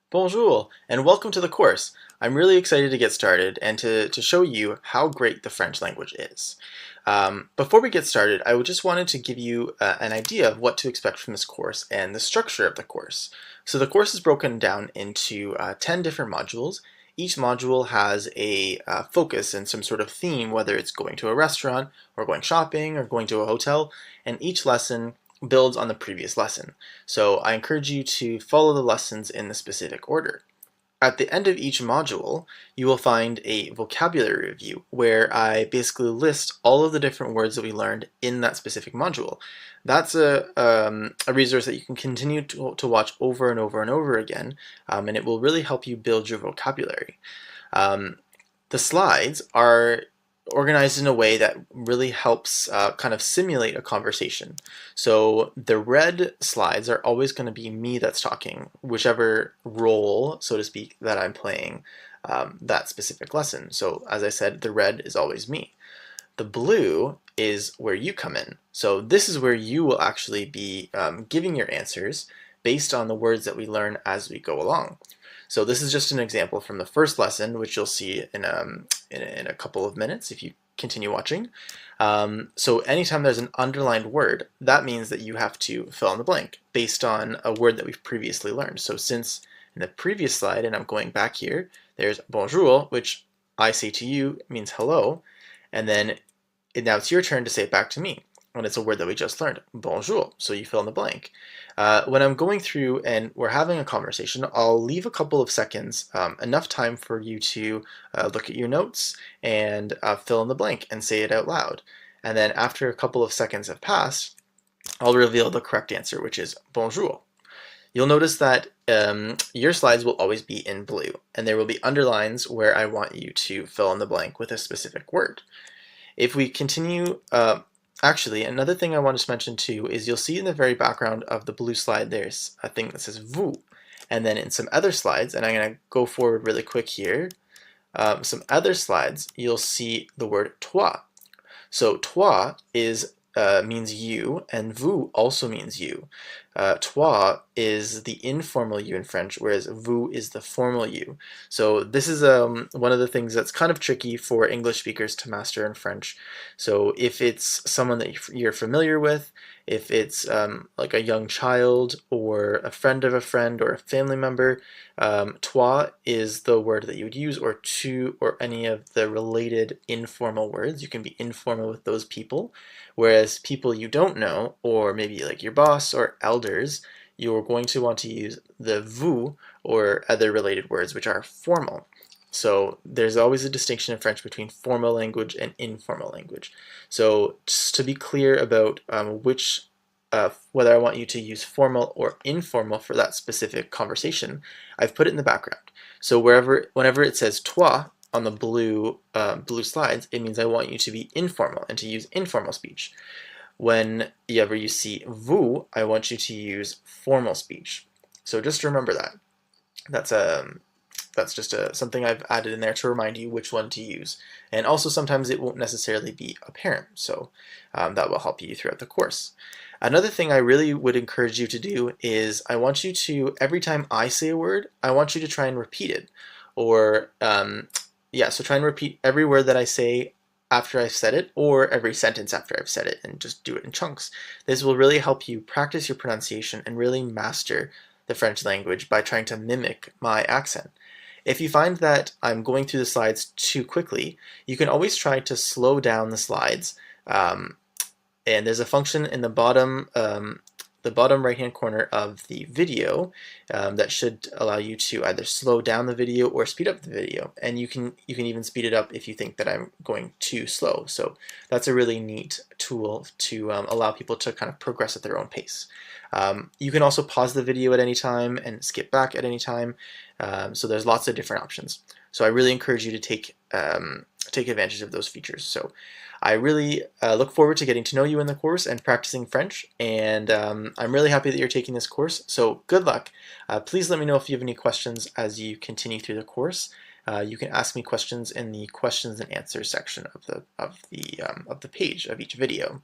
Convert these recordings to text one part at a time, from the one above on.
Bonjour, and welcome to the course. I'm really excited to get started and to show you how great the French language is. Before we get started, I just wanted to give you an idea of what to expect from this course and the structure of the course. So the course is broken down into 10 different modules. Each module has a focus and some sort of theme, whether it's going to a restaurant or going shopping or going to a hotel, and each lesson builds on the previous lesson. So I encourage you to follow the lessons in the specific order. At the end of each module, you will find a vocabulary review where I basically list all of the different words that we learned in that specific module. That's a resource that you can continue to watch over and over and over again, and it will really help you build your vocabulary. The slides are organized in a way that really helps kind of simulate a conversation. So the red slides are always going to be me that's talking, whichever role, so to speak, that I'm playing that specific lesson. So as I said, the red is always me. The blue is where you come in. So this is where you will actually be giving your answers based on the words that we learn as we go along. So this is just an example from the first lesson, which you'll see in a couple of minutes if you continue watching. So anytime there's an underlined word, that means that you have to fill in the blank based on a word that we've previously learned. So since in the previous slide, and I'm going back here, there's bonjour, which I say to you means hello, and then now it's your turn to say it back to me. And it's a word that we just learned, bonjour, so you fill in the blank. When I'm going through and we're having a conversation, I'll leave a couple of seconds, enough time for you to look at your notes and fill in the blank and say it out loud. And then after a couple of seconds have passed, I'll reveal the correct answer, which is bonjour. You'll notice that your slides will always be in blue, and there will be underlines where I want you to fill in the blank with a specific word. If we continue, actually, another thing I want to mention too is you'll see in the very background of the blue slide there's a thing that says vous. And then in some other slides, and I'm going to go forward really quick here, some other slides, you'll see the word toi. So toi means you, and vous also means you. Toi is the informal you in French, whereas vous is the formal you. So this is one of the things that's kind of tricky for English speakers to master in French. So if it's someone that you're familiar with, if it's like a young child or a friend of a friend or a family member, toi is the word that you would use, or tu, or any of the related informal words. You can be informal with those people, whereas people you don't know, or maybe like your boss or elders, you're going to want to use the vous or other related words which are formal. So there's always a distinction in French between formal language and informal language. So just to be clear about whether I want you to use formal or informal for that specific conversation, I've put it in the background. So whenever it says toi on the blue slides, it means I want you to be informal and to use informal speech. Whenever you see vous, I want you to use formal speech. So just remember that. That's just something I've added in there to remind you which one to use. And also sometimes it won't necessarily be apparent, so that will help you throughout the course. Another thing I really would encourage you to do is I want you to, every time I say a word, I want you to try and repeat it. Or, so try and repeat every word that I say after I've said it, or every sentence after I've said it, and just do it in chunks. This will really help you practice your pronunciation and really master the French language by trying to mimic my accent. If you find that I'm going through the slides too quickly, you can always try to slow down the slides. And there's a function in the bottom right-hand corner of the video that should allow you to either slow down the video or speed up the video. And you can even speed it up if you think that I'm going too slow. So that's a really neat tool to allow people to kind of progress at their own pace. You can also pause the video at any time and skip back at any time. So there's lots of different options. So I really encourage you to take advantage of those features. So I really look forward to getting to know you in the course and practicing French, and I'm really happy that you're taking this course, so good luck. Please let me know if you have any questions as you continue through the course. You can ask me questions in the questions and answers section of the page of each video.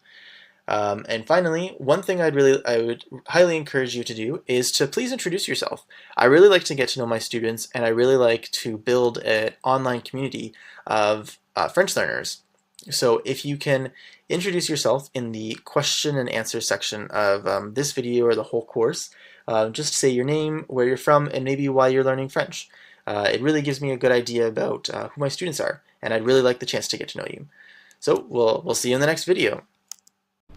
And finally, one thing I would highly encourage you to do is to please introduce yourself. I really like to get to know my students, and I really like to build an online community of French learners. So if you can introduce yourself in the question and answer section of this video or the whole course, just say your name, where you're from, and maybe why you're learning French. It really gives me a good idea about who my students are, and I'd really like the chance to get to know you. So we'll see you in the next video.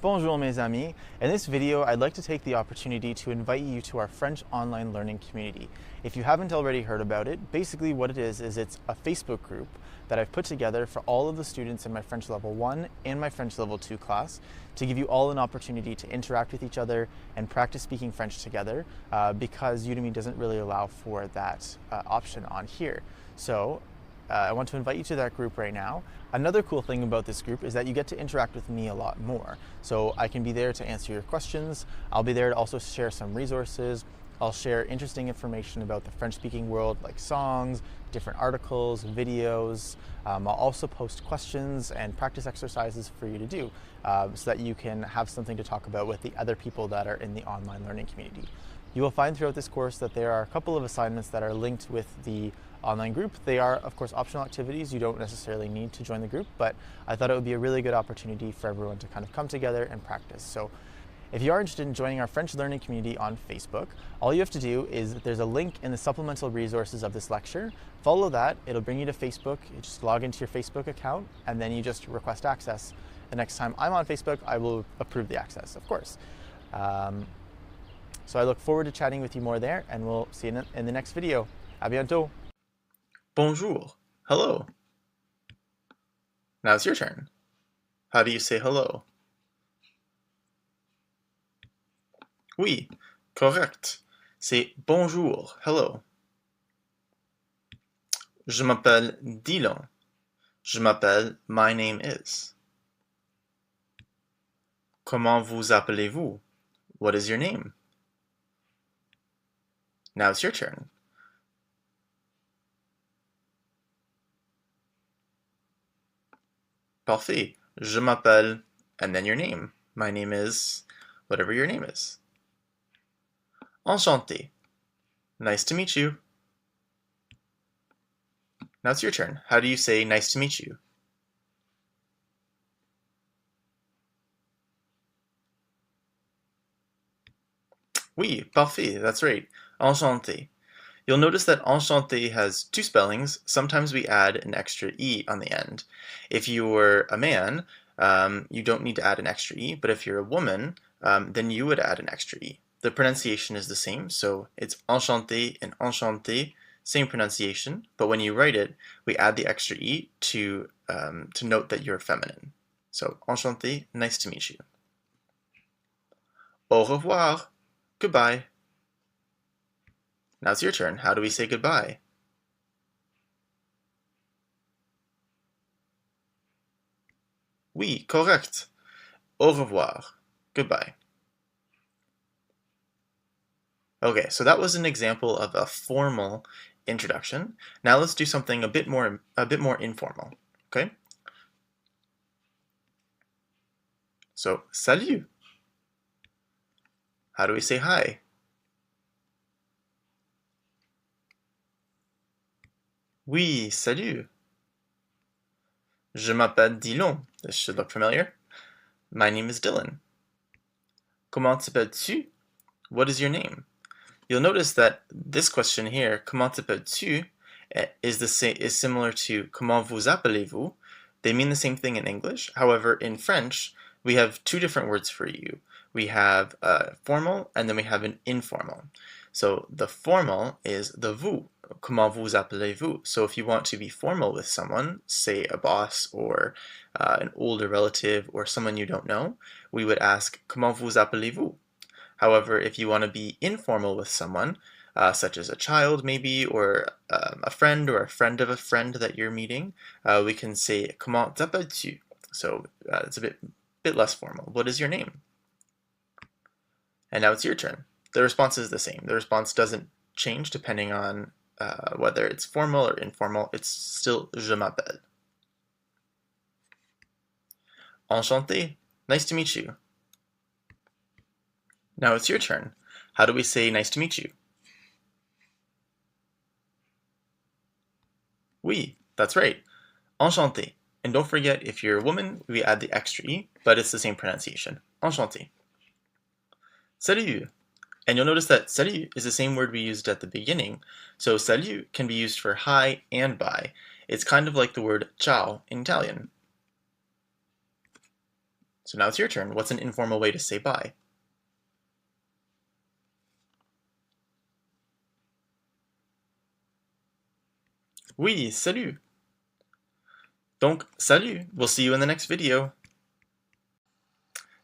Bonjour mes amis. In this video, I'd like to take the opportunity to invite you to our French online learning community. If you haven't already heard about it, basically what it is it's a Facebook group that I've put together for all of the students in my French Level 1 and my French Level 2 class to give you all an opportunity to interact with each other and practice speaking French together because Udemy doesn't really allow for that option on here. So I want to invite you to that group right now. Another cool thing about this group is that you get to interact with me a lot more. So I can be there to answer your questions. I'll be there to also share some resources. I'll share interesting information about the French-speaking world, like songs, different articles, videos. I'll also post questions and practice exercises for you to do so that you can have something to talk about with the other people that are in the online learning community. You will find throughout this course that there are a couple of assignments that are linked with the online group. They are, of course, optional activities. You don't necessarily need to join the group, but I thought it would be a really good opportunity for everyone to kind of come together and practice. So if you are interested in joining our French learning community on Facebook, all you have to do is there's a link in the supplemental resources of this lecture. Follow that, it'll bring you to Facebook. You just log into your Facebook account and then you just request access. The next time I'm on Facebook, I will approve the access, of course. So I look forward to chatting with you more there, and we'll see you in the next video. À bientôt. Bonjour. Hello. Now it's your turn. How do you say hello? Oui, correct. C'est bonjour, hello. Je m'appelle Dylan. Je m'appelle, my name is. Comment vous appelez-vous? What is your name? Now it's your turn. Parfait. Je m'appelle, and then your name. My name is, whatever your name is. Enchanté. Nice to meet you. Now it's your turn. How do you say nice to meet you? Oui, parfait, that's right. Enchanté. You'll notice that enchanté has two spellings. Sometimes we add an extra E on the end. If you're a man, you don't need to add an extra E, but if you're a woman, then you would add an extra E. The pronunciation is the same, so it's enchanté and enchanté, same pronunciation, but when you write it, we add the extra E to note that you're feminine. So, enchanté, nice to meet you. Au revoir, goodbye. Now it's your turn. How do we say goodbye? Oui, correct. Au revoir. Goodbye. Okay, so that was an example of a formal introduction. Now let's do something a bit more informal, okay? So, salut. How do we say hi? Oui, salut. Je m'appelle Dylan. This should look familiar. My name is Dylan. Comment t'appelles-tu? What is your name? You'll notice that this question here, comment t'appelles-tu, is similar to comment vous appelez-vous. They mean the same thing in English. However, in French, we have two different words for you. We have formal and then we have an informal. So the formal is the vous. Comment vous appelez-vous? So if you want to be formal with someone, say a boss or an older relative or someone you don't know, we would ask comment vous appelez-vous? However, if you want to be informal with someone, such as a child maybe, or a friend of a friend that you're meeting, we can say comment t'appelles-tu? So it's a bit less formal. What is your name? And now it's your turn. The response is the same. The response doesn't change depending on whether it's formal or informal. It's still je m'appelle. Enchanté. Nice to meet you. Now it's your turn. How do we say nice to meet you? Oui, that's right. Enchanté. And don't forget, if you're a woman, we add the extra E, but it's the same pronunciation. Enchanté. Salut. And you'll notice that salut is the same word we used at the beginning. So salut can be used for hi and bye. It's kind of like the word ciao in Italian. So now it's your turn. What's an informal way to say bye? Oui, salut. Donc, salut. We'll see you in the next video.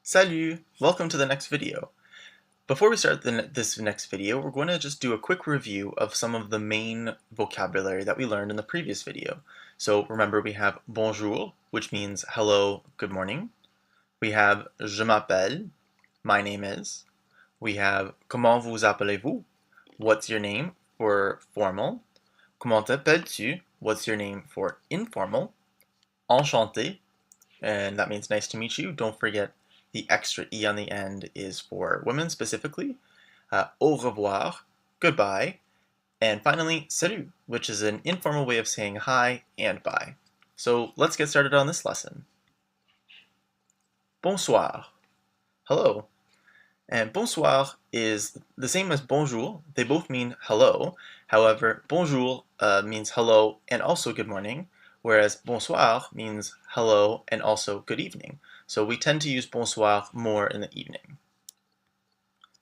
Salut. Welcome to the next video. Before we start this next video, we're going to just do a quick review of some of the main vocabulary that we learned in the previous video. So remember, we have bonjour, which means hello, good morning. We have je m'appelle, my name is. We have comment vous appelez-vous, what's your name, for formal. Comment t'appelles-tu, what's your name, for informal. Enchanté, and that means nice to meet you. Don't forget the extra E on the end is for women specifically. Au revoir, goodbye. And finally, salut, which is an informal way of saying hi and bye. So let's get started on this lesson. Bonsoir, hello. And bonsoir is the same as bonjour. They both mean hello. However, bonjour means hello and also good morning, whereas bonsoir means hello and also good evening. So we tend to use bonsoir more in the evening.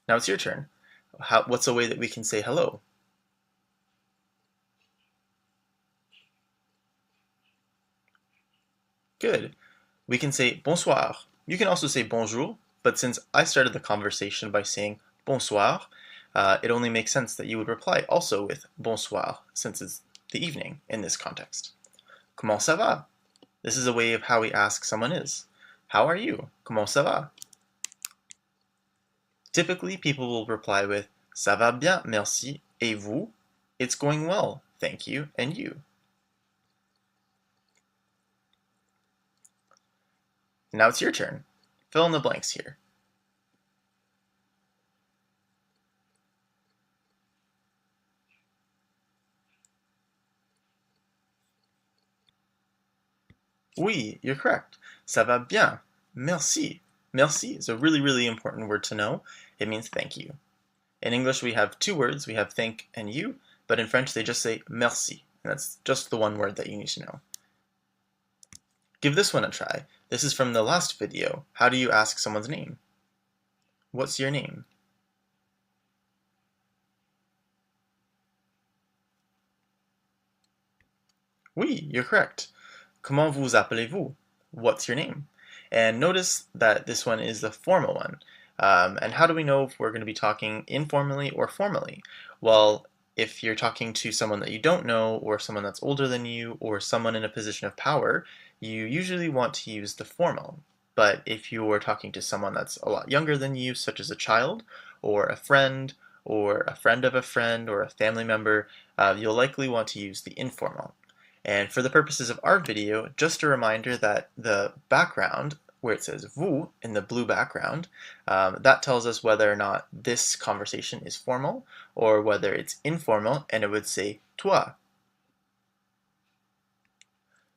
Now it's your turn. What's a way that we can say hello? Good. We can say bonsoir. You can also say bonjour, but since I started the conversation by saying bonsoir, it only makes sense that you would reply also with bonsoir, since it's the evening in this context. Comment ça va? This is a way of how we ask someone is. How are you? Comment ça va? Typically, people will reply with ça va bien, merci, et vous? It's going well, thank you, and you? Now it's your turn. Fill in the blanks here. Oui, you're correct. Ça va bien. Merci. Merci is a really, really important word to know. It means thank you. In English, we have two words. We have thank and you, but in French, they just say merci. And that's just the one word that you need to know. Give this one a try. This is from the last video. How do you ask someone's name? What's your name? Oui, you're correct. Comment vous appelez-vous? What's your name? And notice that this one is the formal one. And how do we know if we're going to be talking informally or formally? Well, if you're talking to someone that you don't know, or someone that's older than you, or someone in a position of power, you usually want to use the formal. But if you're talking to someone that's a lot younger than you, such as a child, or a friend of a friend, or a family member, you'll likely want to use the informal. And for the purposes of our video, just a reminder that the background, where it says vous in the blue background, that tells us whether or not this conversation is formal or whether it's informal, and it would say toi.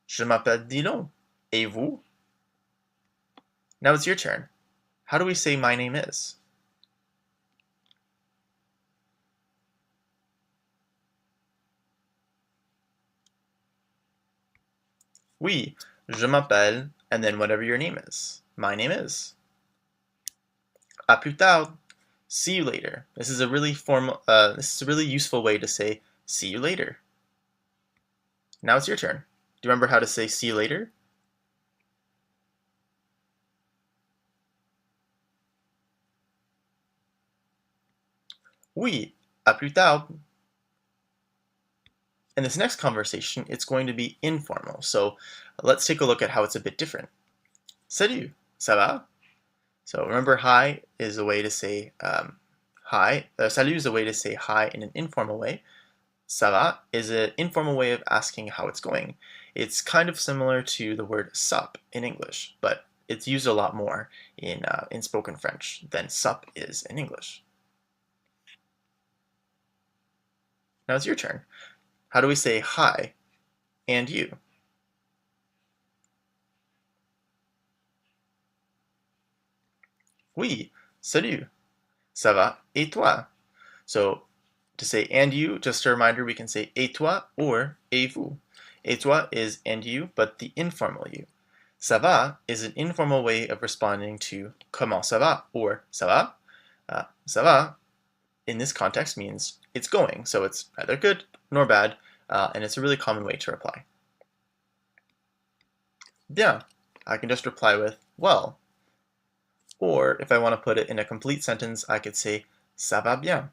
Je m'appelle Dillon. Et vous? Now it's your turn. How do we say my name is? Oui, je m'appelle, and then whatever your name is. My name is. À plus tard. See you later. This is a really useful way to say see you later. Now it's your turn. Do you remember how to say see you later? Oui, à plus tard. In this next conversation, it's going to be informal. So let's take a look at how it's a bit different. Salut, ça va? So remember, hi is a way to say hi. Salut is a way to say hi in an informal way. Ça va is an informal way of asking how it's going. It's kind of similar to the word sup in English, but it's used a lot more in spoken French than sup is in English. Now it's your turn. How do we say hi and you? Oui, salut, ça va, et toi? So to say and you, just a reminder, we can say et toi or et vous. Et toi is and you, but the informal you. Ça va is an informal way of responding to comment ça va or ça va. Ça va in this context means it's going, so it's neither good nor bad, and it's a really common way to reply. Bien, I can just reply with well. Or if I want to put it in a complete sentence, I could say ça va bien.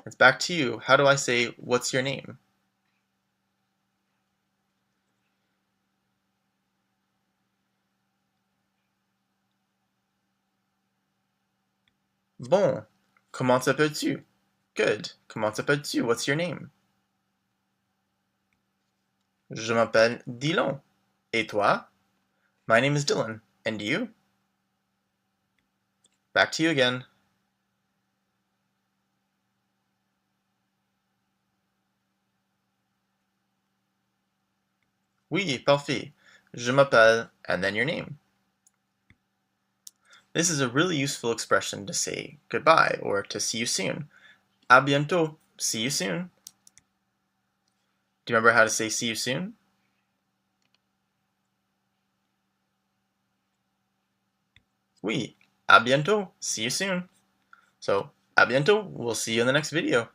It's back to you. How do I say what's your name? Bon, comment t'appelles-tu? Good. Comment t'appelles-tu? What's your name? Je m'appelle Dylan. Et toi? My name is Dylan. And you? Back to you again. Oui, parfait. Je m'appelle, and then your name. This is a really useful expression to say goodbye or to see you soon. À bientôt. See you soon. Do you remember how to say see you soon? Oui, à bientôt. See you soon. So, à bientôt. We'll see you in the next video.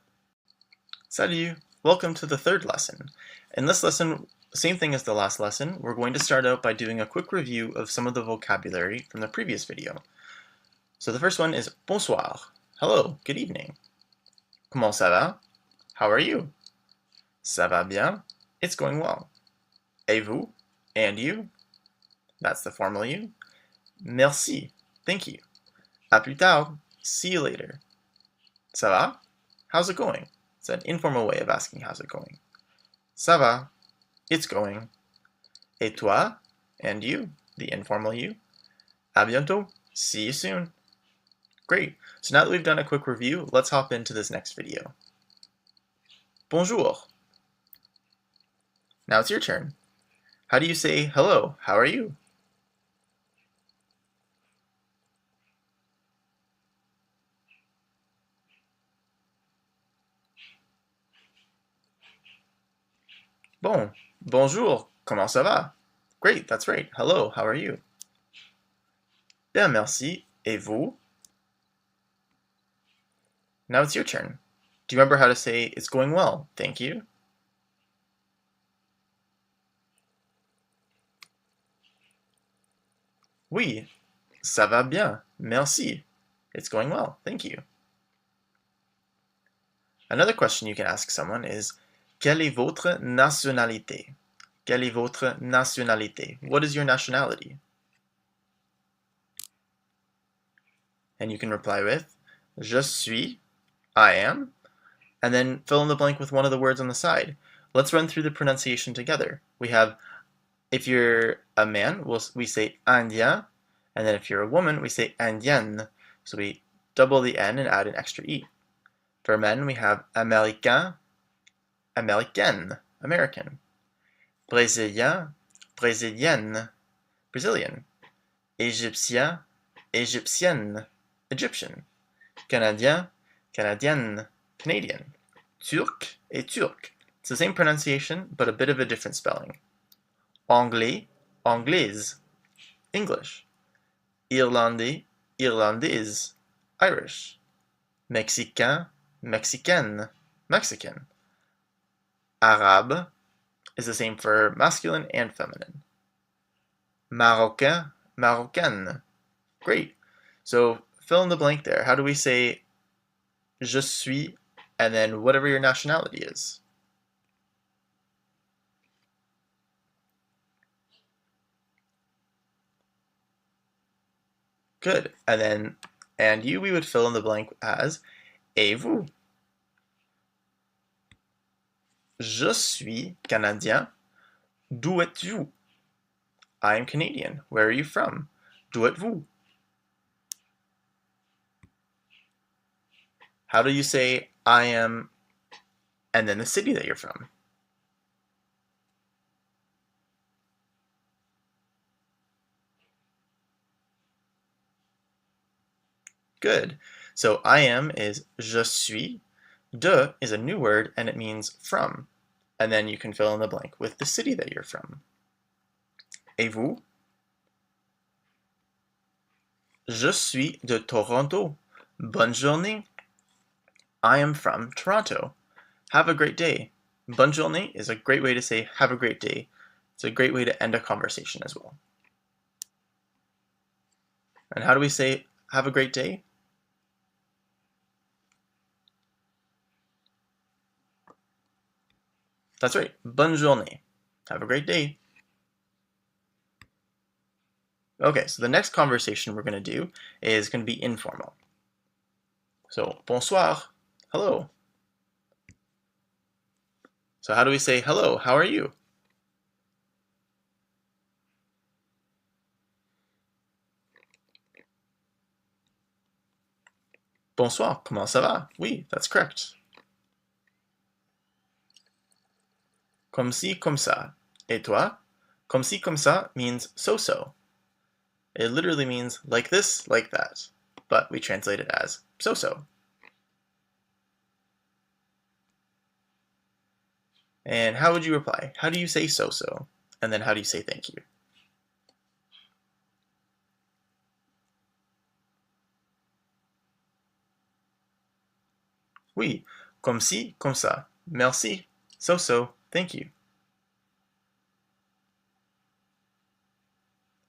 Salut. Welcome to the third lesson. In this lesson, same thing as the last lesson, we're going to start out by doing a quick review of some of the vocabulary from the previous video. So the first one is bonsoir. Hello, good evening. Comment ça va? How are you? Ça va bien? It's going well. Et vous? And you? That's the formal you. Merci. Thank you. À plus tard. See you later. Ça va? How's it going? It's an informal way of asking how's it going. Ça va? It's going. Et toi? And you? The informal you. À bientôt. See you soon. Great. So now that we've done a quick review, let's hop into this next video. Bonjour. Now it's your turn. How do you say hello? How are you? Bon. Bonjour. Comment ça va? Great, that's right. Hello, how are you? Bien, merci. Et vous? Now it's your turn. Do you remember how to say it's going well? Thank you. Oui, ça va bien. Merci. It's going well. Thank you. Another question you can ask someone is, quelle est votre nationalité? Quelle est votre nationalité? What is your nationality? And you can reply with, je suis, I am, and then fill in the blank with one of the words on the side. Let's run through the pronunciation together. We have, if you're a man, we say indien, and then if you're a woman, we say indienne. So we double the N and add an extra E. For men, we have américain, américaine, American. Brésilien, brésilienne, Brazilian. Égyptien, égyptienne, Egyptian. Canadien, canadienne, Canadian. Turc et turc. It's the same pronunciation, but a bit of a different spelling. Anglais, anglaise, English. Irlandais, irlandaise, Irish. Mexicain, mexicaine, Mexican. Arabe is the same for masculine and feminine. Marocain, marocaine. Great. So fill in the blank there. How do we say je suis and then whatever your nationality is? Good. And then and you we would fill in the blank as et vous. Je suis Canadien. D'où êtes-vous? I am Canadian. Where are you from? D'où êtes-vous? How do you say I am and then the city that you're from? Good. So I am is je suis. De is a new word and it means from. And then you can fill in the blank with the city that you're from. Et vous? Je suis de Toronto. Bonne journée. I am from Toronto. Have a great day. Bonne journée is a great way to say have a great day. It's a great way to end a conversation as well. And how do we say have a great day? That's right. Bonne journée. Have a great day. Okay, so the next conversation we're going to do is going to be informal. So, bonsoir. Hello. So how do we say hello? How are you? Bonsoir. Comment ça va? Oui, that's correct. Comme ci, comme ça. Et toi? Comme ci, comme ça means so-so. It literally means like this, like that. But we translate it as so-so. And how would you reply? How do you say so-so? And then how do you say thank you? Oui, comme ci, comme ça. Merci. So-so. Thank you.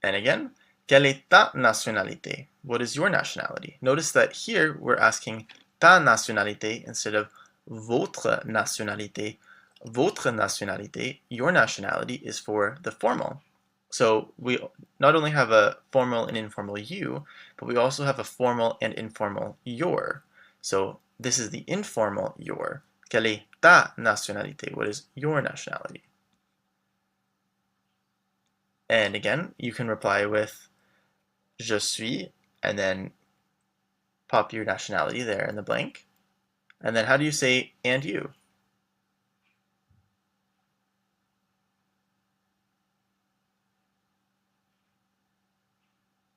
And again, quelle est ta nationalité? What is your nationality? Notice that here we're asking ta nationalité instead of votre nationalité. Votre nationalité, your nationality, is for the formal. So we not only have a formal and informal you, but we also have a formal and informal your. So this is the informal your. Quelle est ta nationalité? What is your nationality? And again, you can reply with je suis, and then pop your nationality there in the blank. And then how do you say and you?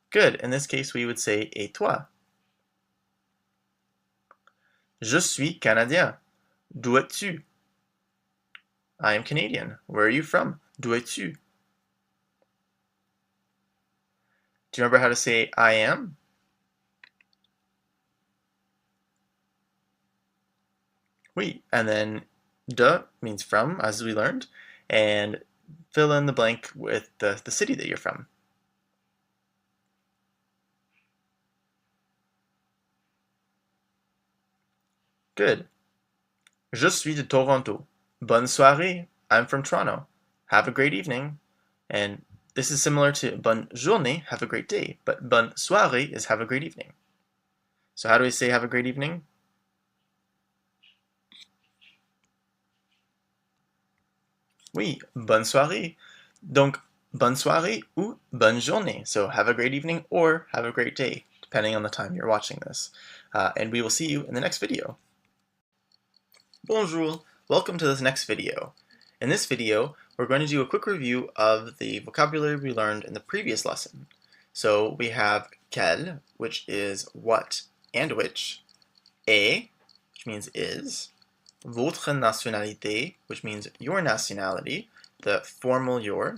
Good. In this case, we would say et toi? Je suis Canadien. D'où es-tu? I am Canadian. Where are you from? D'où es-tu? Do you remember how to say I am? Oui. And then de means from, as we learned, and fill in the blank with the city that you're from. Good. Je suis de Toronto. Bonne soirée. I'm from Toronto. Have a great evening. And this is similar to bonne journée, have a great day, but bonne soirée is have a great evening. So how do we say have a great evening? Oui, bonne soirée. Donc, bonne soirée ou bonne journée. So have a great evening or have a great day, depending on the time you're watching this. And we will see you in the next video. Bonjour, welcome to this next video. In this video, we're going to do a quick review of the vocabulary we learned in the previous lesson. So we have quel, which is what and which, est, which means is, votre nationalité, which means your nationality, the formal your,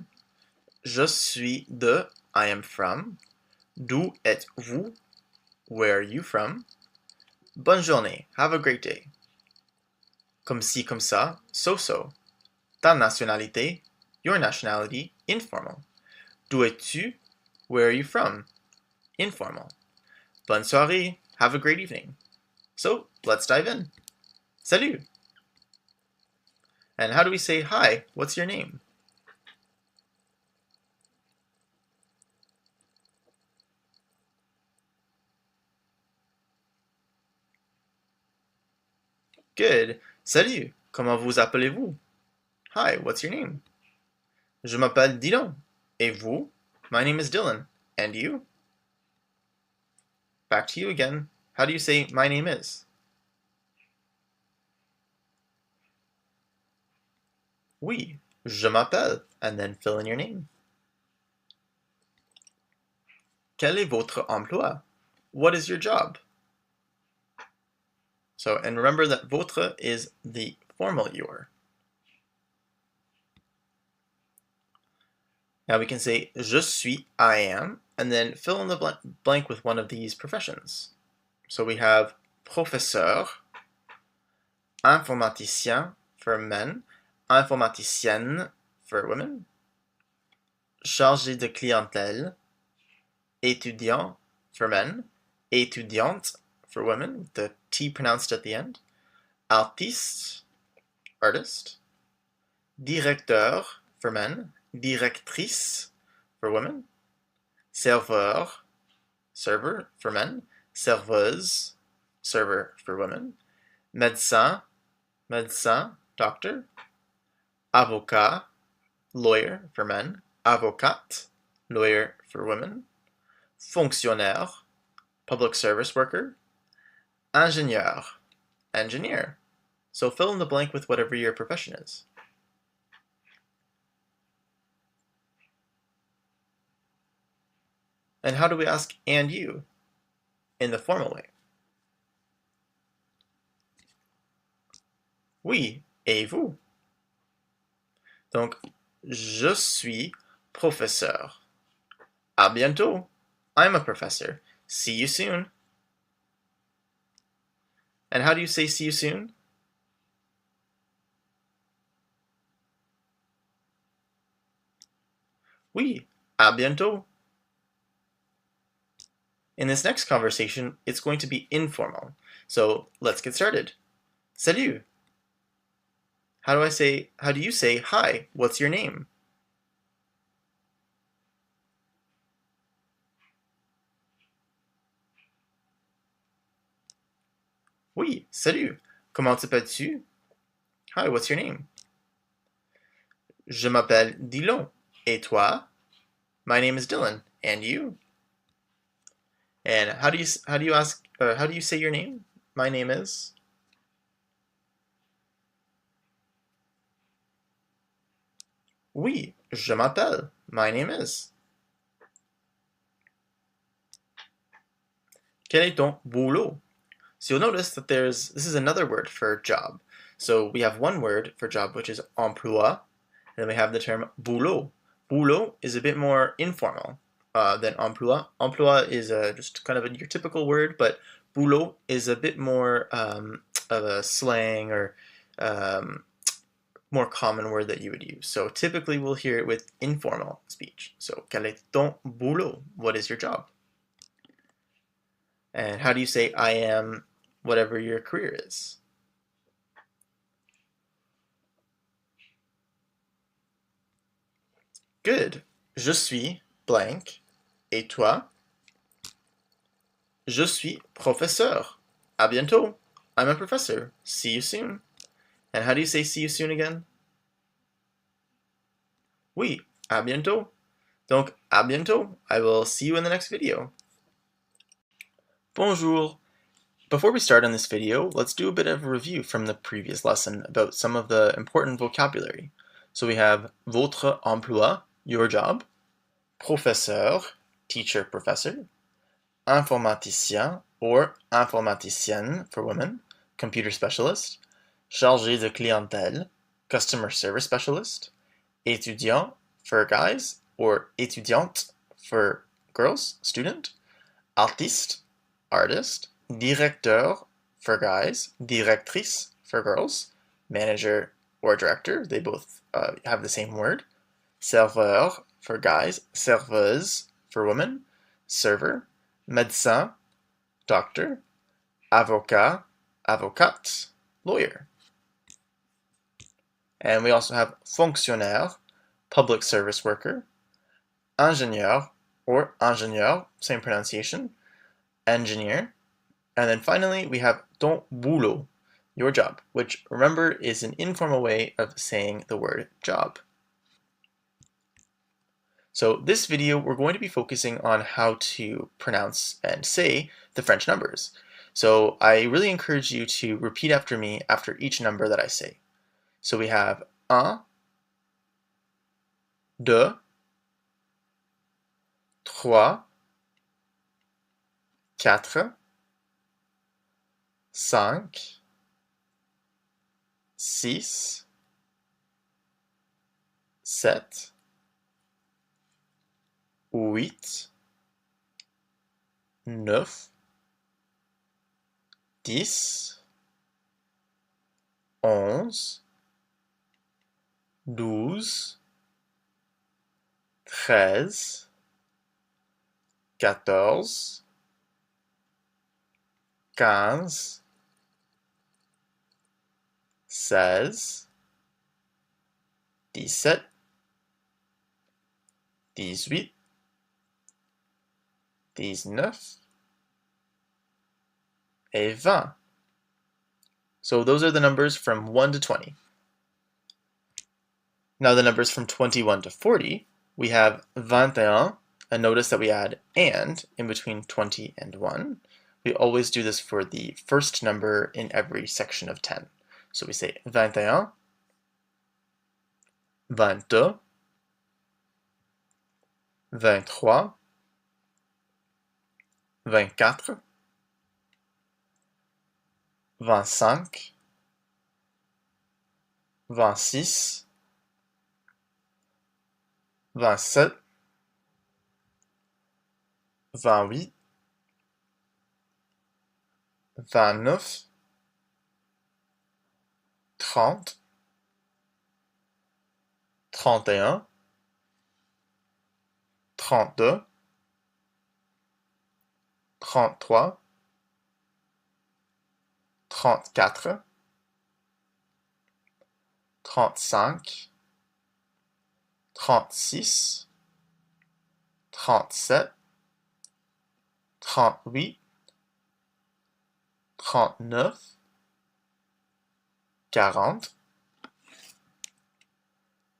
je suis de, I am from, d'où êtes-vous, where are you from, bonne journée, have a great day, comme ci, comme ça, so-so, ta nationalité, your nationality, informal, d'où es-tu, where are you from, informal, bonne soirée, have a great evening. So let's dive in. Salut! And how do we say hi? What's your name? Good. Salut. Comment vous appelez-vous? Hi, what's your name? Je m'appelle Didon. Et vous? My name is Dylan. And you? Back to you again. How do you say my name is? Oui, je m'appelle, and then fill in your name. Quel est votre emploi? What is your job? So, and remember that votre is the formal your. Now we can say je suis, I am, and then fill in the blank with one of these professions. So we have professeur, informaticien for men, informaticienne for women, chargé de clientèle, étudiant for men, étudiante for women, the T pronounced at the end, artiste, artist, directeur for men, directrice for women, serveur, server for men, serveuse, server for women, médecin, médecin, doctor, avocat, lawyer for men, avocate, lawyer for women, fonctionnaire, public service worker, ingénieur, engineer. So fill in the blank with whatever your profession is. And how do we ask and you in the formal way? Oui, et vous? Donc, je suis professeur. À bientôt. I'm a professor. See you soon. And how do you say see you soon? Oui, à bientôt. In this next conversation, it's going to be informal. So let's get started. Salut. How do you say hi? What's your name? Oui, salut. Comment t'appelles-tu? Hi, what's your name? Je m'appelle Dylan. Et toi? My name is Dylan. And you? And how do you say your name? My name is? Oui, je m'appelle. My name is. Quel est ton boulot? So you'll notice that this is another word for job. So we have one word for job, which is emploi, and then we have the term boulot. Boulot is a bit more informal than emploi. Emploi is just kind of your typical word, but boulot is a bit more of a slang or more common word that you would use. So typically we'll hear it with informal speech. So, quel est ton boulot? What is your job? And how do you say I am whatever your career is? Good. Je suis blank. Et toi? Je suis professeur. À bientôt. I'm a professor. See you soon. And how do you say see you soon again? Oui, à bientôt. Donc, à bientôt. I will see you in the next video. Bonjour. Before we start on this video, let's do a bit of a review from the previous lesson about some of the important vocabulary. So we have votre emploi, your job, professeur, teacher, professor, informaticien or informaticienne for women, computer specialist, chargé de clientèle, customer service specialist, étudiant for guys or étudiante for girls, student, artiste, artist, directeur for guys, directrice for girls, manager or director, they both have the same word, serveur for guys, serveuse for women, server, médecin, doctor, avocat, avocate, lawyer. And we also have fonctionnaire, public service worker, ingénieur or ingénieur, same pronunciation, engineer. And then finally, we have ton boulot, your job, which remember is an informal way of saying the word job. So this video, we're going to be focusing on how to pronounce and say the French numbers. So I really encourage you to repeat after me after each number that I say. So we have 1, 2, 3, 4, 5, 6, 7, 8, 9, 10, 11, 12, 13, 14, 15, 16, 17, 18, 19 et 20. So those are the numbers from 1 to 20. Now the numbers from 21 to 40, we have 21, and notice that we add and in between 20 and 1. We always do this for the first number in every section of 10. So we say 21, 22, 23, 24, 25, 26, 27, 28, 29, 30, 31, 32, 33, 34, 35, 36, 37, 38, 39, 40.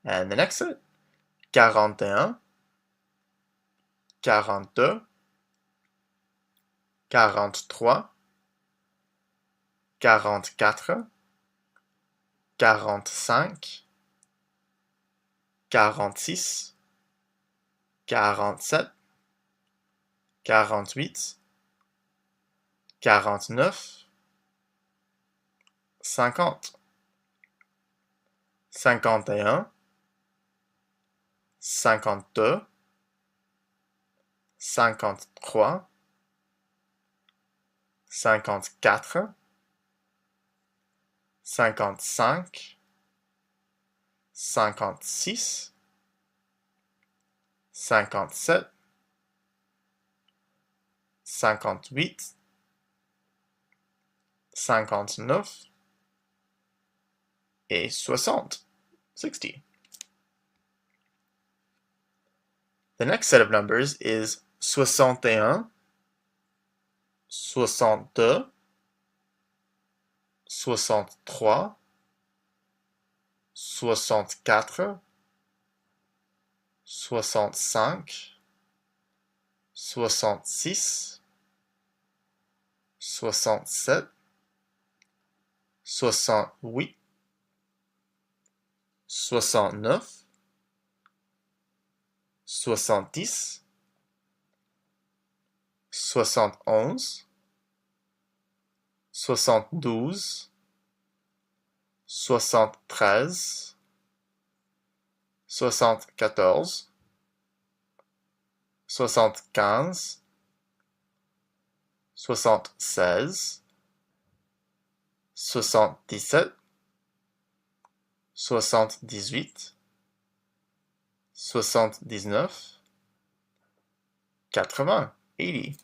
And the next set, 41, 42, 43, 44, 45, 46, 47, 48, 49, 50, 51, 52, 53, 54, 55, 56, 57, 58, 59 et 60, 60. The next set of numbers is 61, 62, 63, 64, 65, 66, 67, 68, 69, 70, 71, 72, 73, 74, 75, 76, 77, 78, 79, 80, 80.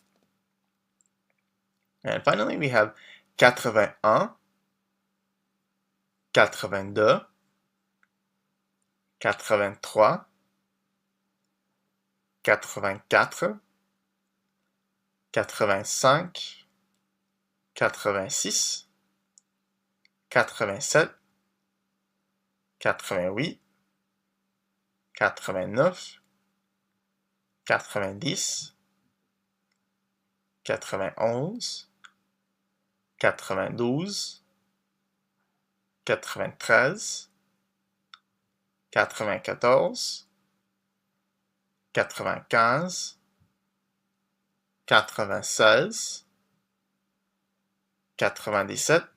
And finally, we have 81, 82, 83, 84, 85, 86, 87, 88, 89 90, 91, 92, 93, 94, 95, 96, 97,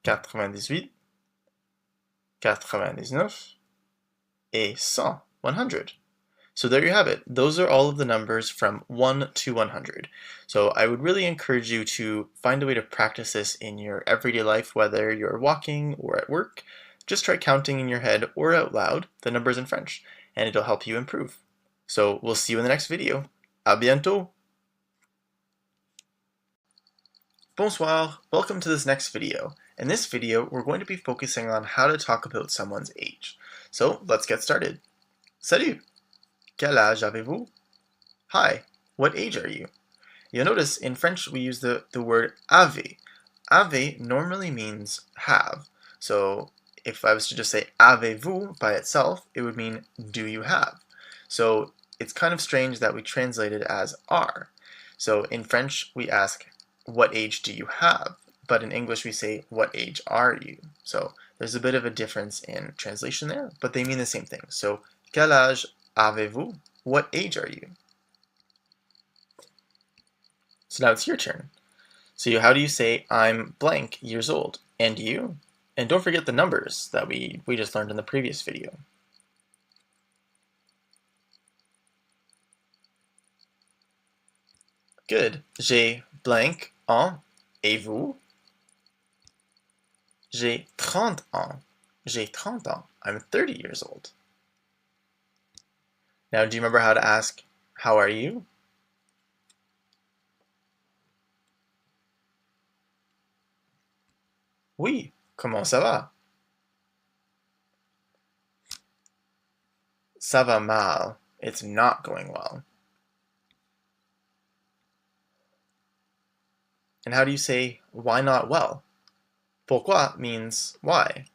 98, 99, et 100, 100. So there you have it. Those are all of the numbers from 1 to 100. So I would really encourage you to find a way to practice this in your everyday life, whether you're walking or at work. Just try counting in your head or out loud the numbers in French, and it'll help you improve. So we'll see you in the next video. À bientôt! Bonsoir! Welcome to this next video. In this video, we're going to be focusing on how to talk about someone's age. So let's get started. Salut! Quel âge avez-vous? Hi, what age are you? You'll notice in French we use the word avez. Avez normally means have. So if I was to just say avez-vous by itself, it would mean do you have? So it's kind of strange that we translate it as are. So in French we ask what age do you have? But in English we say what age are you? So there's a bit of a difference in translation there, but they mean the same thing. So quel âge avez-vous? What age are you? So now it's your turn. So how do you say I'm blank years old? And you? And don't forget the numbers that we just learned in the previous video. Good. J'ai blank ans. Et vous? J'ai 30 ans. J'ai 30 ans. I'm 30 years old. Now, do you remember how to ask, how are you? Oui, comment ça va? Ça va mal. It's not going well. And how do you say, why not well? Pourquoi means why.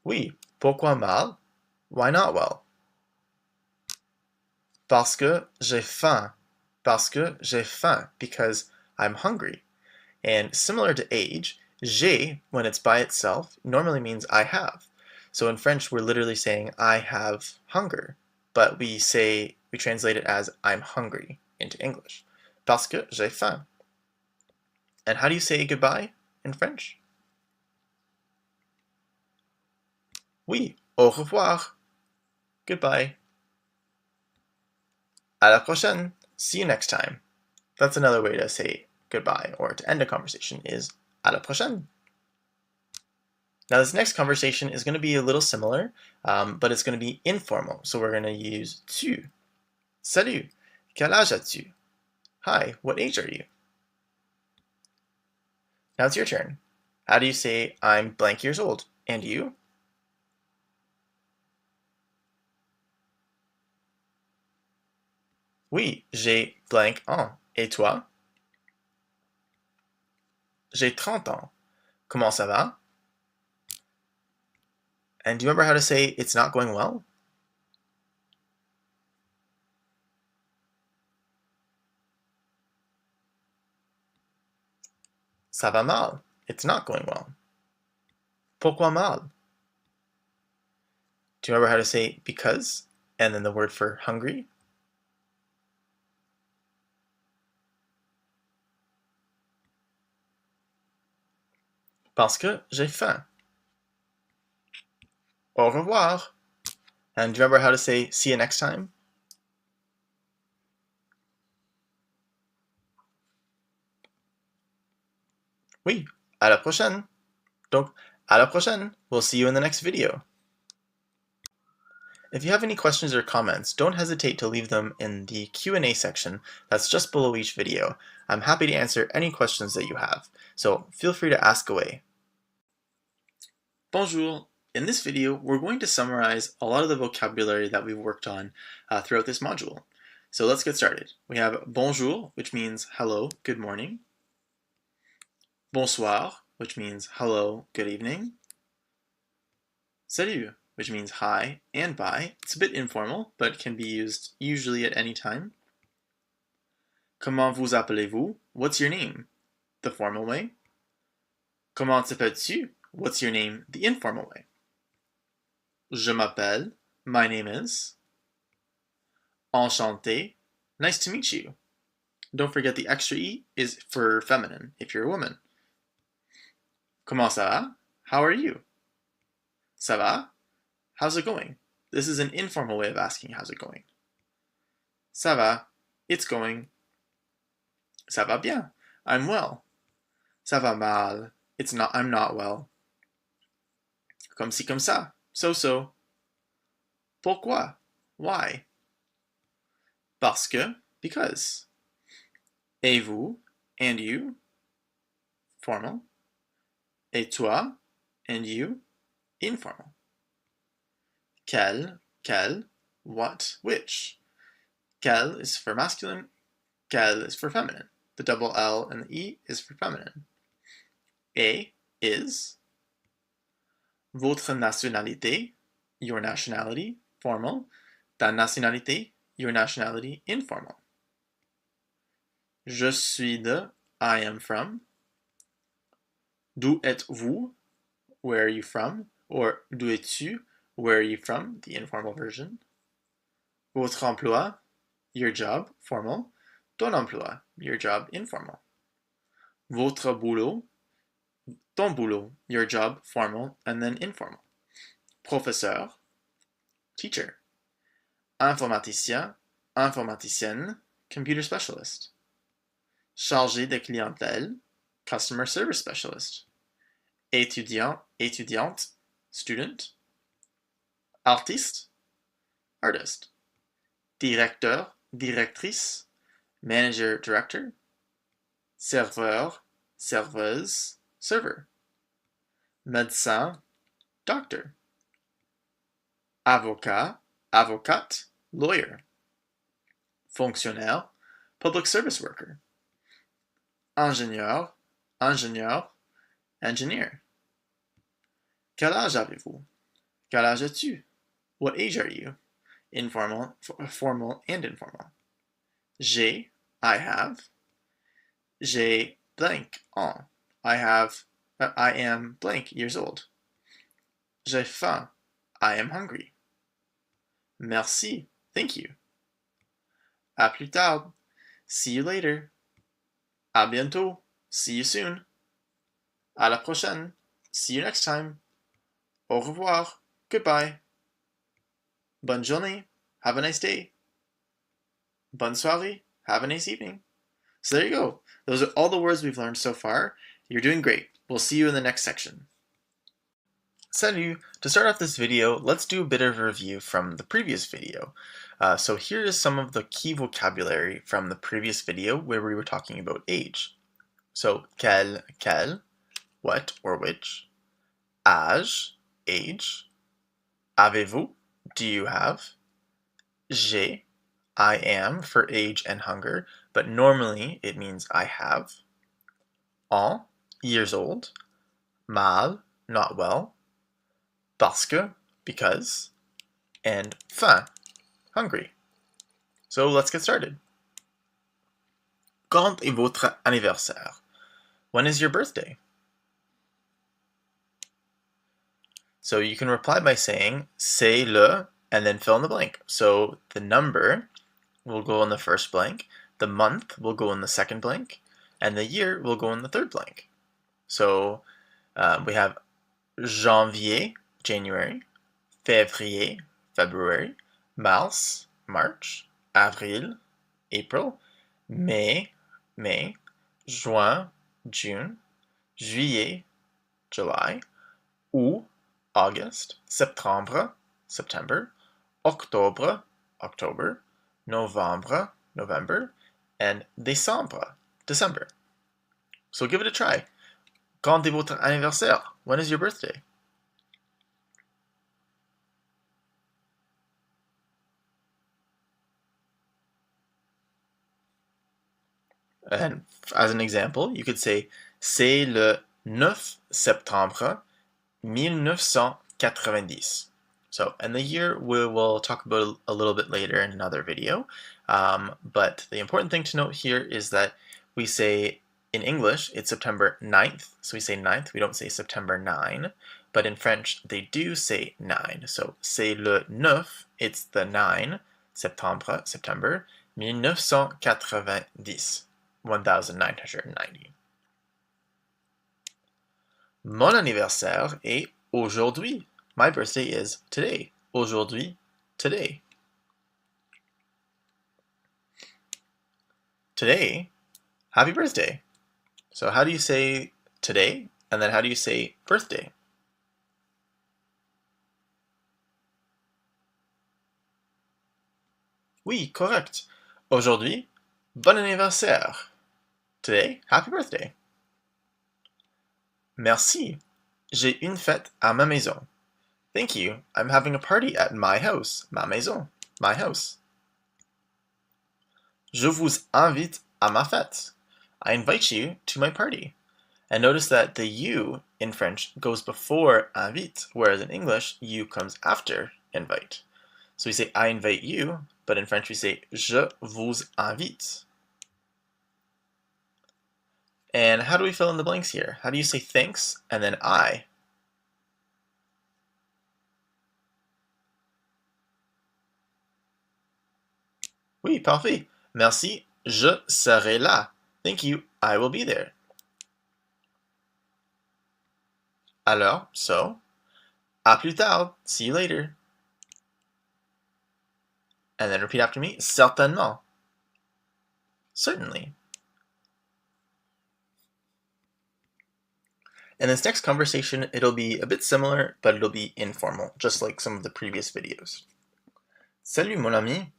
Oui, pourquoi mal? Why not well? Parce que j'ai faim. Parce que j'ai faim, because I'm hungry. And similar to age, j'ai, when it's by itself, normally means I have. So in French, we're literally saying I have hunger, but we translate it as I'm hungry into English. Parce que j'ai faim. And how do you say goodbye in French? Oui, au revoir. Goodbye. À la prochaine. See you next time. That's another way to say goodbye or to end a conversation is à la prochaine. Now this next conversation is going to be a little similar, but it's going to be informal. So we're going to use tu. Salut, quel âge as-tu? Hi, what age are you? Now it's your turn. How do you say I'm blank years old? And you? Oui, j'ai blank ans. Et toi? J'ai 30 ans. Comment ça va? And do you remember how to say it's not going well? Ça va mal. It's not going well. Pourquoi mal? Do you remember how to say because? And then the word for hungry? Parce que j'ai faim. Au revoir. And do you remember how to say see you next time? Oui, à la prochaine. Donc, à la prochaine. We'll see you in the next video. If you have any questions or comments, don't hesitate to leave them in the Q&A section that's just below each video. I'm happy to answer any questions that you have, so feel free to ask away. Bonjour! In this video, we're going to summarize a lot of the vocabulary that we've worked on throughout this module. So let's get started. We have bonjour, which means hello, good morning. Bonsoir, which means hello, good evening. Salut, which means hi and bye. It's a bit informal, but can be used usually at any time. Comment vous appelez-vous? What's your name? The formal way. Comment t'appelles-tu? What's your name? The informal way. Je m'appelle. My name is. Enchanté. Nice to meet you. Don't forget the extra E is for feminine, if you're a woman. Comment ça va? How are you? Ça va? How's it going? This is an informal way of asking how's it going. Ça va? It's going. Ça va bien? I'm well. Ça va mal? I'm not well. Comme ci comme ça. So. Pourquoi? Why? Parce que, because. Et vous, and you, formal. Et toi, and you, informal. Quel, what, which. Quel is for masculine, quel is for feminine. The double L and the E is for feminine. Et is. Votre nationalité, your nationality, formal. Ta nationalité, your nationality, informal. Je suis de, I am from. D'où êtes-vous? Where are you from? Or d'où es-tu? Where are you from? The informal version. Votre emploi? Your job, formal. Ton emploi? Your job, informal. Votre boulot? Ton boulot? Your job, formal, and then informal. Professeur? Teacher. Informaticien? Informaticienne? Computer specialist. Chargé de clientèle? Customer service specialist. Étudiant, étudiante, student. Artiste, artist. Directeur, directrice, manager, director. Serveur, serveuse, server. Médecin, doctor. Avocat, avocate, lawyer. Fonctionnaire, public service worker. Ingénieur, ingénieur, engineer. Quel âge avez-vous? Quel âge as-tu? What age are you? Informal, formal, and informal. J'ai, I have. J'ai blank ans. I am blank years old. J'ai faim. I am hungry. Merci. Thank you. À plus tard. See you later. À bientôt. See you soon. À la prochaine. See you next time. Au revoir. Goodbye. Bonne journée. Have a nice day. Bonne soirée. Have a nice evening. So there you go. Those are all the words we've learned so far. You're doing great. We'll see you in the next section. Salut! To start off this video, let's do a bit of a review from the previous video. So here is some of the key vocabulary from the previous video where we were talking about age. So, quel, what or which. Âge, age. Avez-vous, do you have. J'ai, I am for age and hunger, but normally it means I have. Ans, years old. Mal, not well. Parce que, because. And faim, hungry. So let's get started. Quand est votre anniversaire? When is your birthday? So you can reply by saying c'est le and then fill in the blank. So the number will go in the first blank, the month will go in the second blank, and the year will go in the third blank. So we have janvier, January, février, February, mars, March, avril, April, mai, May, juin, June, juillet, July, août, August, septembre, September, octobre, October, novembre, November, and décembre, December. So give it a try. Quand est votre anniversaire? When is your birthday? And as an example, you could say c'est le 9 septembre 1990. So, and the year we will talk about a little bit later in another video. But the important thing to note here is that we say in English, it's September 9th. So we say 9th, we don't say September 9. But in French, they do say 9. So, c'est le 9, it's the 9, septembre, September, 1990, 1990. Mon anniversaire est aujourd'hui. My birthday is today. Aujourd'hui, today. Today, happy birthday. So how do you say today? And then how do you say birthday? Oui, correct. Aujourd'hui, bon anniversaire. Today, happy birthday. Merci. J'ai une fête à ma maison. Thank you. I'm having a party at my house. Ma maison. My house. Je vous invite à ma fête. I invite you to my party. And notice that the you in French goes before invite, whereas in English, you comes after invite. So we say I invite you, but in French we say je vous invite. And how do we fill in the blanks here? How do you say thanks and then I? Oui, parfait. Merci, je serai là. Thank you, I will be there. Alors, so, à plus tard, see you later. And then repeat after me, certainement. Certainly. In this next conversation, it'll be a bit similar, but it'll be informal, just like some of the previous videos. Salut mon ami.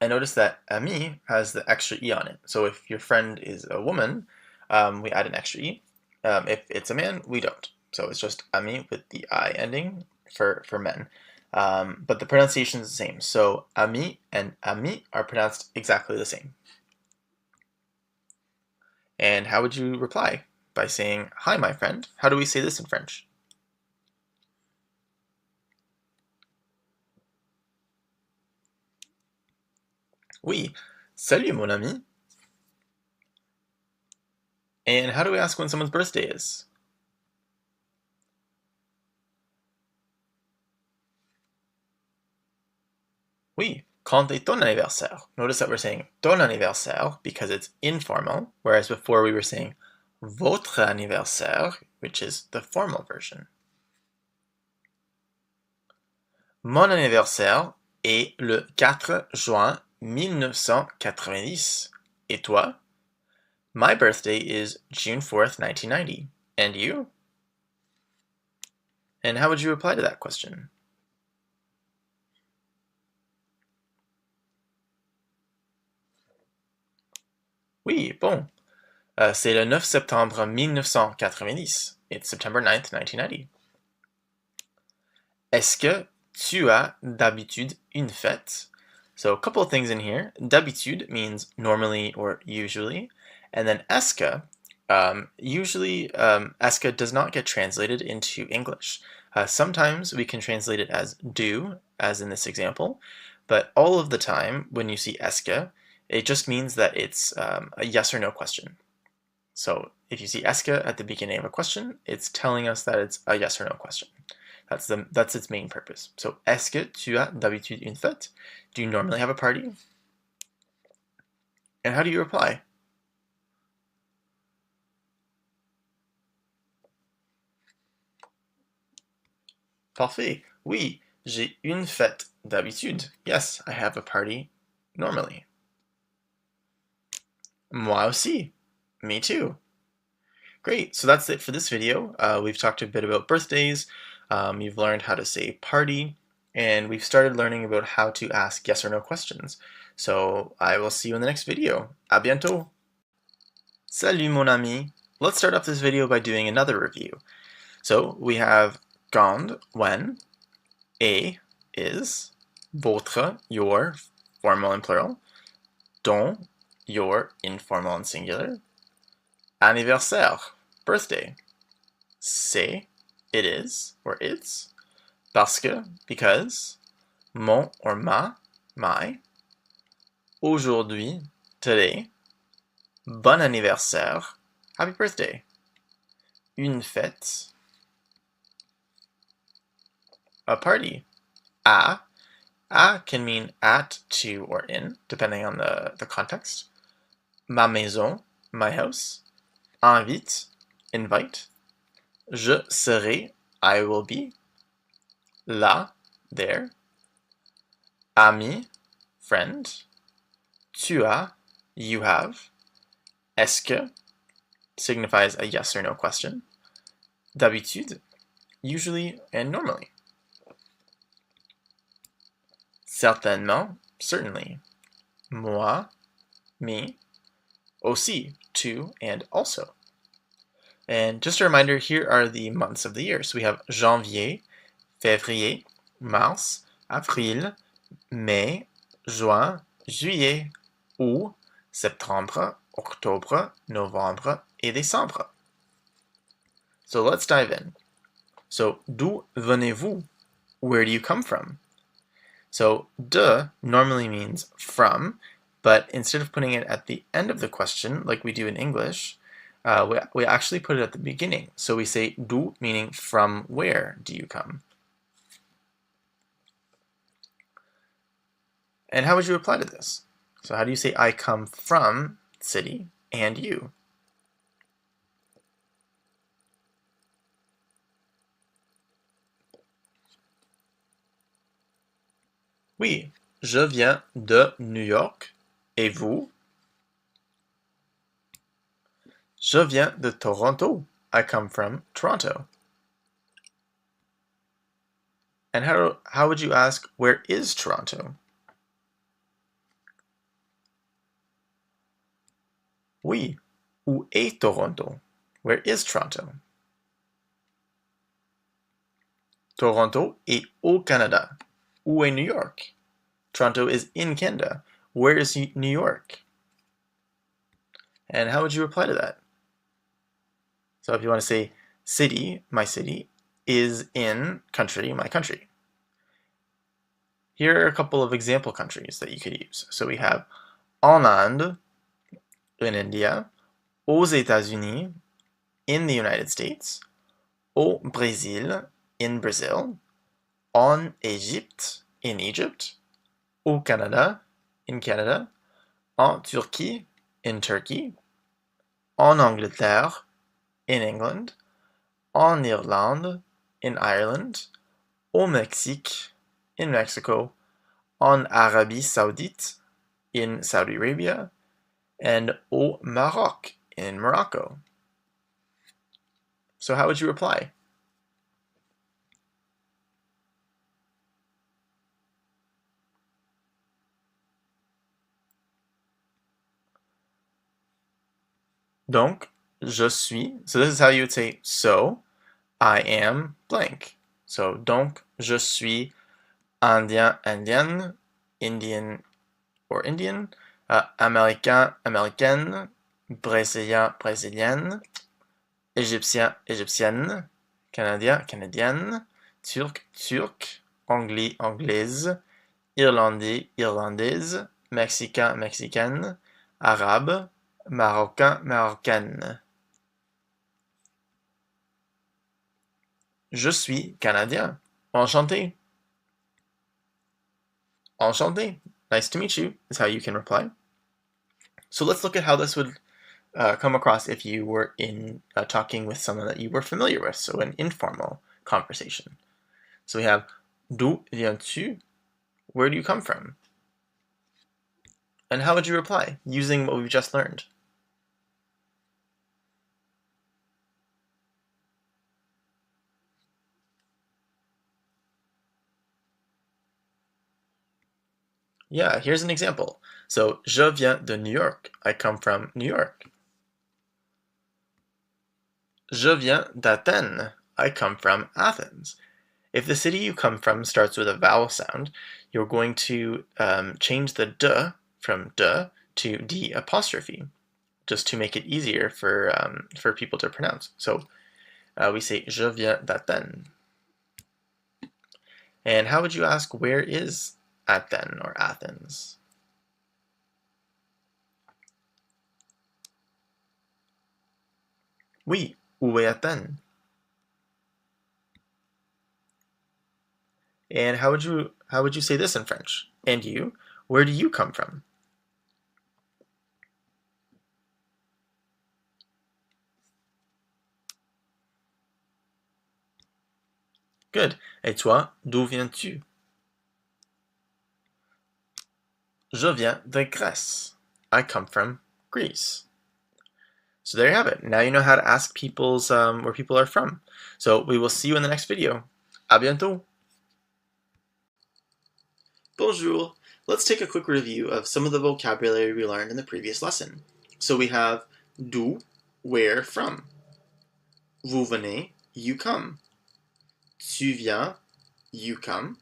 And notice that ami has the extra e on it. So if your friend is a woman, we add an extra e. If it's a man, we don't. So it's just ami with the I ending for men. But the pronunciation is the same. So ami and ami are pronounced exactly the same. And how would you reply? By saying, hi, my friend. How do we say this in French? Oui, salut mon ami. And how do we ask when someone's birthday is? Oui, quand est ton anniversaire? Notice that we're saying ton anniversaire because it's informal, whereas before we were saying votre anniversaire, which is the formal version. Mon anniversaire est le 4 juin 1990. Et toi? My birthday is June 4th, 1990. And you? And how would you reply to that question? Oui, bon. C'est le 9 septembre 1990. It's September 9th, 1990. Est-ce que tu as d'habitude une fête? So a couple of things in here. D'habitude means normally or usually. And then est-ce que, usually est-ce que does not get translated into English. Sometimes we can translate it as do, as in this example. But all of the time, when you see est-ce que, it just means that it's a yes or no question. So if you see est-ce que at the beginning of a question, it's telling us that it's a yes or no question. That's its main purpose. So, est-ce que tu as d'habitude une fête? Do you normally have a party? And how do you reply? Parfait. Oui, j'ai une fête d'habitude. Yes, I have a party normally. Moi aussi. Me too. Great, so that's it for this video. We've talked a bit about birthdays, you've learned how to say party, and we've started learning about how to ask yes or no questions. So I will see you in the next video. À bientôt! Salut mon ami! Let's start off this video by doing another review. So we have quand, when, est, is, votre, your, formal and plural, ton, your, informal and singular, anniversaire, birthday, c'est, it is, or it's, parce que, because, mon or ma, my, aujourd'hui, today, bon anniversaire, happy birthday, une fête, a party, à can mean at, to, or in, depending on the context, ma maison, my house, invite, invite, je serai, I will be, là, there, ami, friend, tu as, you have, est-ce que signifies a yes or no question, d'habitude, usually and normally, certainement, certainly, moi, me, aussi, too, and also. And just a reminder, here are the months of the year. So we have janvier, février, mars, avril, mai, juin, juillet, août, septembre, octobre, novembre, et décembre. So let's dive in. So, d'où venez-vous? Where do you come from? So, de normally means from, but instead of putting it at the end of the question, like we do in English, we actually put it at the beginning. So we say d'où, meaning from where do you come? And how would you apply to this? So how do you say I come from city and you? Oui, je viens de New York. Et vous? Je viens de Toronto. I come from Toronto. And how would you ask, where is Toronto? Oui, où est Toronto? Where is Toronto? Toronto est au Canada. Où est New York? Toronto is in Canada. Where is New York? And how would you reply to that? So if you want to say city, my city, is in country, my country. Here are a couple of example countries that you could use. So we have en Inde, in India, aux États-Unis, in the United States, au Brésil, in Brazil, en Égypte, in Egypt, au Canada, in Canada, en Turquie, in Turkey, en Angleterre, in England, en Irlande, in Ireland, au Mexique, in Mexico, en Arabie Saoudite, in Saudi Arabia, and au Maroc, in Morocco. So how would you reply? Donc, je suis, so this is how you would say so, I am blank. So, donc, je suis Indien, Indienne, Indian or Indian, Américain, Américaine, Brésilien, Brésilienne, Égyptien, Égyptienne, Canadien, Canadienne, Turc, Turc, Anglais, Anglaise, Irlandais, Irlandaise, Mexicain, Mexicaine, Arabe, Marocain, Marocaine. Je suis Canadien. Enchanté. Enchanté. Nice to meet you is how you can reply. So let's look at how this would come across if you were in talking with someone that you were familiar with, so an informal conversation. So we have d'où viens-tu? Where do you come from? And how would you reply using what we've just learned? Yeah, here's an example. So, je viens de New York. I come from New York. Je viens d'Athènes. I come from Athens. If the city you come from starts with a vowel sound, you're going to change the de from de to d apostrophe, just to make it easier for people to pronounce. So we say je viens d'Athènes. And how would you ask, where is Athens or Athens? Oui, où est Athens? And how would you say this in French? And you, where do you come from? Good. Et toi, d'où viens-tu? Je viens de Grèce. I come from Greece. So there you have it. Now you know how to ask people's where people are from. So we will see you in the next video. À bientôt. Bonjour. Let's take a quick review of some of the vocabulary we learned in the previous lesson. So we have d'où, where, from. Vous venez, you come. Tu viens, you come.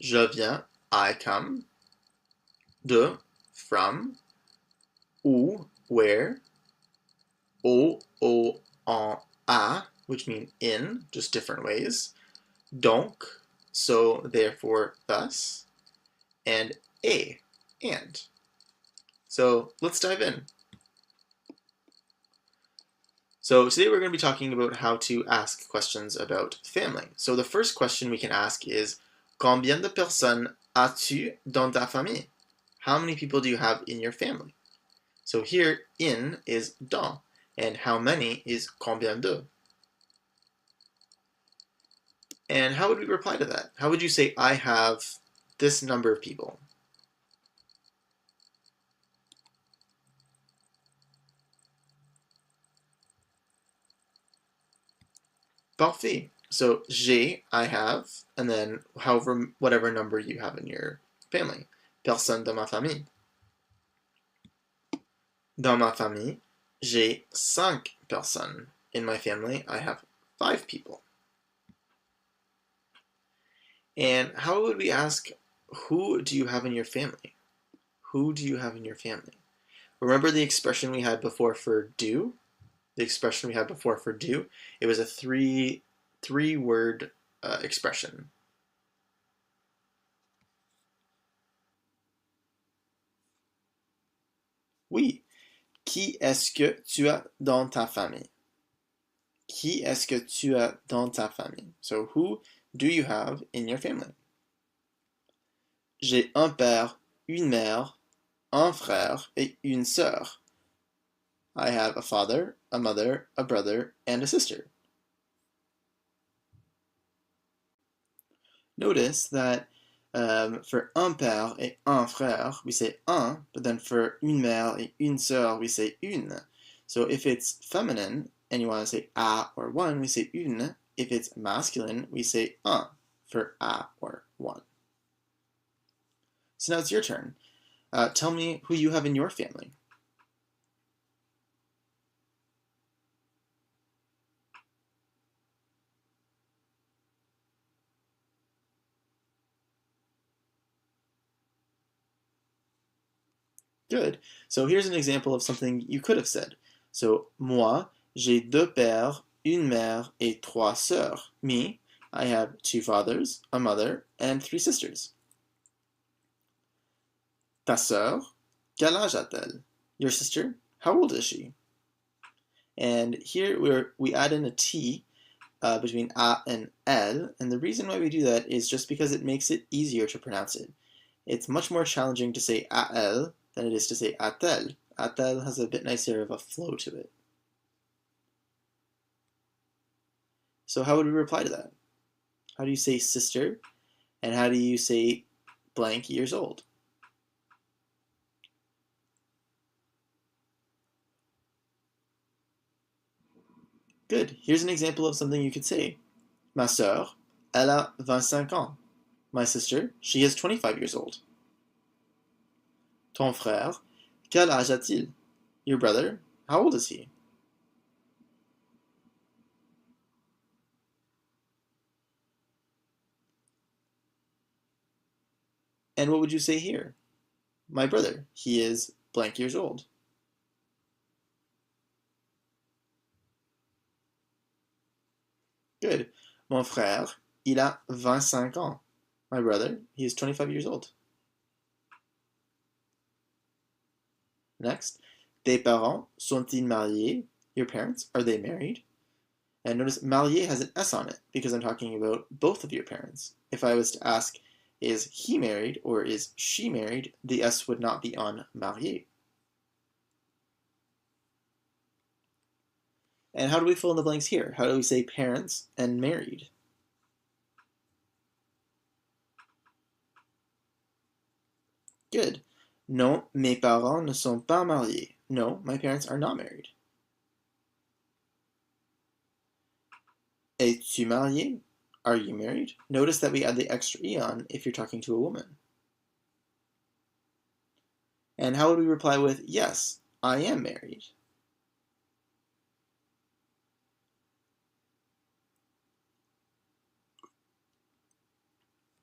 Je viens, I come. De, from. Où, where. Au, en, à, which mean in, just different ways. Donc, so, therefore, thus. And et, and. So let's dive in. So today we're going to be talking about how to ask questions about family. So the first question we can ask is, combien de personnes as-tu dans ta famille? How many people do you have in your family? So here, in is dans, and how many is combien de? And how would we reply to that? How would you say, I have this number of people? Parfait. So j'ai, I have, and then whatever number you have in your family. Personne dans ma famille. Dans ma famille, j'ai 5 personnes. In my family, I have 5 people. And how would we ask, who do you have in your family? Who do you have in your family? Remember the expression we had before for do? The expression we had before for do? It was a three-word expression. Oui. Qui est-ce que tu as dans ta famille? Qui est-ce que tu as dans ta famille? So who do you have in your family? J'ai un père, une mère, un frère et une sœur. I have a father, a mother, a brother, and a sister. Notice that for un père et un frère, we say un, but then for une mère et une sœur, we say une. So if it's feminine and you want to say a or one, we say une. If it's masculine, we say un for a or one. So now it's your turn. Tell me who you have in your family. Good. So here's an example of something you could have said. So, moi, j'ai deux pères, une mère et trois sœurs. Me, I have 2 fathers, a mother, and 3 sisters. Ta sœur, quel âge a-t-elle? Your sister, how old is she? And here we add in a T between a and elle, and the reason why we do that is just because it makes it easier to pronounce it. It's much more challenging to say a elle than it is to say a-t-elle. A-t-elle has a bit nicer of a flow to it. So how would we reply to that? How do you say sister? And how do you say blank years old? Good. Here's an example of something you could say. Ma sœur, elle a 25 ans. My sister, she is 25 years old. Ton frère, quel âge a-t-il? Your brother, how old is he? And what would you say here? My brother, he is blank years old. Good. Mon frère, il a 25 ans. My brother, he is 25 years old. Next, tes parents sont-ils mariés? Your parents, are they married? And notice marié has an S on it because I'm talking about both of your parents. If I was to ask, is he married or is she married, the S would not be on marié. And how do we fill in the blanks here? How do we say parents and married? Good. Non, mes parents ne sont pas mariés. No, my parents are not married. Es-tu marié? Are you married? Notice that we add the extra E on if you're talking to a woman. And how would we reply with, yes, I am married?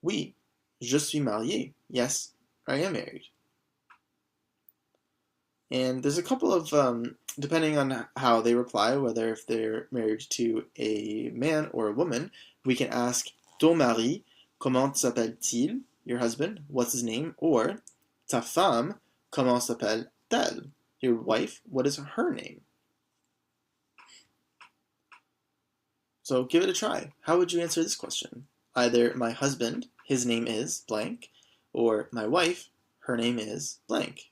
Oui, je suis marié. Yes, I am married. And there's a couple of, depending on how they reply, whether if they're married to a man or a woman, we can ask, ton mari, comment s'appelle-t-il? Your husband, what's his name? Or, ta femme, comment s'appelle-t-elle? Your wife, what is her name? So give it a try. How would you answer this question? Either my husband, his name is blank, or my wife, her name is blank.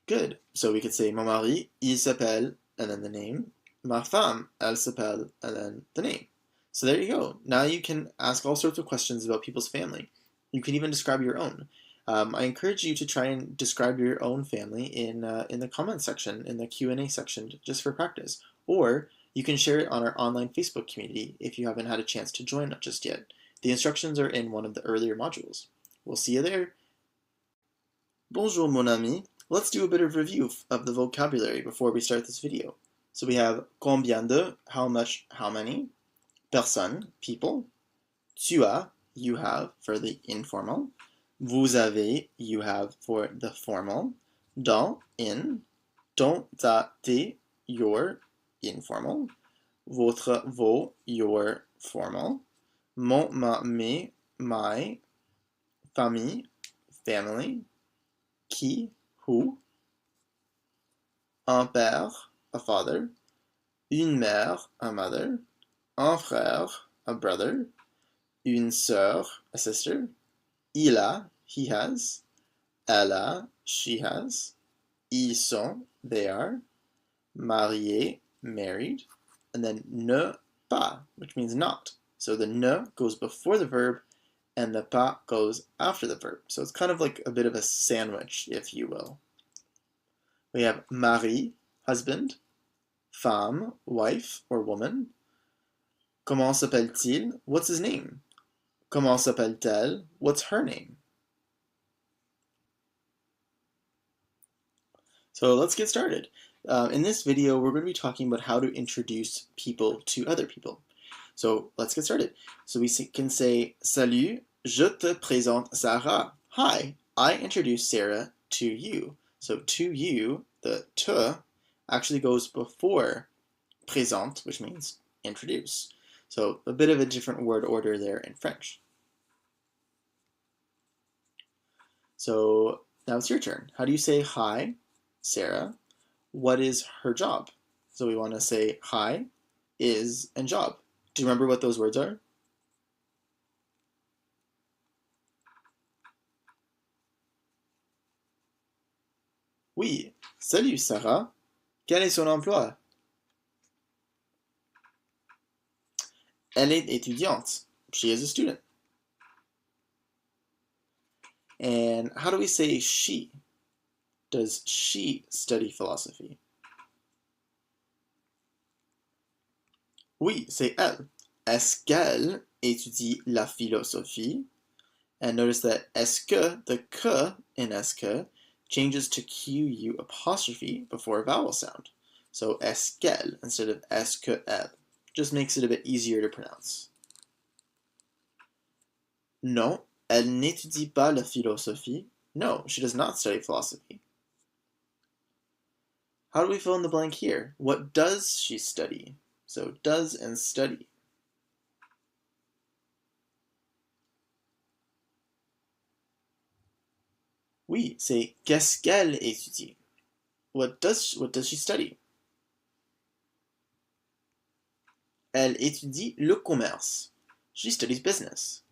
Good. So we could say mon mari, il s'appelle, and then the name. Ma femme, elle s'appelle, and then the name. So there you go. Now you can ask all sorts of questions about people's family. You can even describe your own. I encourage you to try and describe your own family in the comment section, in the Q&A section, just for practice. Or you can share it on our online Facebook community if you haven't had a chance to join just yet. The instructions are in one of the earlier modules. We'll see you there. Bonjour mon ami. Let's do a bit of review of the vocabulary before we start this video. So we have combien de, how much, how many, personnes, people, tu as, you have for the informal, vous avez, you have for the formal, dans, in, ton, ta, tes, your, informal, votre, vos, your, formal, mon, ma, mes, my, famille, family, qui, who, un père, a father, une mère, a mother, un frère, a brother, une sœur, a sister, il a, he has, elle a, she has, ils sont, they are, marié, married, and then ne pas, which means not. So the ne goes before the verb, and the pas goes after the verb. So it's kind of like a bit of a sandwich, if you will. We have mari, husband, femme, wife or woman. Comment s'appelle-t-il? What's his name? Comment s'appelle-t-elle? What's her name? So let's get started. In this video, we're going to be talking about how to introduce people to other people. So let's get started. So we can say, Salut, je te présente Sarah. Hi, I introduce Sarah to you. So to you, the te actually goes before présente, which means introduce. So a bit of a different word order there in French. So now it's your turn. How do you say hi, Sarah? What is her job? So we want to say hi, is, and job. Do you remember what those words are? Oui. Salut Sarah. Quel est son emploi? Elle est étudiante. She is a student. And how do we say she? Does she study philosophy? Oui, c'est elle. Est-ce qu'elle étudie la philosophie? And notice that est-ce que, the que in est-ce que, changes to QU apostrophe before a vowel sound. So est-ce qu'elle instead of est-ce que elle. Just makes it a bit easier to pronounce. Non, elle n'étudie pas la philosophie. No, she does not study philosophy. How do we fill in the blank here? What does she study? So does and study. Oui, c'est qu'est-ce qu'elle étudie? What does she study? Elle étudie le commerce. She studies business.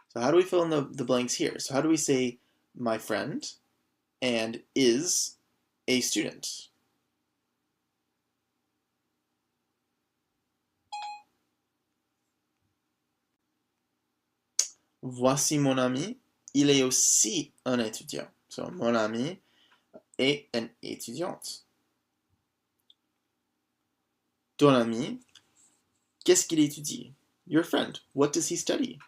So how do we fill in the blanks here? So how do we say my friend and is a student? Voici mon ami, il est aussi un étudiant. So mon ami est une étudiante. Ton ami, qu'est-ce qu'il étudie? Your friend, what does he study?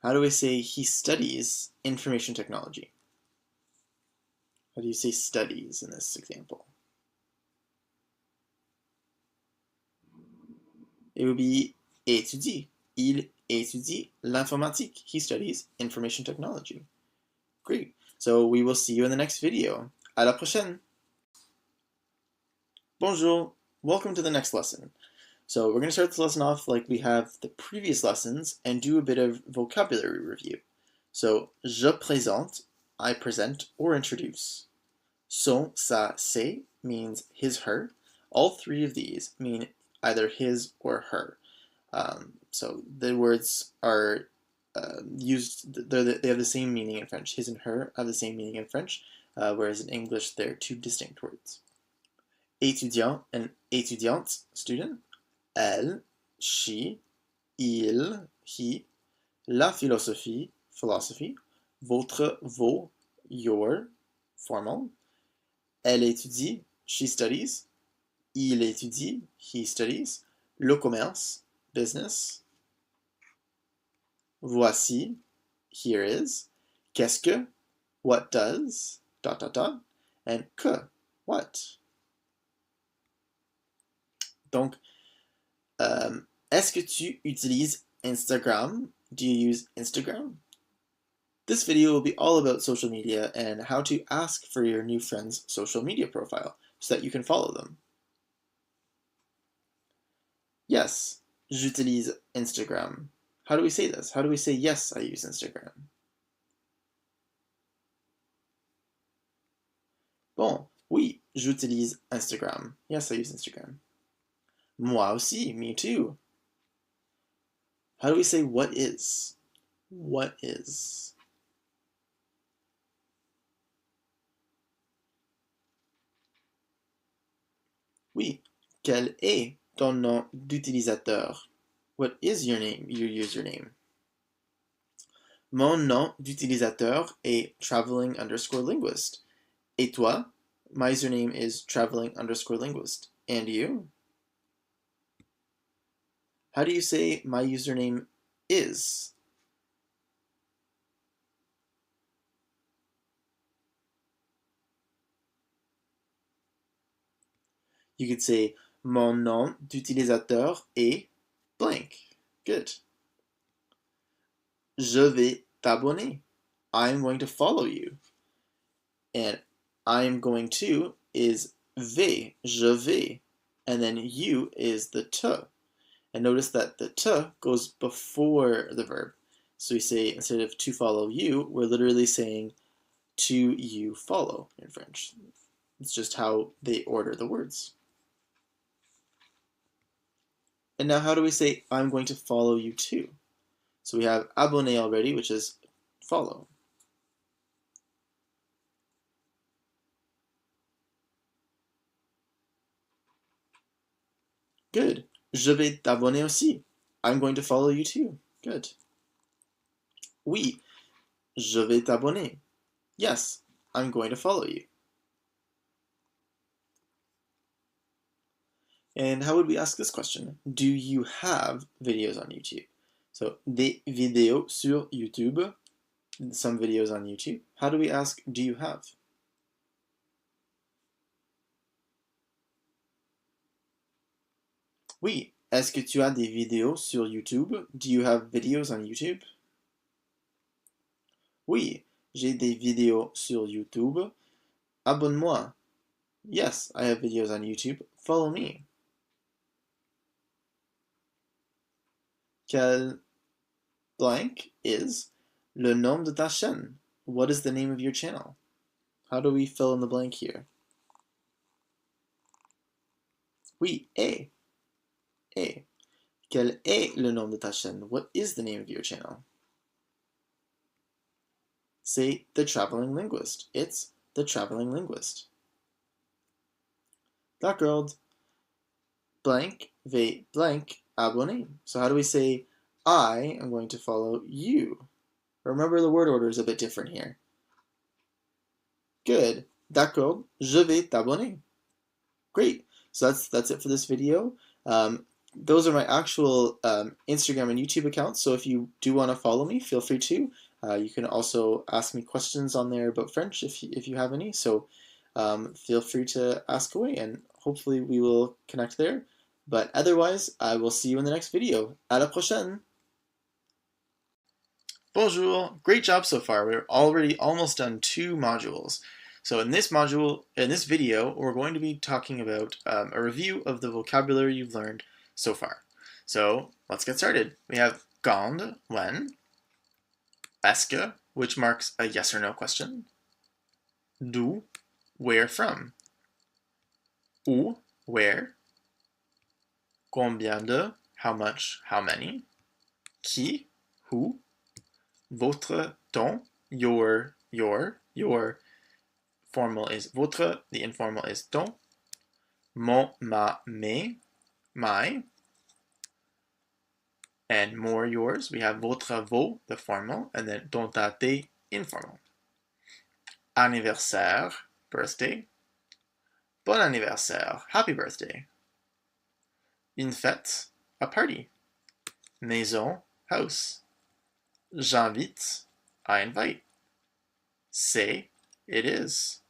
How do we say he studies information technology? How do you say studies in this example? It would be étudie. Il étudie l'informatique. He studies information technology. Great. So we will see you in the next video. À la prochaine. Bonjour. Welcome to the next lesson. So we're going to start this lesson off like we have the previous lessons and do a bit of vocabulary review. So, je présente, I present or introduce. Son, sa, ses means his, her. All three of these mean either his or her. So the words are used, they have the same meaning in French. His and her have the same meaning in French, whereas in English they're two distinct words. Étudiant and étudiante, student. Elle, she, il, he. La philosophie, philosophy. Votre, vos, your, formal. Elle étudie, she studies. Il étudie, he studies. Le commerce, business. Voici, here is. Qu'est-ce que, what does, dot dot dot. And que, what. Donc, est-ce que tu utilises Instagram? Do you use Instagram? This video will be all about social media and how to ask for your new friend's social media profile so that you can follow them. Yes, j'utilise Instagram. How do we say this? How do we say yes, I use Instagram? Bon, oui, j'utilise Instagram. Yes, I use Instagram. Moi aussi, me too. How do we say what is? What is? Oui, quel est ton nom d'utilisateur? What is your name, your username? Mon nom d'utilisateur est traveling_linguist. Et toi? My username is traveling_linguist. And you? How do you say my username is? You could say mon nom d'utilisateur est blank. Good. Je vais t'abonner. I'm going to follow you. And I'm going to is vais, je vais. And then you is the te. And notice that the te goes before the verb. So we say, instead of to follow you, we're literally saying to you follow in French. It's just how they order the words. And now how do we say, I'm going to follow you too? So we have abonner already, which is follow. Good. Je vais t'abonner aussi. I'm going to follow you too. Good. Oui, je vais t'abonner. Yes, I'm going to follow you. And how would we ask this question? Do you have videos on YouTube? So, des vidéos sur YouTube. Some videos on YouTube. How do we ask, do you have? Oui, Est-ce que tu as des vidéos sur YouTube? Do you have videos on YouTube? Oui, j'ai des vidéos sur YouTube. Abonne-moi. Yes, I have videos on YouTube. Follow me. Quel blank is le nom de ta chaîne? What is the name of your channel? How do we fill in the blank here? Oui, est. Est. Quel est le nom de ta chaîne? What is the name of your channel? Say The Traveling Linguist. It's The Traveling Linguist. D'accord. Blank va blank abonner. So how do we say I am going to follow you? Remember the word order is a bit different here. Good. D'accord. Je vais t'abonner. Great. So that's it for this video. Those are my actual Instagram and YouTube accounts. So if you do want to follow me, feel free to. You can also ask me questions on there about French if you have any. So feel free to ask away, and hopefully we will connect there. But otherwise, I will see you in the next video. À la prochaine! Bonjour! Great job so far. We're already almost done 2 modules. So in this video, we're going to be talking about a review of the vocabulary you've learned so far. So let's get started. We have quand, when, est-ce que, which marks a yes or no question, d'où, where from, où, where, combien de, how much, how many, qui, who, votre, ton, your, formal is votre, the informal is ton, mon, ma, mes, my, and more, yours. We have votre, vos, the formal, and then ton, ta, tes, informal. Anniversaire, birthday. Bon anniversaire, happy birthday. Une fête, a party. Maison, house. J'invite, I invite. C'est, it is.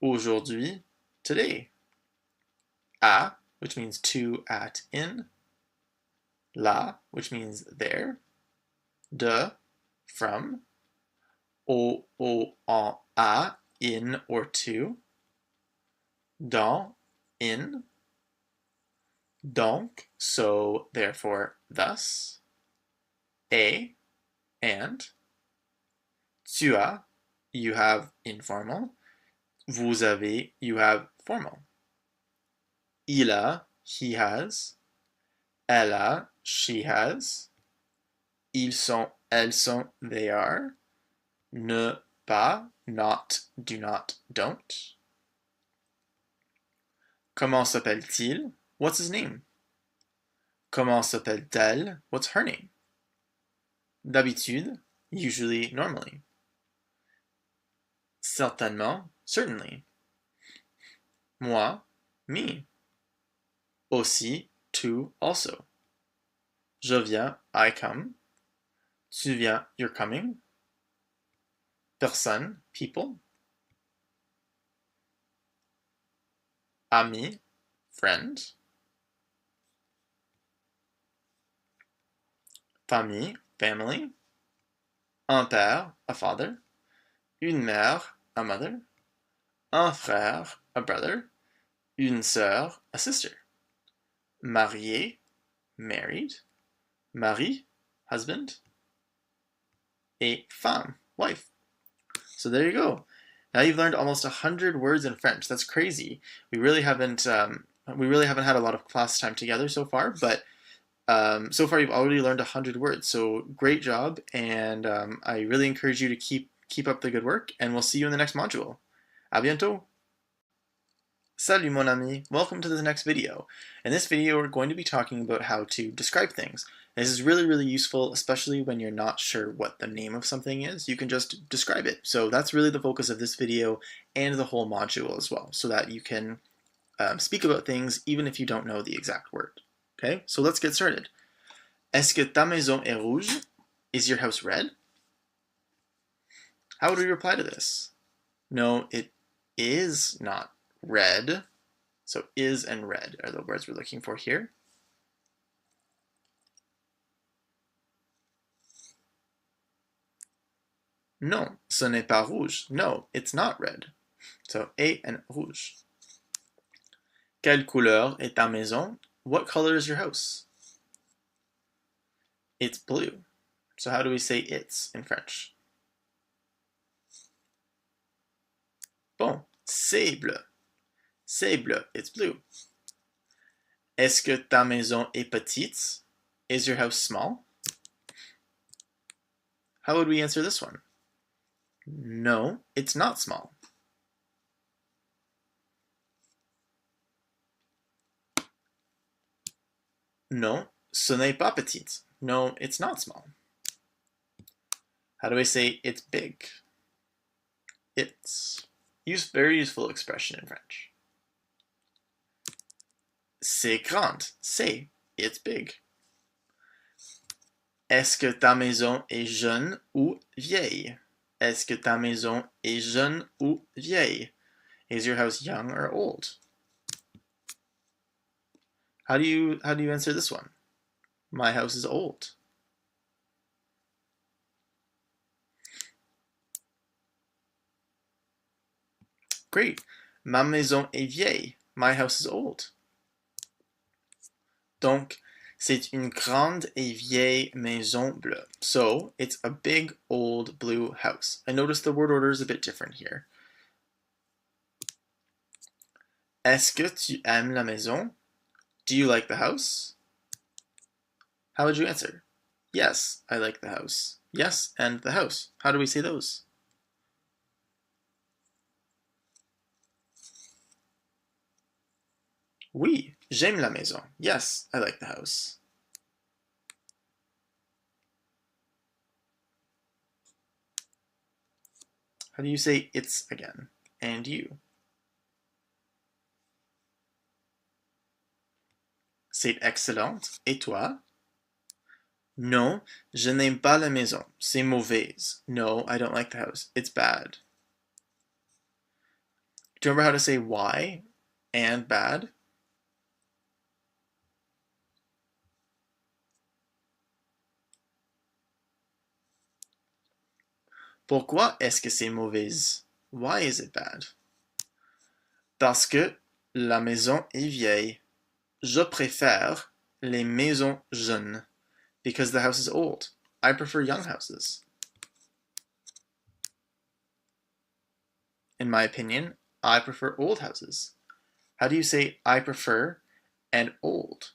Aujourd'hui, today. À, which means to, at, in. Là, which means there. De, from. Au, en, à, in, or to. Dans, in. Donc, so, therefore, thus. Et, and. Tu as, you have informal. Vous avez, you have formal. Il a, he has. Elle a, she has. Ils sont, elles sont, they are. Ne pas, not, do not, don't. Comment s'appelle-t-il? What's his name? Comment s'appelle-t-elle? What's her name? D'habitude, usually, normally. Certainement, certainly. Moi, me. Aussi, too, also. Je viens, I come. Tu viens, you're coming. Personne, people. Ami, friend. Famille, family. Un père, a father. Une mère, a mother. Un frère, a brother. Une sœur, a sister. Marié, married. Mari, husband. Et femme, wife. So there you go. Now you've learned almost 100 words in French. That's crazy. We really haven't had a lot of class time together so far, but so far you've already learned 100 words. So great job, and I really encourage you to keep up the good work, and we'll see you in the next module. À bientôt! Salut mon ami! Welcome to the next video. In this video we're going to be talking about how to describe things. This is really, really useful, especially when you're not sure what the name of something is. You can just describe it. So that's really the focus of this video and the whole module as well, so that you can speak about things even if you don't know the exact word. Okay, so let's get started. Est-ce que ta maison est rouge? Is your house red? How would we reply to this? No, it is not red. So is and red are the words we're looking for here. Non, ce n'est pas rouge. No, it's not red. So A and rouge. Quelle couleur est ta maison? What color is your house? It's blue. So how do we say it's in French? Bon, c'est bleu. C'est bleu. It's blue. Est-ce que ta maison est petite? Is your house small? How would we answer this one? No, it's not small. Non, ce n'est pas petit. No, it's not small. How do I say it's big? It's. Very useful expression in French. C'est grand. C'est. It's big. Est-ce que ta maison est jeune ou vieille? Est-ce que ta maison est jeune ou vieille? Is your house young or old? How do you answer this one? My house is old. Great. Ma maison est vieille. My house is old. Donc, c'est une grande et vieille maison bleue. So, it's a big, old, blue house. And notice the word order is a bit different here. Est-ce que tu aimes la maison? Do you like the house? How would you answer? Yes, I like the house. Yes, and the house. How do we say those? Oui, j'aime la maison. Yes, I like the house. How do you say it's again? And you? C'est excellent. Et toi? Non, je n'aime pas la maison. C'est mauvaise. No, I don't like the house. It's bad. Do you remember how to say why and bad? Pourquoi est-ce que c'est mauvaise? Why is it bad? Parce que la maison est vieille. Je préfère les maisons jeunes. Because the house is old. I prefer young houses. In my opinion, I prefer old houses. How do you say I prefer and old?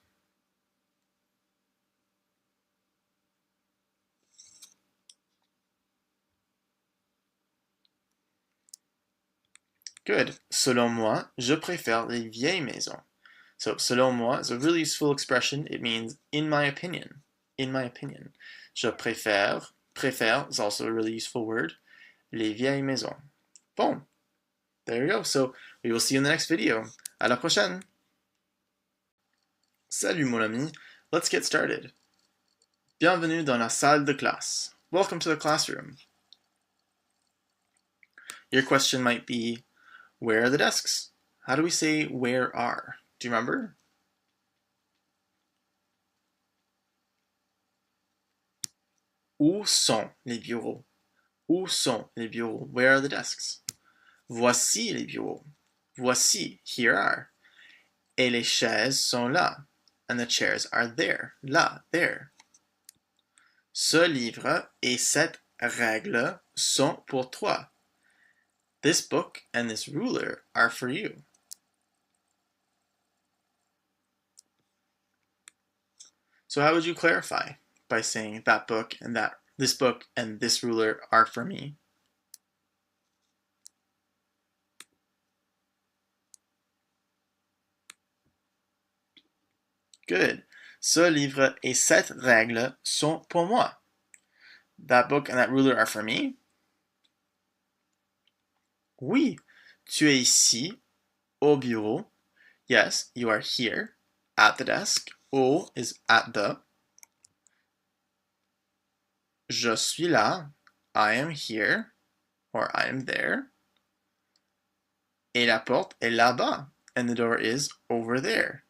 Good. Selon moi, je préfère les vieilles maisons. So, selon moi is a really useful expression. It means in my opinion. In my opinion. Je préfère. Préfère is also a really useful word. Les vieilles maisons. Bon. There you go. So, we will see you in the next video. À la prochaine. Salut mon ami. Let's get started. Bienvenue dans la salle de classe. Welcome to the classroom. Your question might be, where are the desks? How do we say where are? Do you remember? Où sont les bureaux? Où sont les bureaux? Where are the desks? Voici les bureaux. Voici, here are. Et les chaises sont là. And the chairs are there. Là, there. Ce livre et cette règle sont pour toi. This book and this ruler are for you. So how would you clarify? By saying that book and this book and this ruler are for me. Good. Ce livre et cette règle sont pour moi. That book and that ruler are for me. Oui, tu es ici, au bureau. Yes, you are here, at the desk. Au is at the. Je suis là, I am here, or I am there. Et la porte est là-bas, and the door is over there.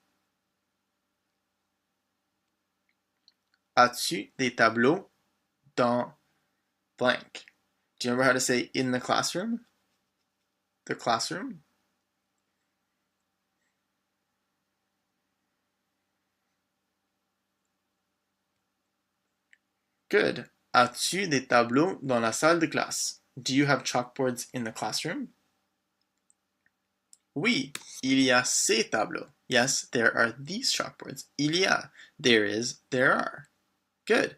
As-tu des tableaux dans blank? Do you remember how to say in the classroom? The classroom? Good. As-tu des tableaux dans la salle de classe? Do you have chalkboards in the classroom? Oui, il y a ces tableaux. Yes, there are these chalkboards. Il y a. There is. There are. Good.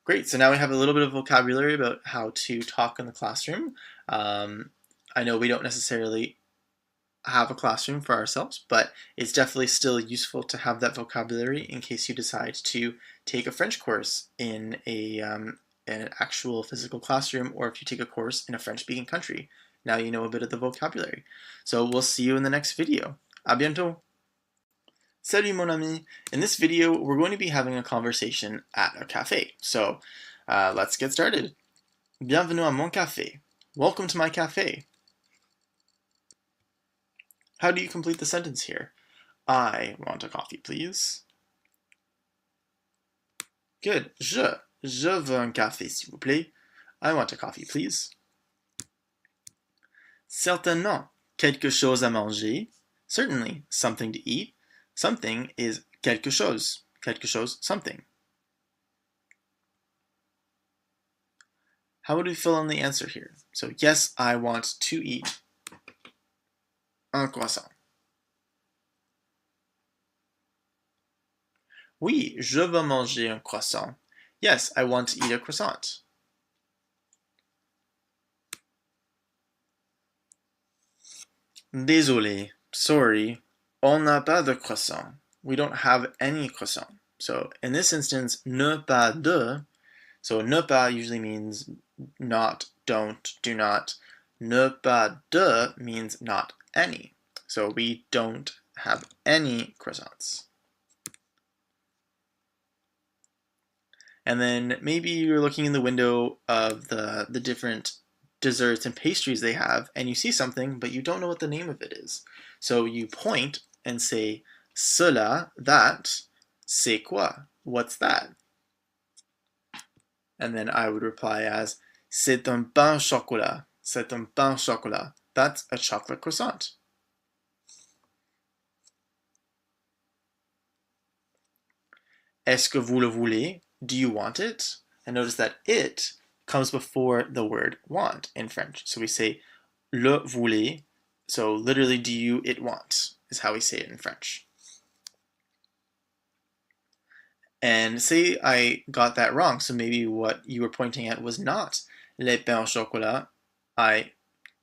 Great. So now we have a little bit of vocabulary about how to talk in the classroom. I know we don't necessarily have a classroom for ourselves, but it's definitely still useful to have that vocabulary in case you decide to take a French course in an actual physical classroom, or if you take a course in a French-speaking country. Now you know a bit of the vocabulary. So we'll see you in the next video. À bientôt! Salut mon ami! In this video, we're going to be having a conversation at a cafe. So let's get started. Bienvenue à mon café. Welcome to my cafe. How do you complete the sentence here? I want a coffee, please. Good. Je veux un café, s'il vous plaît. I want a coffee, please. Certainement. Quelque chose à manger. Certainly. Something to eat. Something is quelque chose. Quelque chose, something. How would we fill in the answer here? So, yes, I want to eat un croissant. Oui, je veux manger un croissant. Yes, I want to eat a croissant. Désolé, sorry, on n'a pas de croissant. We don't have any croissant. So in this instance, ne pas de, so ne pas usually means not, don't, do not. Ne pas de means not any. So we don't have any croissants. And then maybe you're looking in the window of the different desserts and pastries they have, and you see something, but you don't know what the name of it is. So you point and say, cela, that, c'est quoi? What's that? And then I would reply as, c'est un pain chocolat. C'est un pain chocolat. That's a chocolate croissant. Est-ce que vous le voulez? Do you want it? And notice that it comes before the word want in French. So we say le voulez. So literally, do you it want is how we say it in French. And say I got that wrong. So maybe what you were pointing at was not les pains au chocolat. I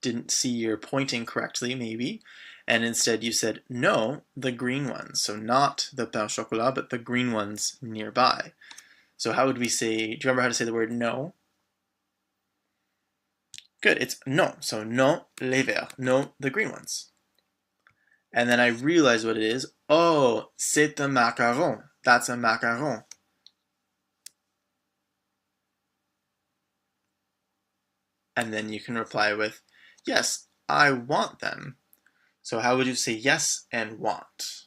didn't see your pointing correctly, maybe. And instead you said, no, the green ones. So not the pain au chocolat, but the green ones nearby. So how would we say, do you remember how to say the word no? Good, it's non. So non, les verts. No, the green ones. And then I realize what it is. Oh, c'est un macaron. That's a macaron. And then you can reply with, yes, I want them. So how would you say yes and want?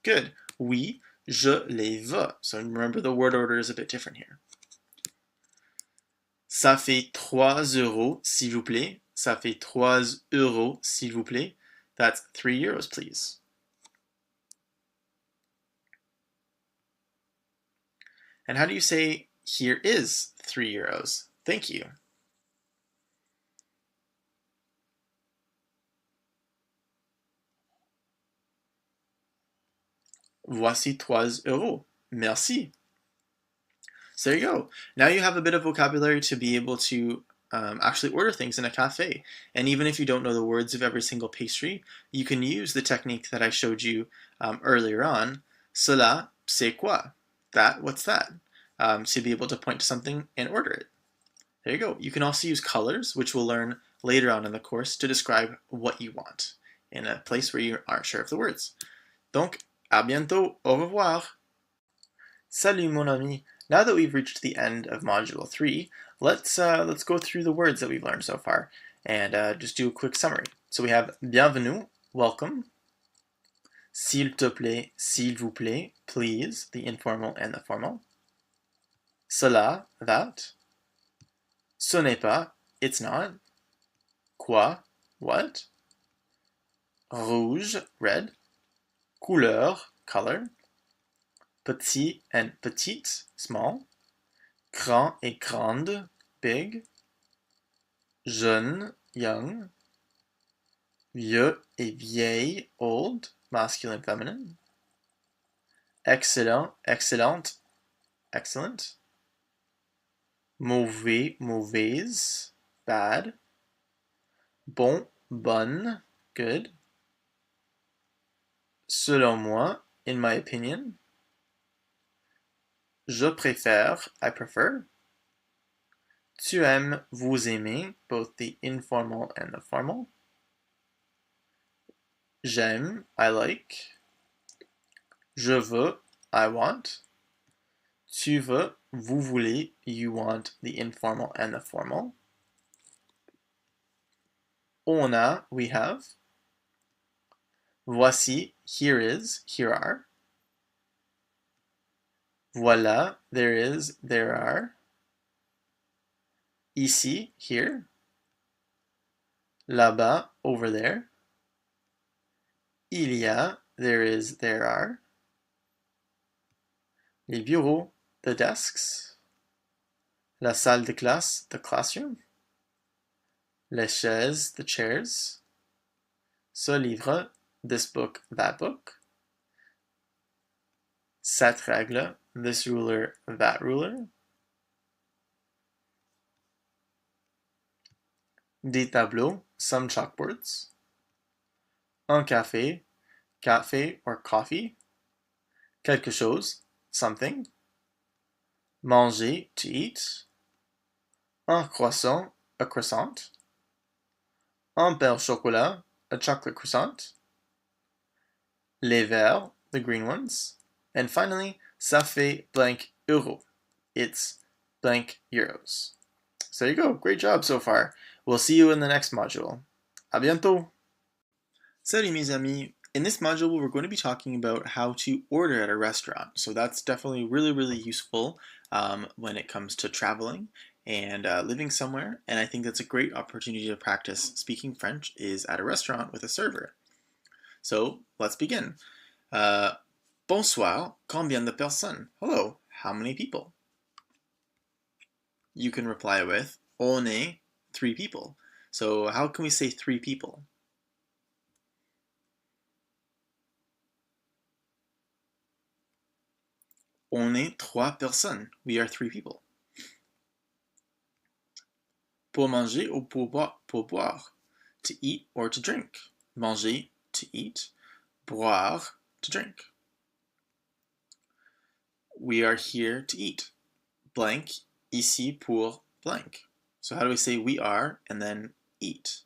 Good. Oui, je les veux. So remember the word order is a bit different here. Ça fait 3 euros, s'il vous plaît. Ça fait 3 euros, s'il vous plaît. That's 3 euros, please. And how do you say, here is 3 euros? Thank you. Voici 3 euros. Merci. So there you go. Now you have a bit of vocabulary to be able to actually order things in a cafe. And even if you don't know the words of every single pastry, you can use the technique that I showed you earlier on. Cela, c'est quoi? That, what's that? To be able to point to something and order it. There you go. You can also use colors, which we'll learn later on in the course, to describe what you want in a place where you aren't sure of the words. Donc, à bientôt. Au revoir. Salut mon ami. Now that we've reached the end of Module 3, let's go through the words that we've learned so far and just do a quick summary. So we have bienvenue, welcome. S'il te plaît, s'il vous plaît, please, the informal and the formal. Cela, that. Ce n'est pas, it's not. Quoi, what. Rouge, red. Couleur, color. Petit and petite, small. Grand et grande, big. Jeune, young. Vieux et vieille, old, masculine, feminine. Excellent, excellente, excellent. Mauvais, mauvaise, bad. Bon, bonne, good. Selon moi, in my opinion. Je préfère, I prefer. Tu aimes, vous aimez, both the informal and the formal. J'aime, I like. Je veux, I want. Tu veux, vous voulez, you want the informal and the formal. On a, we have. Voici, here is, here are. Voilà, there is, there are. Ici, here. Là-bas, over there. Il y a, there is, there are. Les bureaux, the desks. La salle de classe, the classroom. Les chaises, the chairs. Ce livre, this book, that book. Cette règle, this ruler, that ruler. Des tableaux, some chalkboards. Un café, cafe or coffee. Quelque chose, something. Manger, to eat. Un croissant, a croissant. Un pain au chocolat, a chocolate croissant. Les verts, the green ones. And finally, ça fait blank euro. It's blank euros. So there you go. Great job so far. We'll see you in the next module. À bientôt! Salut mes amis! In this module, we're going to be talking about how to order at a restaurant. So that's definitely really useful when it comes to traveling and living somewhere. And I think that's a great opportunity to practice speaking French is at a restaurant with a server. So let's begin. Bonsoir, combien de personnes? Hello, how many people? You can reply with, on est 3 people. So how can we say 3 people? On est 3 personnes. We are 3 people. Pour manger ou pour boire? To eat or to drink. Manger, to eat. Boire, to drink. We are here to eat. Blank, ici pour blank. So how do we say we are and then eat?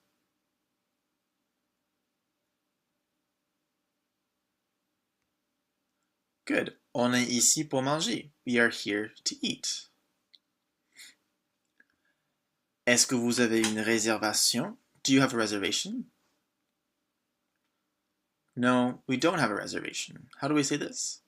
Good. On est ici pour manger. We are here to eat. Est-ce que vous avez une réservation? Do you have a reservation? No, we don't have a reservation. How do we say this?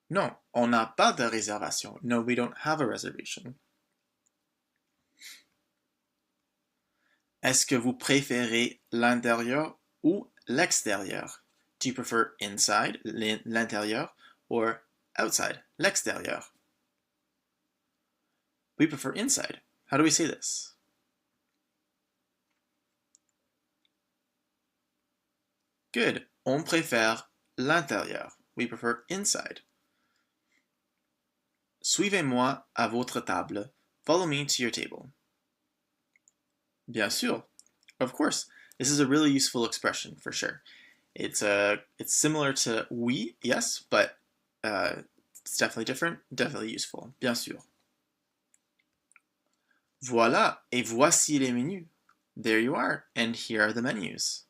Non, on n'a pas de réservation. No, we don't have a reservation. Est-ce que vous préférez l'intérieur ou l'extérieur? Do you prefer inside, l'intérieur, or outside, l'extérieur? We prefer inside. How do we say this? Good. On préfère l'intérieur. We prefer inside. Suivez-moi à votre table. Follow me to your table. Bien sûr. Of course. This is a really useful expression for sure. It's similar to oui, yes, but it's definitely different, definitely useful. Bien sûr. Voilà, et voici les menus. There you are, and here are the menus.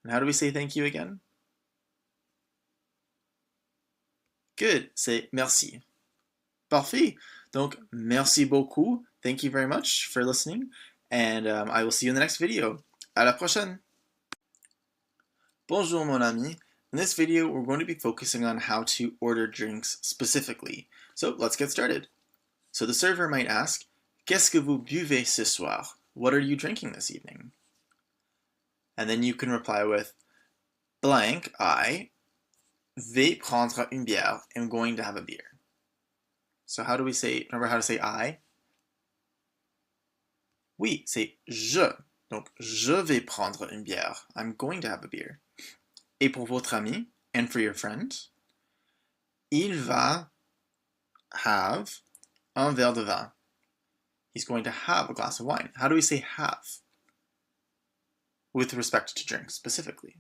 And how do we say thank you again? Good, c'est merci. Parfait. Donc, merci beaucoup. thank you very much for listening, and I will see you in the next video. À la prochaine! Bonjour mon ami. In this video, we're going to be focusing on how to order drinks specifically. So let's get started. So the server might ask, Qu'est-ce que vous buvez ce soir? What are you drinking this evening? And then you can reply with, blank, I vais prendre une bière. I'm going to have a beer. So how do we say, remember how to say I? Oui, c'est je. Donc, je vais prendre une bière. I'm going to have a beer. Et pour votre ami, and for your friend, il va have un verre de vin. He's going to have a glass of wine. How do we say have? With respect to drinks specifically.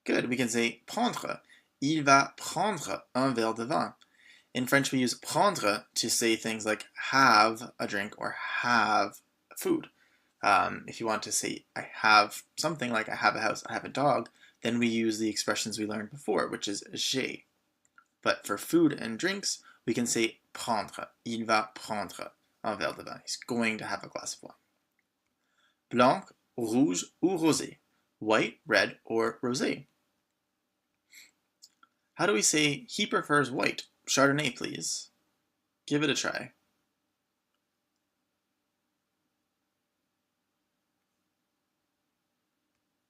Good, we can say prendre. Il va prendre un verre de vin. In French, we use prendre to say things like have a drink or have food. If you want to say I have something like I have a house, I have a dog, then we use the expressions we learned before, which is j'ai. But for food and drinks, we can say prendre. Il va prendre un verre de vin. He's going to have a glass of wine. Blanc, rouge ou rosé. White, red, or rosé. How do we say he prefers white? Chardonnay, please. Give it a try.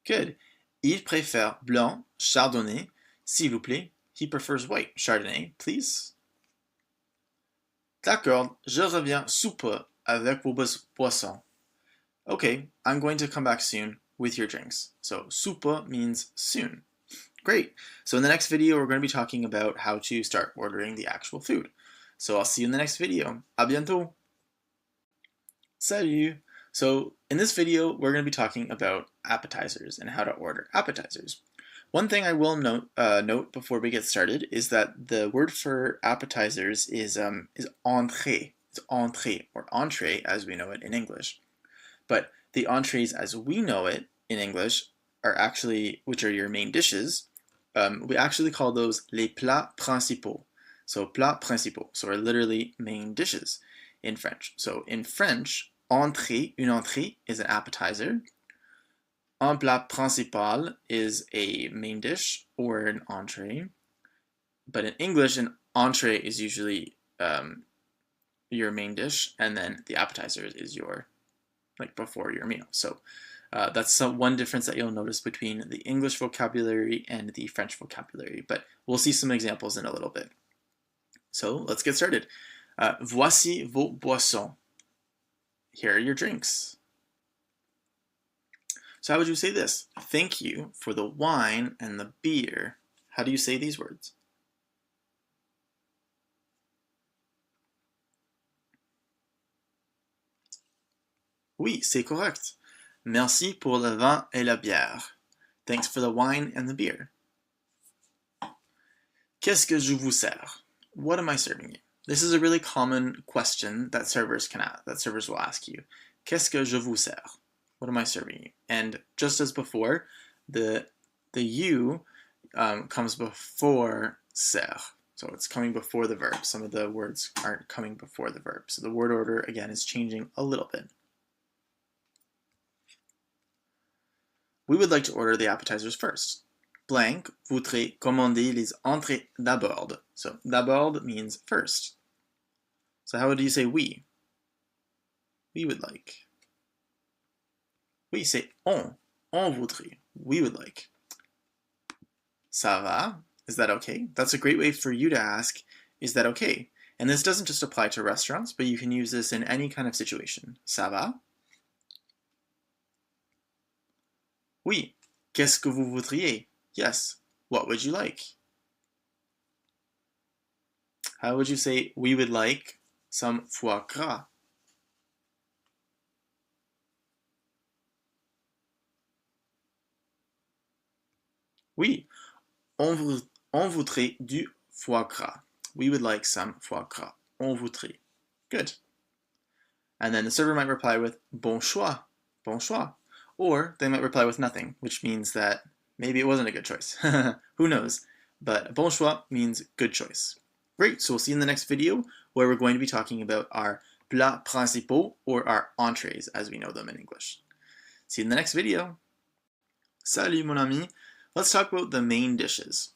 Good. Il préfère blanc, chardonnay. S'il vous plaît. He prefers white. Chardonnay, please. D'accord, je reviens sous peu avec vos boissons. Okay, I'm going to come back soon with your drinks. So, sous peu means soon. Great. So in the next video, we're going to be talking about how to start ordering the actual food. So I'll see you in the next video. À bientôt. Salut. So in this video, we're going to be talking about appetizers and how to order appetizers. One thing I will note before we get started is that the word for appetizers is entrée. It's entrée, or entree as we know it in English. But the entrees as we know it in English are actually, which are your main dishes, we actually call those les plats principaux. So plats principaux, so are literally main dishes in French. So in French, entrée, une entrée is an appetizer. Un plat principal is a main dish or an entree. But in English, an entree is usually your main dish, and then the appetizer is your, like before your meal. So that's one difference that you'll notice between the English vocabulary and the French vocabulary, but we'll see some examples in a little bit. So let's get started. Voici vos boissons. Here are your drinks. So how would you say this? Thank you for the wine and the beer. How do you say these words? Oui, c'est correct. Merci pour le vin et la bière. Thanks for the wine and the beer. Qu'est-ce que je vous sers? What am I serving you? This is a really common question that servers will ask you. Qu'est-ce que je vous sers? What am I serving you? And just as before, the you comes before ser. So it's coming before the verb. Some of the words aren't coming before the verb. So the word order, again, is changing a little bit. We would like to order the appetizers first. Blank voudrait commander les entrées d'abord. So d'abord means first. So how would you say we? We would like. Oui, c'est on. On voudrait. We would like. Ça va? Is that okay? That's a great way for you to ask, is that okay? And this doesn't just apply to restaurants, but you can use this in any kind of situation. Ça va? Oui. Qu'est-ce que vous voudriez? Yes. What would you like? How would you say we would like some foie gras? Oui. On voudrait du foie gras. We would like some foie gras. On voudrait. Good. And then the server might reply with bon choix. Bon choix. Or they might reply with nothing, which means that maybe it wasn't a good choice. Who knows? But bon choix means good choice. Great, so we'll see you in the next video where we're going to be talking about our plats principaux, or our entrees as we know them in English. See you in the next video. Salut mon ami. Let's talk about the main dishes.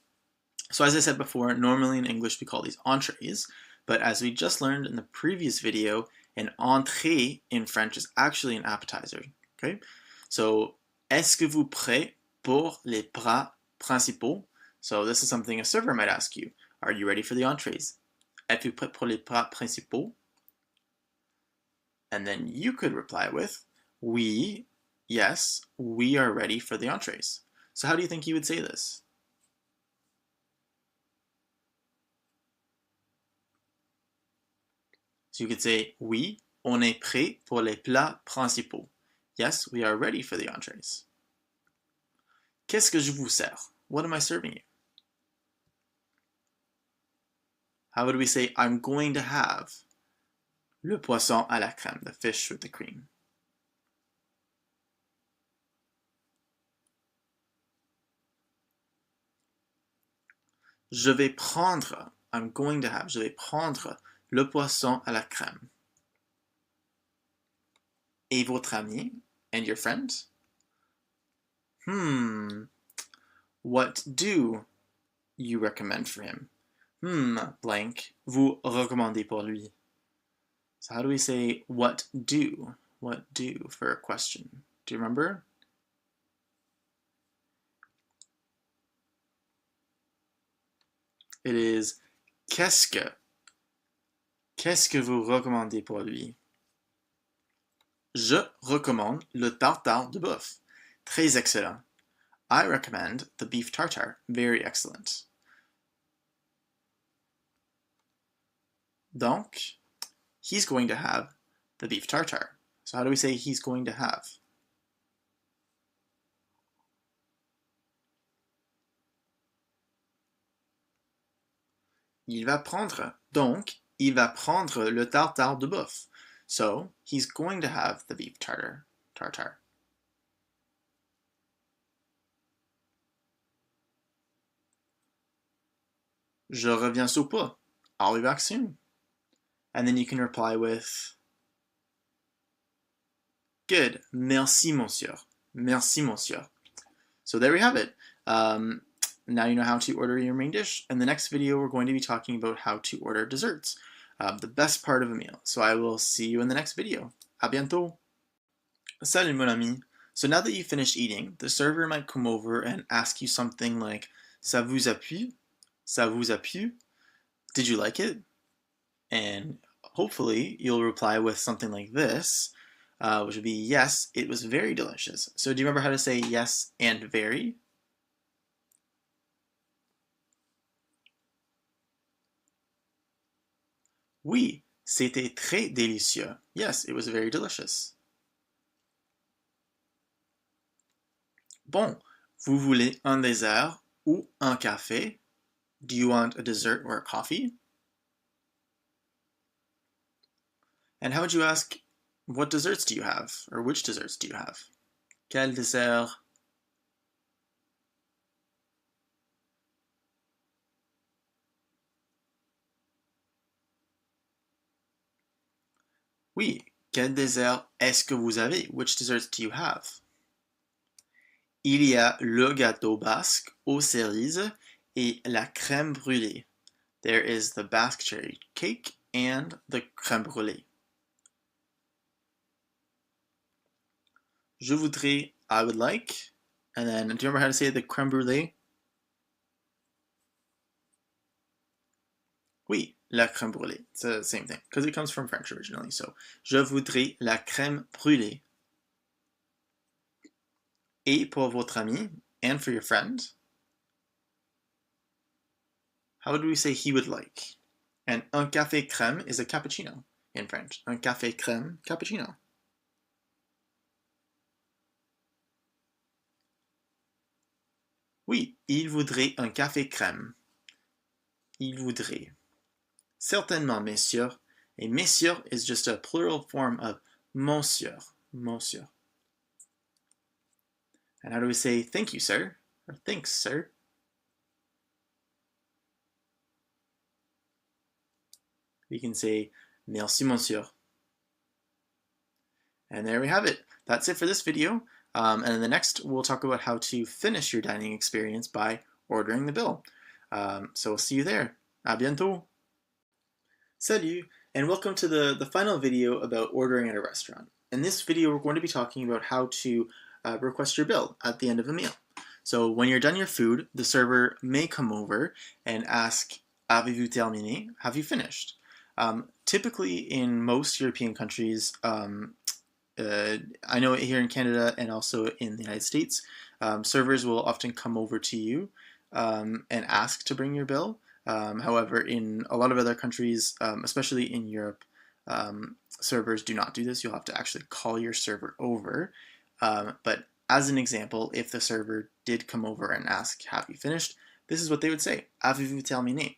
So as I said before, normally in English we call these entrees, but as we just learned in the previous video, an entrée in French is actually an appetizer. Okay, so est-ce que vous prêt pour les plats principaux? So this is something a server might ask you. Are you ready for the entrees? Êtes-vous prêt pour les plats principaux? And then you could reply with, oui, yes, we are ready for the entrees. So how do you think you would say this? So you could say, oui, on est prêt pour les plats principaux. Yes, we are ready for the entrees. Qu'est-ce que je vous sers? What am I serving you? How would we say, I'm going to have le poisson à la crème, the fish with the cream? Je vais prendre, I'm going to have, je vais prendre le poisson à la crème. Et votre ami, and your friend? What do you recommend for him? Blank, vous recommandez pour lui. So how do we say what do? What do for a question? Do you remember? It is qu'est-ce que vous recommandez pour lui? Je recommande le tartare de bœuf. Très excellent. I recommend the beef tartare. Very excellent. Donc, he's going to have the beef tartare. So how do we say he's going to have? Il va prendre. Donc, il va prendre le tartare de bœuf. So, he's going to have the beef tartare. Je reviens sous peu. I'll be back soon. And then you can reply with, good, merci monsieur. Merci monsieur. So there we have it. Now you know how to order your main dish. In the next video, we're going to be talking about how to order desserts, the best part of a meal. So I will see you in the next video. À bientôt. Salut mon ami. So now that you've finished eating, the server might come over and ask you something like, ça vous a plu? Ça vous a plu? Did you like it? And hopefully you'll reply with something like this, which would be, yes, it was very delicious. So do you remember how to say yes and very? Oui, c'était très délicieux. Yes, it was very delicious. Bon, vous voulez un dessert ou un café? Do you want a dessert or a coffee? And how would you ask, what desserts do you have? Or which desserts do you have? Quel dessert? Oui, quel dessert est-ce que vous avez? Which desserts do you have? Il y a le gâteau basque aux cerises et la crème brûlée. There is the Basque cherry cake and the crème brûlée. Je voudrais, I would like, and then do you remember how to say the crème brûlée? Oui, la crème brûlée. It's the same thing, because it comes from French originally. So, je voudrais la crème brûlée. Et pour votre ami, and for your friend, how would we say he would like? And un café crème is a cappuccino in French. Un café crème, cappuccino. Oui, il voudrait un café crème. Il voudrait. Certainement, messieurs. Et messieurs is just a plural form of monsieur. Monsieur. And how do we say thank you, sir? Or thanks, sir? We can say merci monsieur. And there we have it. That's it for this video. And in the next, we'll talk about how to finish your dining experience by ordering the bill. So we'll see you there. À bientôt. Salut, and welcome to the final video about ordering at a restaurant. In this video, we're going to be talking about how to request your bill at the end of a meal. So when you're done your food, the server may come over and ask, avez-vous terminé? Have you finished? Typically in most European countries, I know here in Canada and also in the United States, servers will often come over to you and ask to bring your bill. However, in a lot of other countries, especially in Europe, servers do not do this. You'll have to actually call your server over. But as an example, if the server did come over and ask, have you finished? This is what they would say, avez-vous terminé?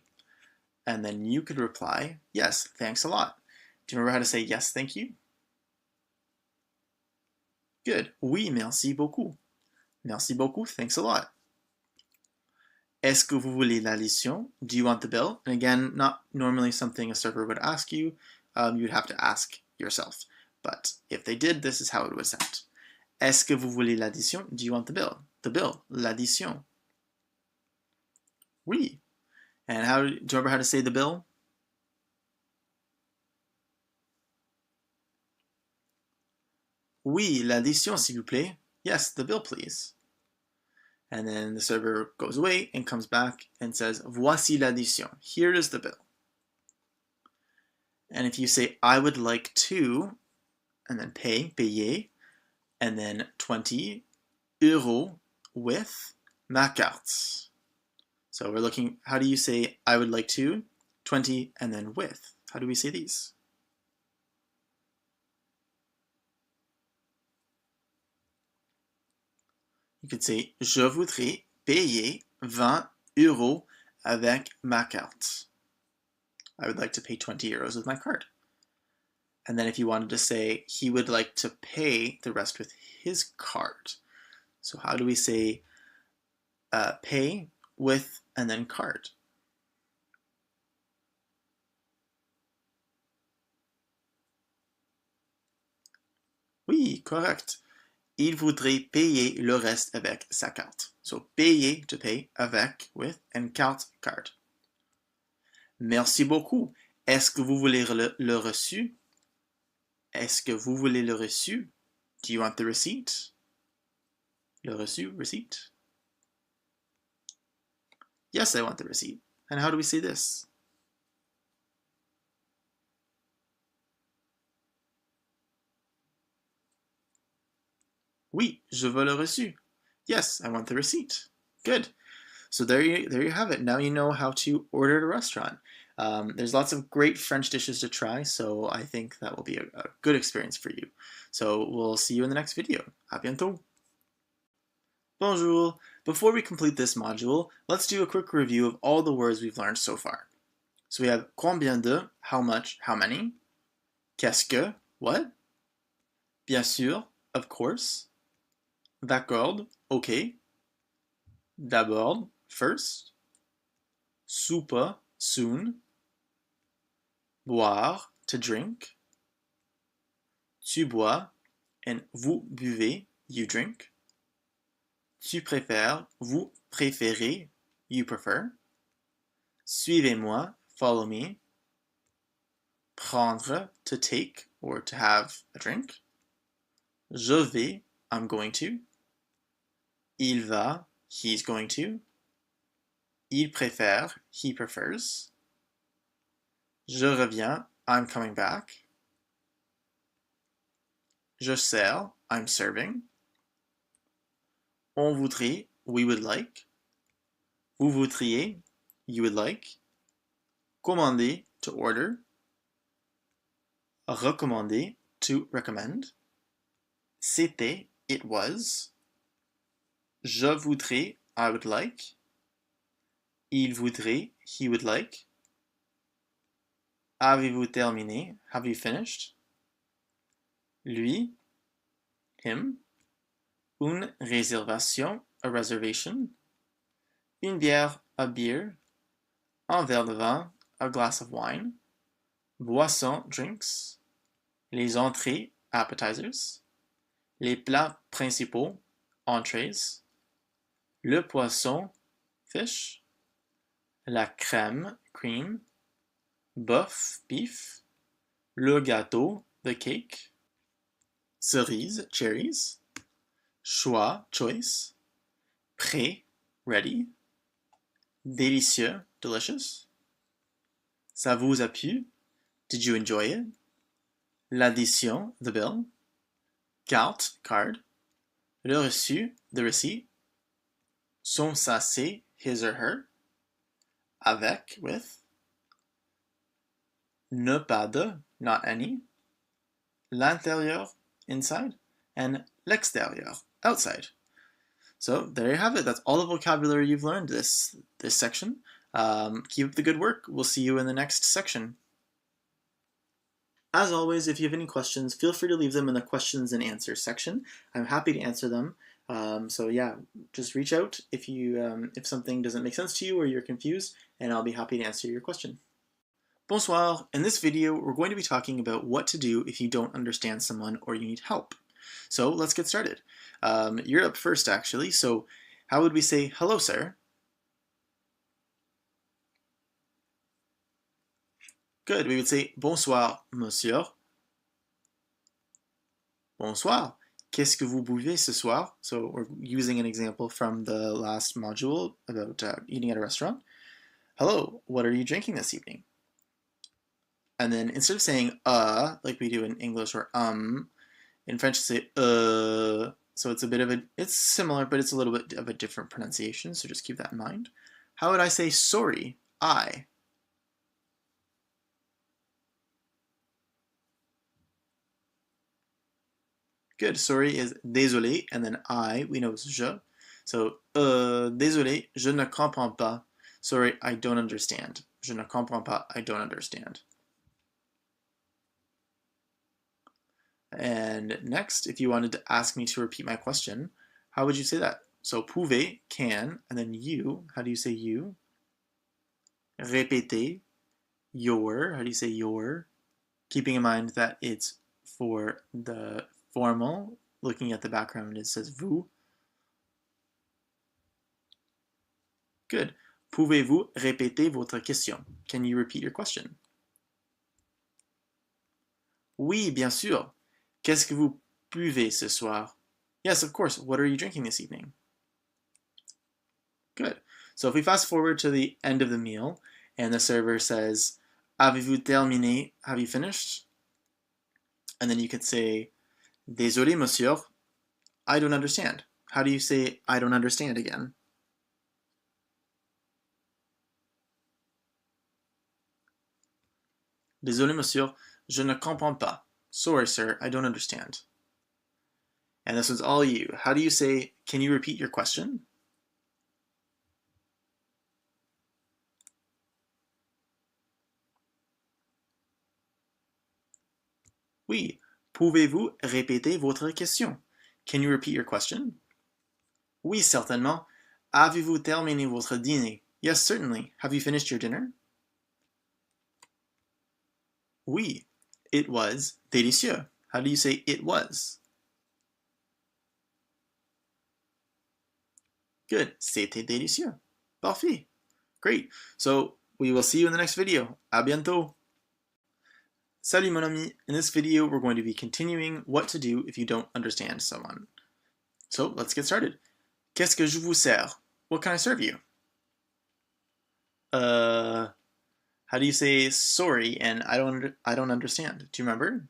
And then you could reply, yes, thanks a lot. Do you remember how to say yes, thank you? Good. Oui, merci beaucoup. Merci beaucoup, thanks a lot. Est-ce que vous voulez l'addition? Do you want the bill? And again, not normally something a server would ask you. You'd have to ask yourself. But if they did, this is how it would sound. Est-ce que vous voulez l'addition? Do you want the bill? The bill, l'addition. Oui. And do you remember how to say the bill? Oui, l'addition, s'il vous plaît. Yes, the bill, please. And then the server goes away and comes back and says, voici l'addition. Here is the bill. And if you say, I would like to, and then payer, and then 20 euros with ma carte. So we're looking, how do you say, I would like to, 20, and then with? How do we say these? You could say, je voudrais payer 20 euros avec ma carte. I would like to pay 20 euros with my card. And then if you wanted to say, he would like to pay the rest with his card. So how do we say pay with and then card? Oui, correct. Il voudrait payer le reste avec sa carte. So payer, to pay, avec, with, and carte, card. Merci beaucoup. Est-ce que vous voulez le reçu? Est-ce que vous voulez le reçu? Do you want the receipt? Le reçu, receipt? Yes, I want the receipt. And how do we say this? Oui, je veux le reçu. Yes, I want the receipt. Good. So there you have it. Now you know how to order at a restaurant. There's lots of great French dishes to try, so I think that will be a good experience for you. So we'll see you in the next video. À bientôt. Bonjour. Before we complete this module, let's do a quick review of all the words we've learned so far. So we have combien de, how much, how many. Qu'est-ce que, what. Bien sûr, of course. D'accord, okay. D'abord, first. Soupe, soon. Boire, to drink. Tu bois, and vous buvez, you drink. Tu préfères, vous préférez, you prefer. Suivez-moi, follow me. Prendre, to take or to have a drink. Je vais, I'm going to. Il va, he's going to. Il préfère, he prefers. Je reviens, I'm coming back. Je sers, I'm serving. On voudrait, we would like. Vous voudriez, you would like. Commander, to order. Recommander, to recommend. C'était, it was. Je voudrais, I would like. Il voudrait, he would like. Avez-vous terminé? Have you finished? Lui, him. Une réservation, a reservation. Une bière, a beer. Un verre de vin, a glass of wine. boissons, drinks, les entrées, appetizers, les plats principaux, entrees, le poisson, fish, la crème, cream, bœuf, beef, le gâteau, the cake, cerise, cherries, choix, choice, prêt, ready, délicieux, delicious, ça vous a plu, did you enjoy it, l'addition, the bill, carte, card, le reçu, the receipt, son sacé, his or her, avec, with, ne pas de, not any, l'intérieur, inside, and l'extérieur, outside. So there you have it. That's all the vocabulary you've learned this section. Keep up the good work. We'll see you in the next section. As always, if you have any questions, feel free to leave them in the questions and answers section. I'm happy to answer them. So yeah, just reach out if something doesn't make sense to you or you're confused, and I'll be happy to answer your question. Bonsoir. In this video, we're going to be talking about what to do if you don't understand someone or you need help. So let's get started. You're up first, actually. So how would we say hello, sir? Good. We would say bonsoir, monsieur. Bonsoir. Qu'est-ce que vous buvez ce soir? So we're using an example from the last module about eating at a restaurant. Hello, what are you drinking this evening? And then instead of saying like we do in English, or in French say so it's similar, but it's a little bit of a different pronunciation, so just keep that in mind. How would I say sorry? I. Good. Sorry is désolé, and then I, we know is je. So, désolé, je ne comprends pas. Sorry, I don't understand. Je ne comprends pas, I don't understand. And next, if you wanted to ask me to repeat my question, how would you say that? So, pouvez, can, and then you, how do you say you? Répéter, your, how do you say your? Keeping in mind that it's for the formal, looking at the background, it says vous. Good. Pouvez-vous répéter votre question? Can you repeat your question? Oui, bien sûr. Qu'est-ce que vous buvez ce soir? Yes, of course. What are you drinking this evening? Good. So if we fast forward to the end of the meal and the server says, avez-vous terminé? Have you finished? And then you could say, désolé, monsieur, I don't understand. How do you say I don't understand again? Désolé, monsieur, je ne comprends pas. Sorry, sir, I don't understand. And this one's all you. How do you say, can you repeat your question? Oui. Pouvez-vous répéter votre question? Can you repeat your question? Oui, certainement. Avez-vous terminé votre dîner? Yes, certainly. Have you finished your dinner? Oui. It was délicieux. How do you say it was? Good. C'était délicieux. Parfait. Great. So we will see you in the next video. À bientôt. Salut mon ami. In this video, we're going to be continuing what to do if you don't understand someone. So let's get started. Qu'est-ce que je vous sers? What can I serve you? How do you say sorry and I don't understand? Do you remember?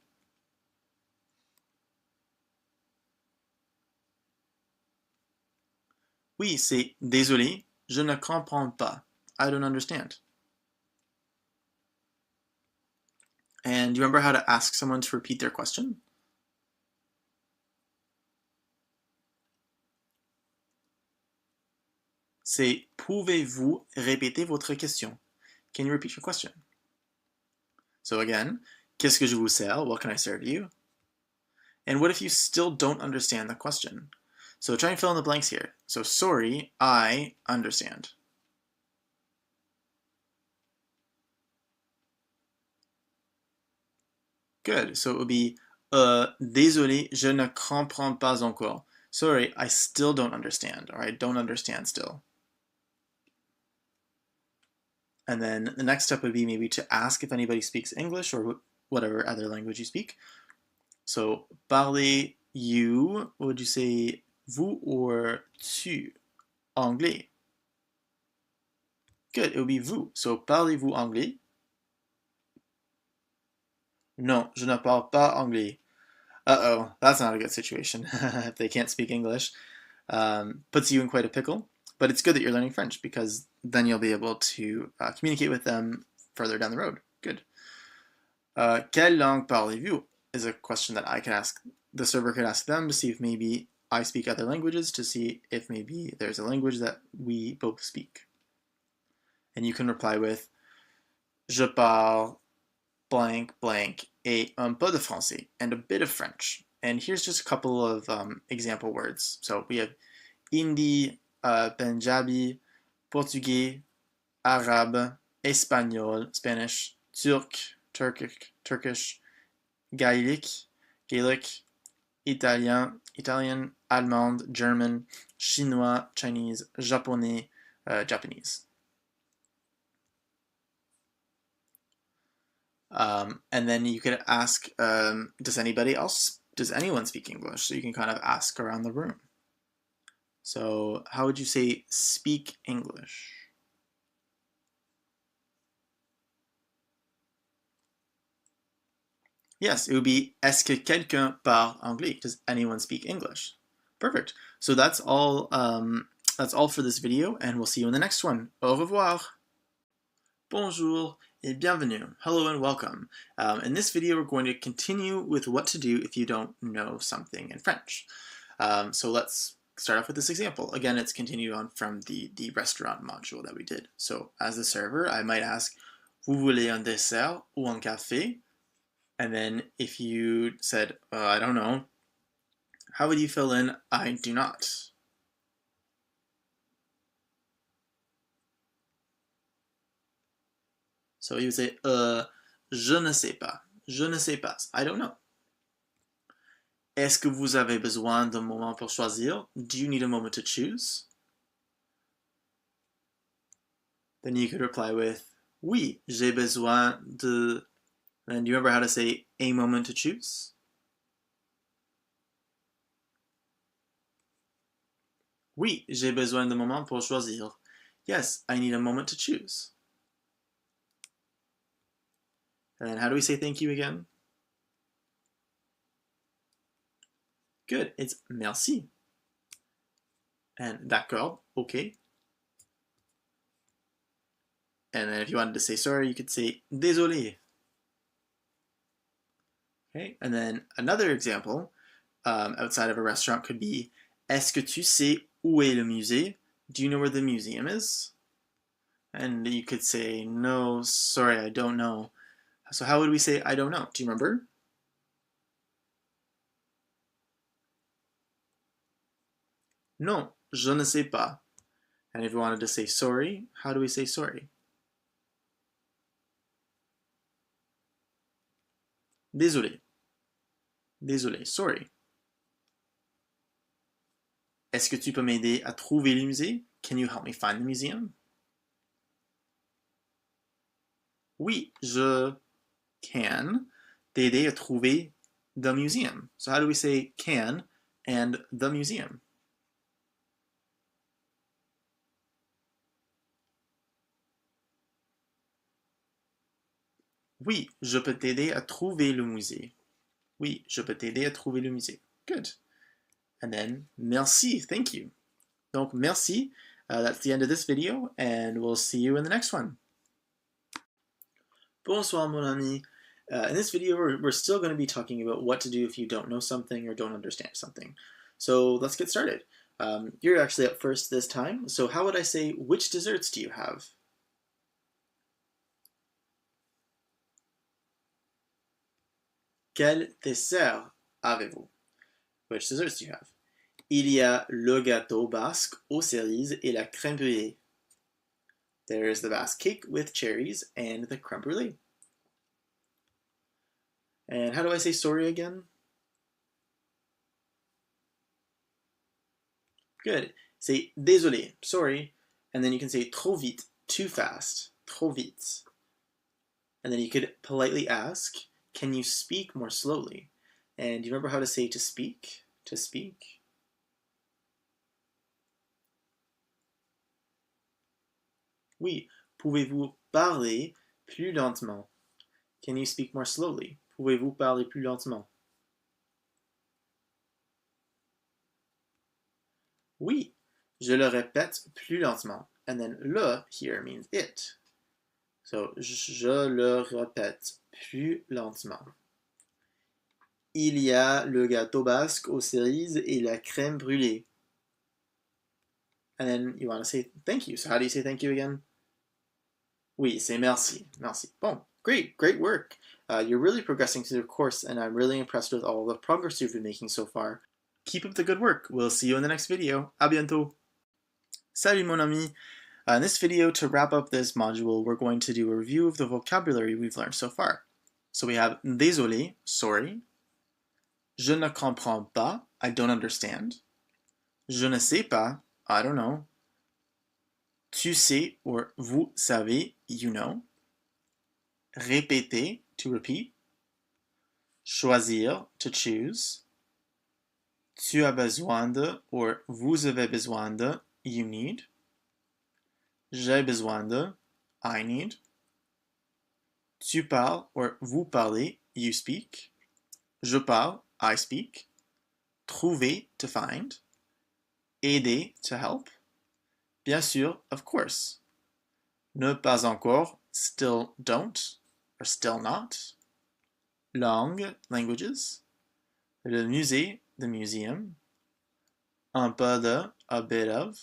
Oui, c'est désolé, je ne comprends pas. I don't understand. And do you remember how to ask someone to repeat their question? C'est pouvez-vous répéter votre question? Can you repeat your question? So again, qu'est-ce que je vous sers? What can I serve you? And what if you still don't understand the question? So try and fill in the blanks here. So sorry, I understand. Good. So it would be désolé, je ne comprends pas encore. Sorry, I still don't understand, or I don't understand still. And then the next step would be maybe to ask if anybody speaks English or whatever other language you speak. So, parlez you, would you say vous or tu? Anglais. Good, it would be vous. So, parlez-vous anglais? Non, je ne parle pas anglais. Uh-oh, that's not a good situation if they can't speak English. Puts you in quite a pickle. But it's good that you're learning French because then you'll be able to communicate with them further down the road. Good. Quelle langue parlez-vous? Is a question that I can ask, the server could ask them to see if maybe I speak other languages, to see if maybe there's a language that we both speak. And you can reply with Je parle blank blank et un peu de français and a bit of French. And here's just a couple of example words. So we have Hindi, Punjabi, Portuguese, Arabe, Espagnol, Spanish, Turkish, Gaelic, Italian, Allemand, German, Chinois, Chinese, Japonais, Japanese. And then you could ask, does anyone speak English? So you can kind of ask around the room. So how would you say speak English? Yes, it would be est-ce que quelqu'un parle anglais? Does anyone speak English? Perfect. So that's all for this video, and we'll see you in the next one. Au revoir. Bonjour et bienvenue. Hello and welcome. In this video, we're going to continue with what to do if you don't know something in French. So let's start off with this example. Again, it's continued on from the restaurant module that we did. So as the server, I might ask, vous voulez un dessert ou un café? And then if you said, I don't know, how would you fill in I do not? So you would say, je ne sais pas. Je ne sais pas. I don't know. Est-ce que vous avez besoin d'un moment pour choisir? Do you need a moment to choose? Then you could reply with, oui, j'ai besoin de... And do you remember how to say a moment to choose? Oui, j'ai besoin d'un moment pour choisir. Yes, I need a moment to choose. And then how do we say thank you again? Good, it's merci. And d'accord, okay. And then if you wanted to say sorry, you could say désolé. Okay, and then another example outside of a restaurant could be, est-ce que tu sais où est le musée? Do you know where the museum is? And you could say, no, sorry, I don't know. So how would we say I don't know? Do you remember? Non, je ne sais pas. And if you wanted to say sorry, how do we say sorry? Désolé. Désolé, sorry. Est-ce que tu peux m'aider à trouver le musée? Can you help me find the museum? Oui, je can t'aider à trouver the museum. So how do we say can and the museum? Oui, je peux t'aider à trouver le musée. Oui, je peux t'aider à trouver le musée. Good. And then, merci, thank you. Donc, merci. That's the end of this video, and we'll see you in the next one. Bonsoir, mon ami. In this video, we're still going to be talking about what to do if you don't know something or don't understand something. So let's get started. You're actually up first this time, so how would I say, which desserts do you have? Quel dessert avez-vous? Which desserts do you have? Il y a le gâteau basque aux cerises et la crème brûlée. There is the Basque cake with cherries and the crème brûlée. And how do I say sorry again? Good. Say désolé, sorry. And then you can say trop vite, too fast, trop vite. And then you could politely ask, can you speak more slowly? And do you remember how to say to speak? To speak? Oui. Pouvez-vous parler plus lentement? Can you speak more slowly? Pouvez-vous parler plus lentement? Oui. Je le répète plus lentement. And then le here means it. So, je le répète plus lentement. Il y a le gâteau basque aux cerises et la crème brûlée. And then you want to say thank you. So how do you say thank you again? Oui, say merci. Merci. Bon, great work. You're really progressing through the course, and I'm really impressed with all the progress you've been making so far. Keep up the good work. We'll see you in the next video. À bientôt. Salut mon ami. In this video, to wrap up this module, we're going to do a review of the vocabulary we've learned so far. So we have désolé, sorry. Je ne comprends pas, I don't understand. Je ne sais pas, I don't know. Tu sais or vous savez, you know. Répéter, to repeat. Choisir, to choose. Tu as besoin de or vous avez besoin de, you need. J'ai besoin de, I need. Tu parles or vous parlez, you speak. Je parle, I speak. Trouver, to find. Aider, to help. Bien sûr, of course. Ne pas encore, still don't, or still not. Langue, languages. Le musée, the museum. Un peu de, a bit of.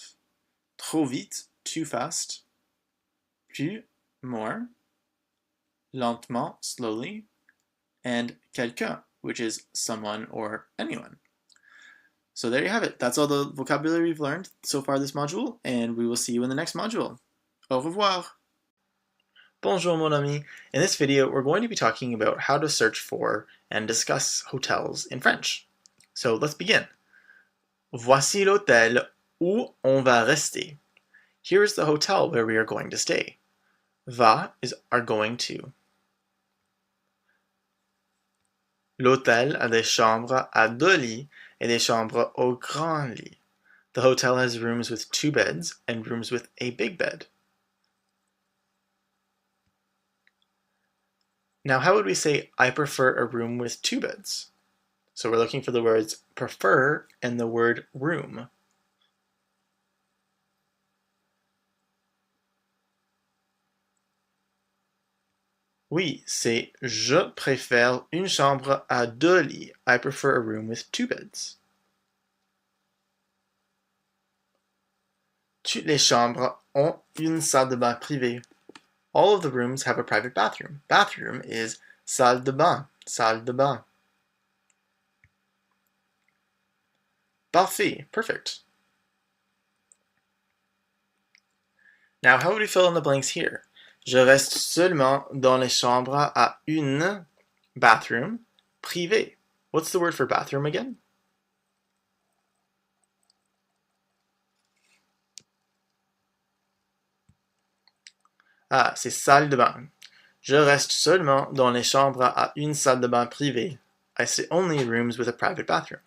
Trop vite, too fast. Plus, more. Lentement, slowly. And quelqu'un, which is someone or anyone. So there you have it. That's all the vocabulary we've learned so far this module, and we will see you in the next module. Au revoir! Bonjour mon ami. In this video, we're going to be talking about how to search for and discuss hotels in French. So let's begin. Voici l'hôtel où on va rester. Here is the hotel where we are going to stay. Va is are going to. L'hôtel a des chambres à 2 lits et des chambres au grand lit. The hotel has rooms with 2 beds and rooms with a big bed. Now, how would we say, I prefer a room with 2 beds? So we're looking for the words prefer and the word room. Oui, c'est je préfère une chambre à 2 lits. I prefer a room with 2 beds. Toutes les chambres ont une salle de bain privée. All of the rooms have a private bathroom. Bathroom is salle de bain, salle de bain. Parfait, perfect. Now, how would we fill in the blanks here? Je reste seulement dans les chambres à une bathroom privée. What's the word for bathroom again? Ah, c'est salle de bain. Je reste seulement dans les chambres à une salle de bain privée. I stay only in rooms with a private bathroom.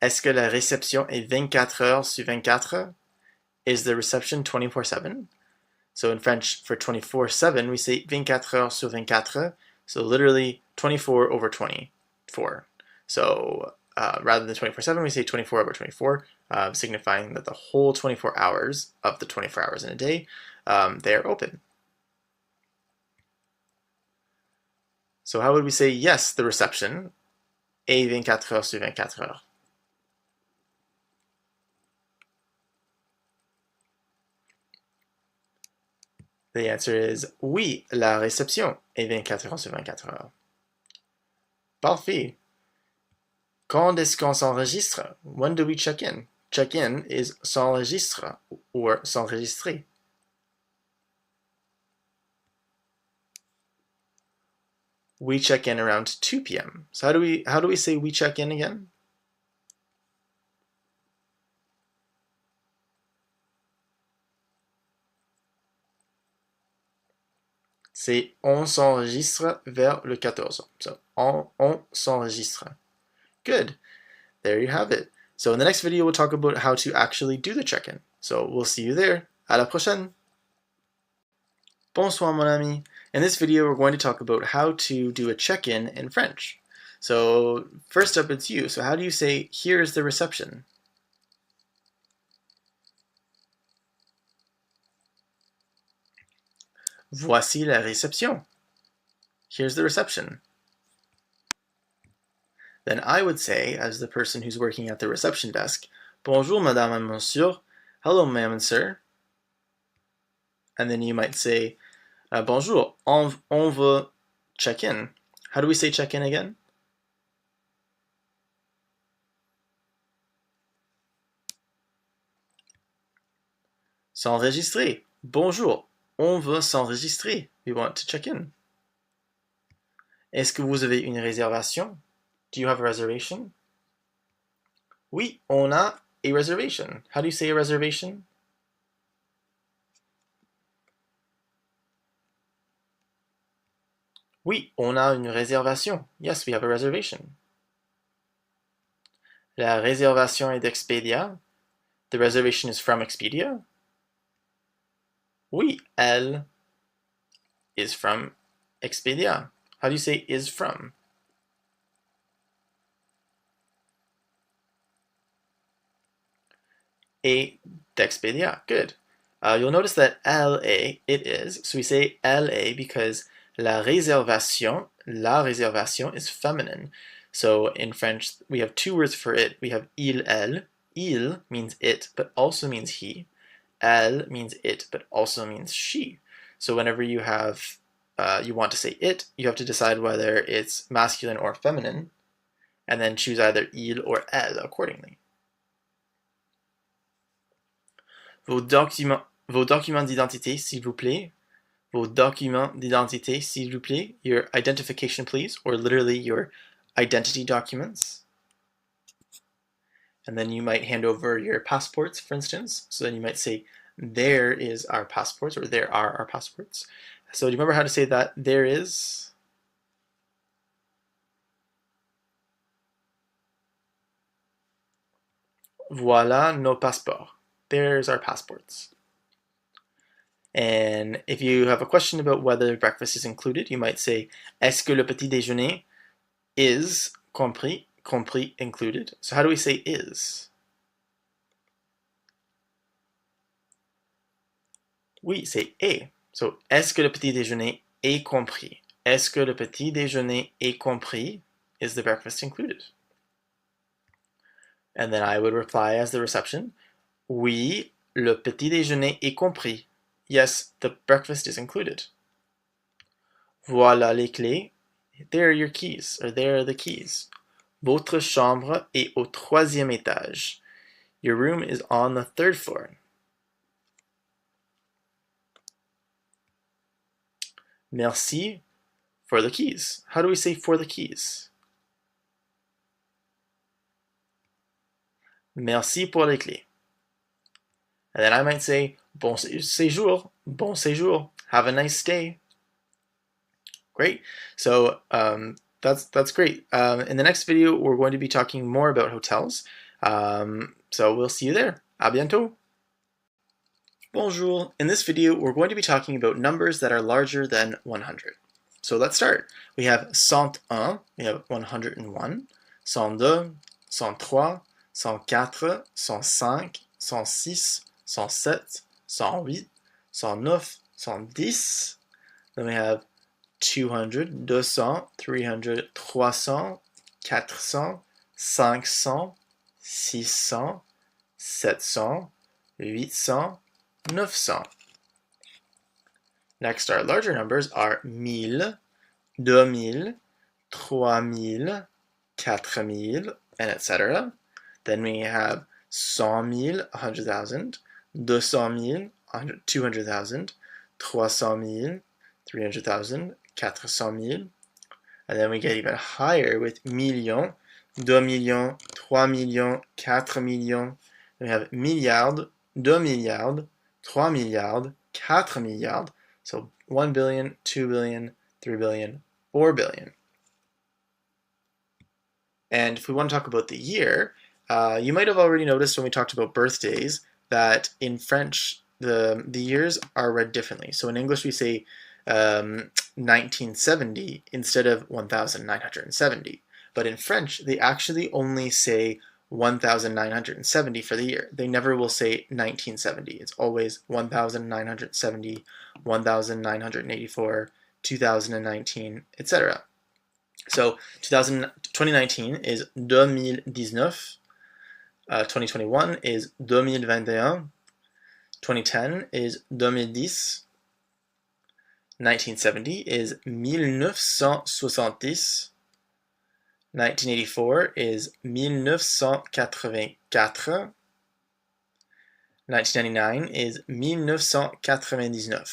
Est-ce que la réception est 24 heures sur 24? Is the reception 24/7? So in French, for 24/7, we say 24 heures sur 24. So literally 24 over 24. So rather than 24/7, we say 24 over 24, signifying that the whole 24 hours of the 24 hours in a day, they are open. So how would we say yes, the reception est 24 heures sur 24 heures? The answer is oui, la réception est 24 heures sur 24 heures. Parfait. Quand est-ce qu'on s'enregistre? When do we check in? Check in is s'enregistre or s'enregistrer. We check in around 2 p.m. So how do we say we check in again? C'est on s'enregistre vers le 14. So on s'enregistre. Good. There you have it. So in the next video, we'll talk about how to actually do the check-in. So we'll see you there. À la prochaine. Bonsoir, mon ami. In this video, we're going to talk about how to do a check-in in French. So first up, it's you. So how do you say, here's the reception? Voici la réception. Here's the reception. Then I would say, as the person who's working at the reception desk, Bonjour, madame et monsieur. Hello, ma'am and sir. And then you might say, Bonjour, on veut check in. How do we say check in again? S'enregistrer. Bonjour, on veut s'enregistrer. We want to check in. Est-ce que vous avez une réservation? Do you have a reservation? Oui, on a a reservation. How do you say a reservation? Oui, on a une réservation. Yes, we have a reservation. La réservation est d'Expedia. The reservation is from Expedia. Oui, elle is from Expedia. How do you say is from? Et d'Expedia. Good. You'll notice that LA, it is. So we say LA because la réservation is feminine. So in French, we have two words for it. We have il, elle. Il means it, but also means he. Elle means it, but also means she. So whenever you have, you want to say it, you have to decide whether it's masculine or feminine, and then choose either il or elle accordingly. Vos documents d'identité, s'il vous plaît. Vos documents d'identité, s'il vous plaît. Your identification, please, or literally your identity documents. And then you might hand over your passports, for instance. So then you might say, there is our passports, or there are our passports. So do you remember how to say that? There is? Voilà nos passeports. There's our passports. And if you have a question about whether breakfast is included, you might say, est-ce que le petit déjeuner is compris, compris included? So how do we say is? Oui, c'est est. So, est-ce que le petit déjeuner est compris? Est-ce que le petit déjeuner est compris? Is the breakfast included? And then I would reply as the reception, oui, le petit déjeuner est compris. Yes, the breakfast is included. Voilà les clés. There are your keys, or there are the keys. Votre chambre est au 3e étage. Your room is on the 3rd floor. Merci for the keys. How do we say for the keys? Merci pour les clés. And then I might say, bon séjour, bon séjour, have a nice stay. Great. So that's great. In the next video, we're going to be talking more about hotels. So we'll see you there. À bientôt. Bonjour. In this video, we're going to be talking about numbers that are larger than 100. So let's start. We have 101, we have 101, 102, 103, 104, 105, 106, 107, 108, 109, 110. Then we have 200, 200, 300, 300, 400, 500, 600, 700, 800, 900. Next, our larger numbers are 1000, 2000, 3000, 4000, and etc. Then we have 100,000, 100,000, 200,000, 200,000, 300,000, 300,000, 400,000. And then we get even higher with millions, 2 millions, 3 millions, 4 millions. Then we have milliards, 2 milliards, 3 milliards, 4 milliards. So 1 billion, 2 billion, 3 billion, 4 billion. And if we want to talk about the year, you might have already noticed when we talked about birthdays that in French, the years are read differently. So in English, we say 1970 instead of 1970. But in French, they actually only say 1970 for the year. They never will say 1970. It's always 1970, 1984, 2019, etc. So 2019 is 2019, 2021 is 2021, 2010 is 2010, 1970 is 1970, 1984 is 1984, 1999 is 1999.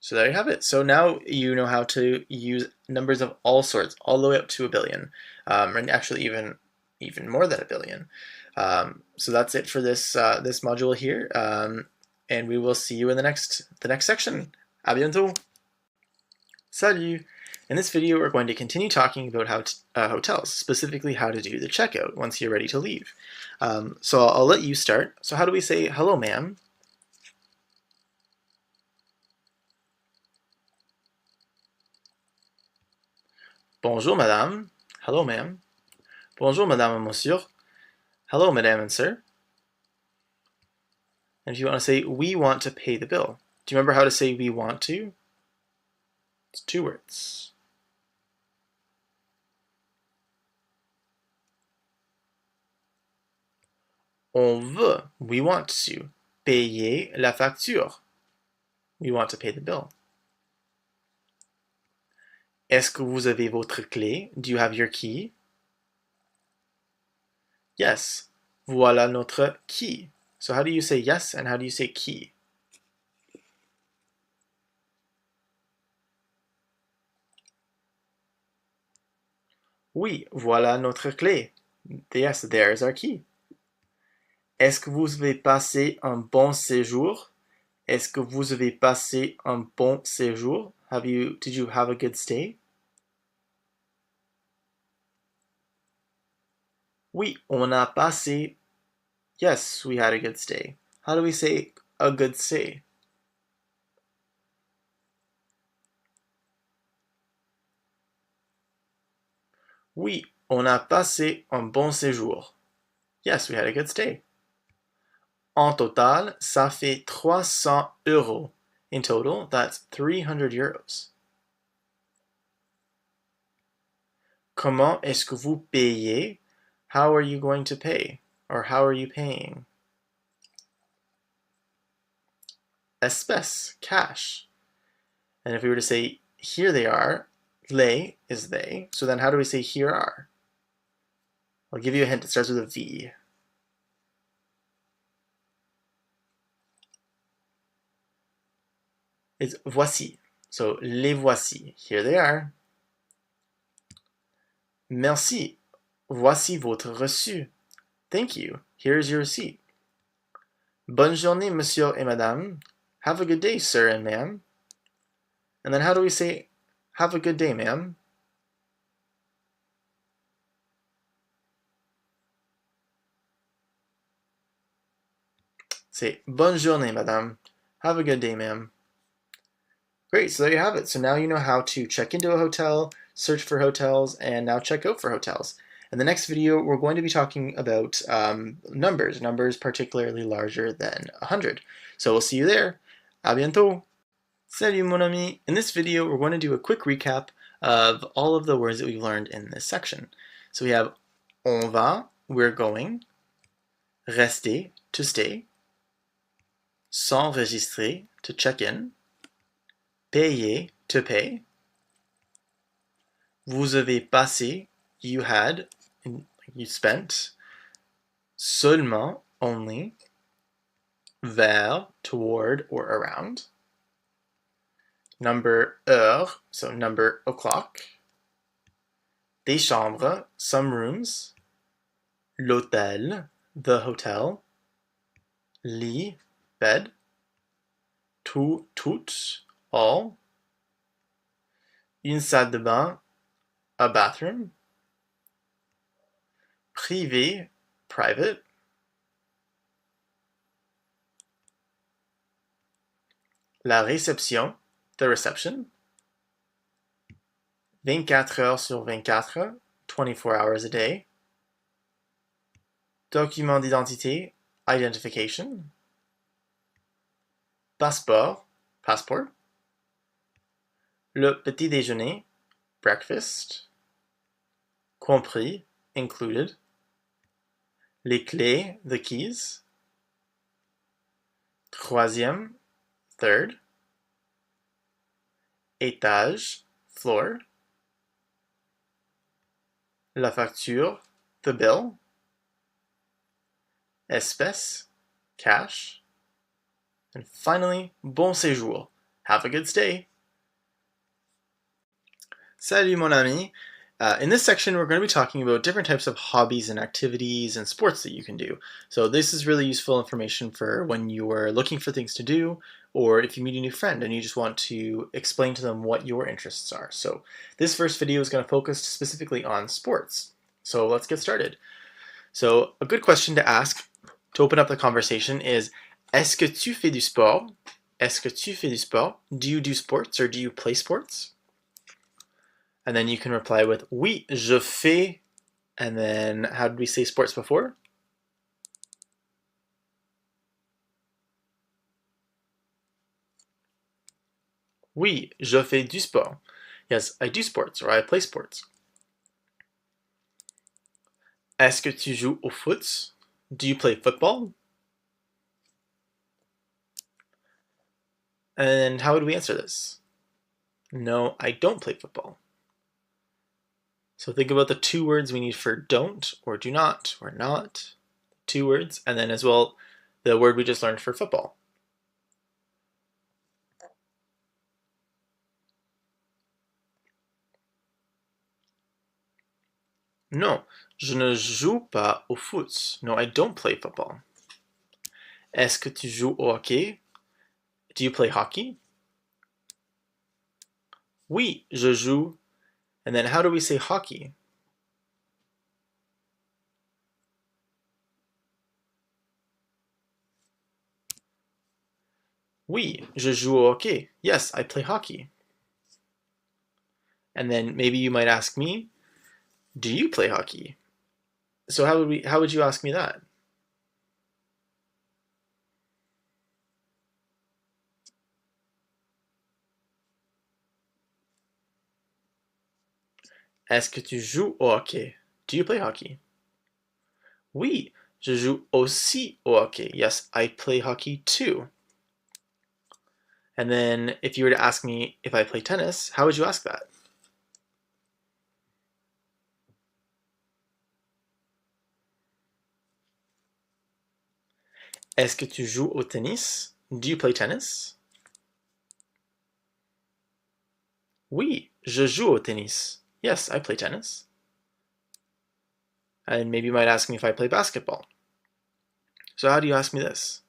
So there you have it. So now you know how to use numbers of all sorts, all the way up to a billion, and actually even more than a billion. So that's it for this this module here, and we will see you in the next section. À bientôt. Salut. In this video, we're going to continue talking about how hotels, specifically how to do the checkout once you're ready to leave. So I'll let you start. So how do we say hello, ma'am? Bonjour, madame. Hello, ma'am. Bonjour, madame and monsieur. Hello, madame and sir. And if you want to say, we want to pay the bill. Do you remember how to say we want to? It's 2 words. On veut, we want to, payer la facture. We want to pay the bill. Est-ce que vous avez votre clé? Do you have your key? Yes. Voilà notre key. So how do you say yes and how do you say key? Oui, voilà notre clé. Yes, there's our key. Est-ce que vous avez passé un bon séjour? Est-ce que vous avez passé un bon séjour? Did you have a good stay? Oui, on a passé. Yes, we had a good stay. How do we say a good stay? Oui, on a passé un bon séjour. Yes, we had a good stay. En total, ça fait 300 euros. In total, that's 300 euros. Comment est-ce que vous payez? How are you going to pay? Or how are you paying? Espèce, cash. And if we were to say, here they are, les is they. So then how do we say here are? I'll give you a hint, it starts with a V. It's voici. So les voici. Here they are. Merci. Voici votre reçu. Thank you. Here's your receipt. Bonne journée, monsieur et madame. Have a good day, sir and ma'am. And then how do we say, have a good day, ma'am? Say, bonne journée, madame. Have a good day, ma'am. Great, so there you have it. So now you know how to check into a hotel, search for hotels, and now check out for hotels. In the next video, we're going to be talking about numbers particularly larger than 100. So we'll see you there. À bientôt. Salut mon ami. In this video, we're going to do a quick recap of all of the words that we've learned in this section. So we have on va, we're going, rester, to stay, s'enregistrer, to check in, payer, to pay, vous avez passé, you had, you spent, seulement, only, vers, toward or around, number heure, so number o'clock. Des chambres, some rooms. L'hôtel, the hotel. Lit, bed. Tout, toutes, all. Une salle de bain, a bathroom. Privé, private. La réception, the reception. 24 heures sur 24, 24 hours a day. Document d'identité, identification. Passeport, passport. Le petit déjeuner, breakfast. Compris, included. Les clés, the keys. Troisième, third. Étage, floor. La facture, the bill. Espèce, cash. And finally, bon séjour. Have a good stay. Salut mon ami. In this section, we're going to be talking about different types of hobbies and activities and sports that you can do. So this is really useful information for when you are looking for things to do, or if you meet a new friend and you just want to explain to them what your interests are. So this first video is going to focus specifically on sports. So let's get started. So a good question to ask to open up the conversation is, est-ce que tu fais du sport? Est-ce que tu fais du sport? Do you do sports or do you play sports? And then you can reply with oui, je fais, and then how did we say sports before? Oui, je fais du sport. Yes, I do sports or I play sports. Est-ce que tu joues au foot? Do you play football? And how would we answer this? No, I don't play football. So think about the two words we need for don't or do not or not. Two words, and then as well the word we just learned for football. Non, je ne joue pas au foot. No, I don't play football. Est-ce que tu joues au hockey? Do you play hockey? Oui, je joue. And then how do we say hockey? Oui, je joue au hockey. Yes, I play hockey. And then maybe you might ask me, do you play hockey? So how would you ask me that? Est-ce que tu joues au hockey? Do you play hockey? Oui, je joue aussi au hockey. Yes, I play hockey too. And then if you were to ask me if I play tennis, how would you ask that? Est-ce que tu joues au tennis? Do you play tennis? Oui, je joue au tennis. Yes, I play tennis. And maybe you might ask me if I play basketball. So how do you ask me this?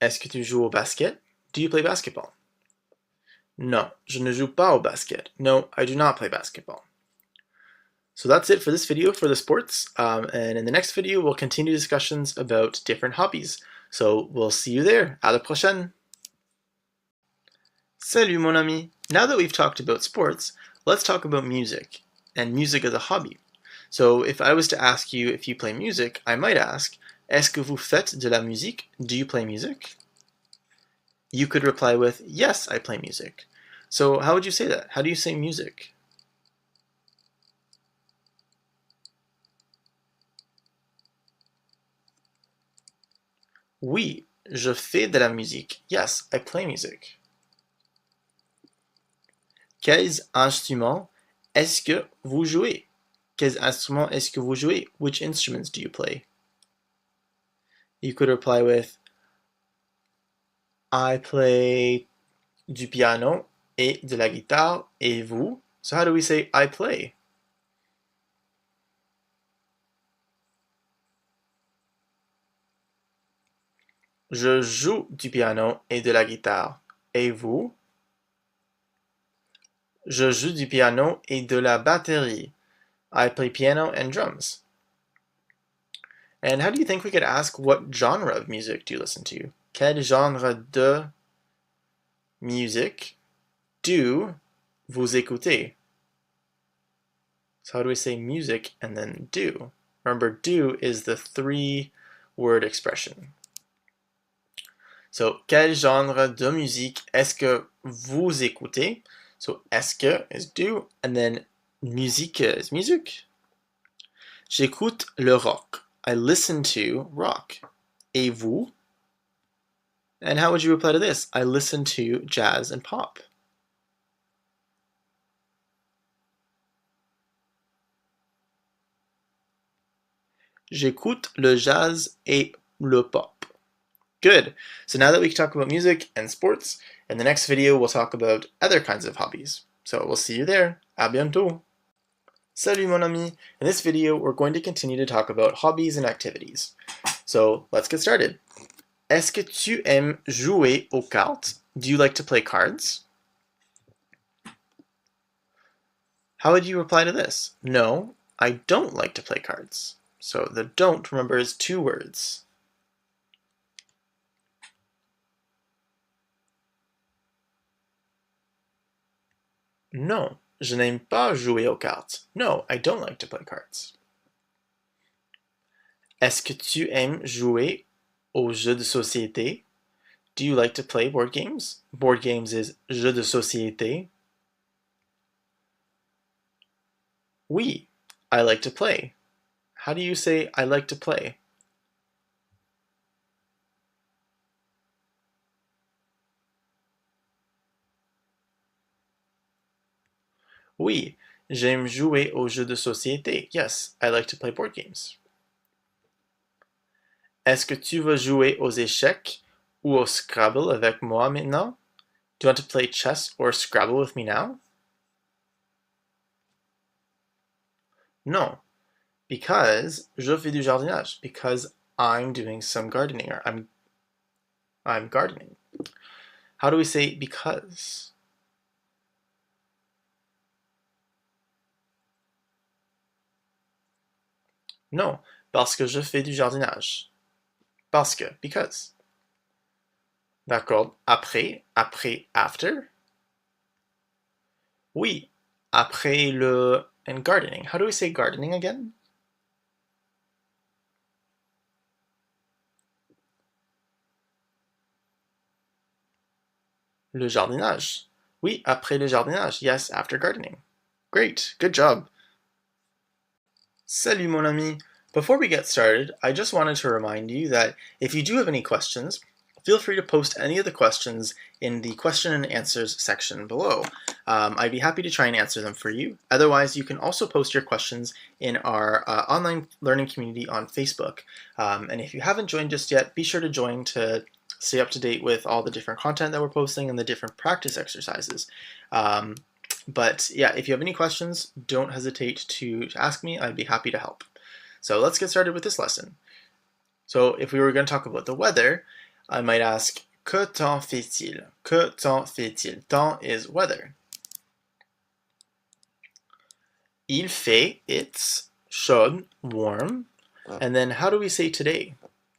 Est-ce que tu joues au basket? Do you play basketball? Non, je ne joue pas au basket. No, I do not play basketball. So that's it for this video for the sports. And in the next video, we'll continue discussions about different hobbies. So we'll see you there. À la prochaine! Salut mon ami! Now that we've talked about sports, let's talk about music, and music as a hobby. So if I was to ask you if you play music, I might ask, est-ce que vous faites de la musique? Do you play music? You could reply with, yes, I play music. So how would you say that? How do you say music? Oui, je fais de la musique. Yes, I play music. Quels instruments est-ce que vous jouez? Quels instruments est-ce que vous jouez? Which instruments do you play? You could reply with I play du piano et de la guitare, et vous? So how do we say I play? Je joue du piano et de la guitare. Et vous? Je joue du piano et de la batterie. I play piano and drums. And how do you think we could ask what genre of music do you listen to? Quel genre de musique do vous écoutez? So how do we say music and then do? Remember, do is the 3-word expression. So, quel genre de musique est-ce que vous écoutez? So, est-ce que is do, and then musique is music. J'écoute le rock. I listen to rock. Et vous? And how would you reply to this? I listen to jazz and pop. J'écoute le jazz et le pop. Good. So now that we can talk about music and sports, in the next video we'll talk about other kinds of hobbies. So we'll see you there. À bientôt. Salut mon ami. In this video we're going to continue to talk about hobbies and activities. So let's get started. Est-ce que tu aimes jouer aux cartes? Do you like to play cards? How would you reply to this? No, I don't like to play cards. So the don't, remember, is 2 words. Non, je n'aime pas jouer aux cartes. No, I don't like to play cards. Est-ce que tu aimes jouer aux jeux de société? Do you like to play board games? Board games is jeux de société. Oui, I like to play. How do you say I like to play? Oui, j'aime jouer aux jeux de société. Yes, I like to play board games. Est-ce que tu veux jouer aux échecs ou au Scrabble avec moi maintenant? Do you want to play chess or Scrabble with me now? Non, because je fais du jardinage. Because I'm doing some gardening, or I'm gardening. How do we say because? Non, parce que je fais du jardinage. Parce que, because. D'accord. Après, after? Oui, après le and gardening. How do we say gardening again? Le jardinage. Oui, après le jardinage. Yes, after gardening. Great, good job. Salut mon ami. Before we get started, I just wanted to remind you that if you do have any questions, feel free to post any of the questions in the question and answers section below. I'd be happy to try and answer them for you. Otherwise, you can also post your questions in our online learning community on Facebook. And if you haven't joined just yet, be sure to join to stay up to date with all the different content that we're posting and the different practice exercises. But yeah, if you have any questions, don't hesitate to ask me. I'd be happy to help. So let's get started with this lesson. So if we were going to talk about the weather, I might ask, que temps fait-il? Que temps fait-il? Temps is weather. Il fait, it's chaud, warm. And then how do we say today?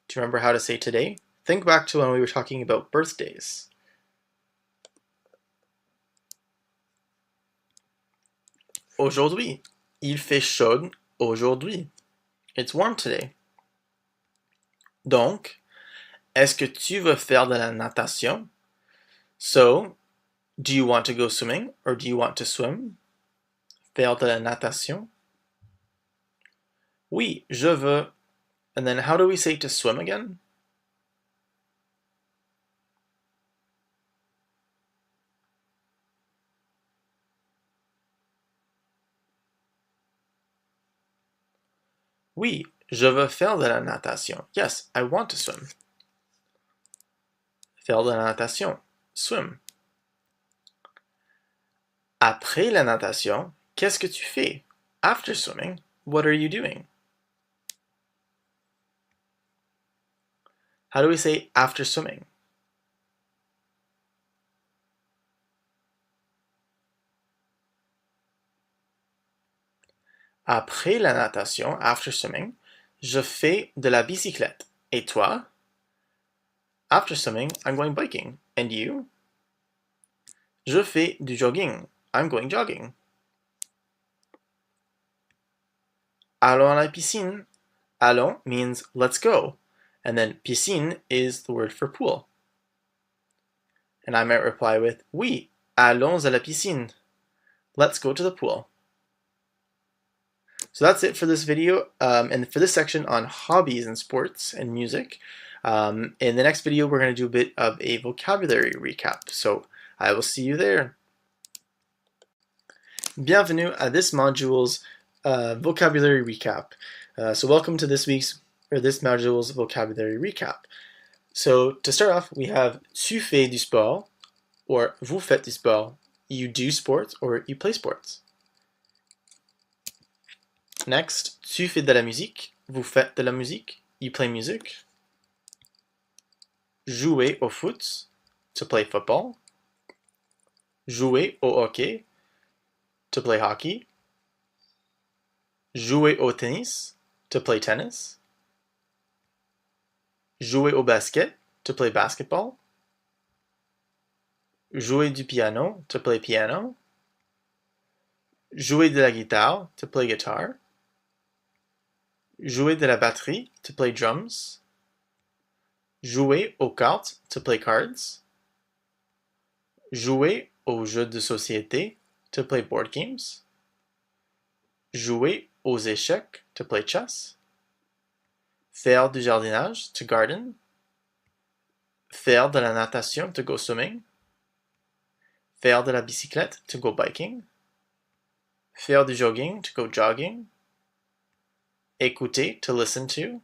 Do you remember how to say today? Think back to when we were talking about birthdays. Aujourd'hui. Il fait chaud aujourd'hui. It's warm today. Donc, est-ce que tu veux faire de la natation? So, do you want to go swimming or do you want to swim? Faire de la natation? Oui, je veux. And then how do we say to swim again? Oui, Je veux faire de la natation. Yes, I want to swim. Faire de la natation. Swim. Après la natation, qu'est-ce que tu fais? After swimming, what are you doing? How do we say after swimming? Après la natation, after swimming, je fais de la bicyclette. Et toi? After swimming, I'm going biking. And you? Je fais du jogging. I'm going jogging. Allons à la piscine. Allons means let's go. And then piscine is the word for pool. And I might reply with oui, allons à la piscine. Let's go to the pool. So that's it for this video and for this section on hobbies and sports and music. In the next video, we're going to do a bit of a vocabulary recap. So I will see you there. Bienvenue à this module's vocabulary recap. So welcome to this module's vocabulary recap. So to start off, we have tu fais du sport, or vous faites du sport. You do sports or you play sports. Next, tu fais de la musique. Vous faites de la musique. You play music. Jouer au foot. To play football. Jouer au hockey. To play hockey. Jouer au tennis. To play tennis. Jouer au basket. To play basketball. Jouer du piano. To play piano. Jouer de la guitare. To play guitar. Jouer de la batterie, to play drums. Jouer aux cartes, to play cards. Jouer aux jeux de société, to play board games. Jouer aux échecs, to play chess. Faire du jardinage, to garden. Faire de la natation, to go swimming. Faire de la bicyclette, to go biking. Faire du jogging, to go jogging. Écouter, to listen to.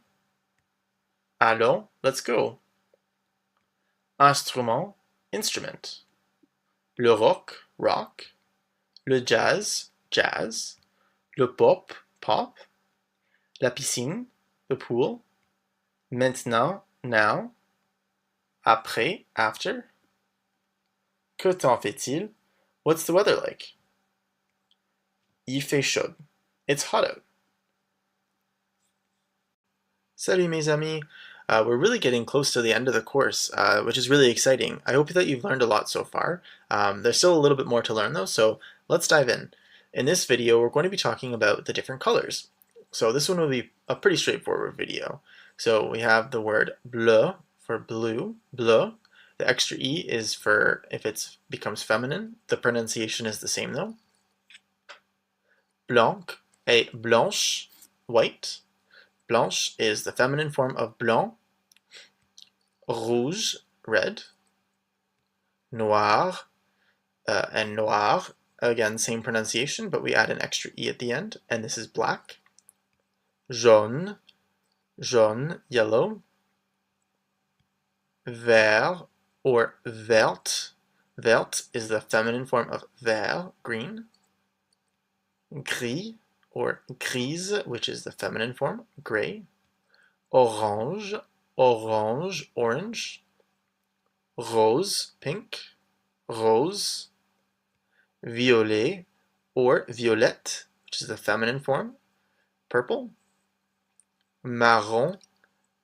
Allons, let's go. Instrument, instrument. Le rock, rock. Le jazz, jazz. Le pop, pop. La piscine, the pool. Maintenant, now. Après, after. Que temps fait-il? What's the weather like? Il fait chaud. It's hot out. Salut mes amis! We're really getting close to the end of the course, which is really exciting. I hope that you've learned a lot so far. There's still a little bit more to learn though, so let's dive in. In this video, we're going to be talking about the different colors. So this one will be a pretty straightforward video. So we have the word bleu for blue, bleu. The extra E is for if it becomes feminine. The pronunciation is the same though. Blanc et blanche, white. Blanche is the feminine form of blanc. Rouge, red. Noir and noir, again, same pronunciation, but we add an extra E at the end, and this is black. Jaune, jaune, yellow. Vert or verte. Verte is the feminine form of vert, green. Gris or grise, which is the feminine form, gray. Orange, orange, orange. Rose, pink. Rose. Violet or violette, which is the feminine form, purple. Marron,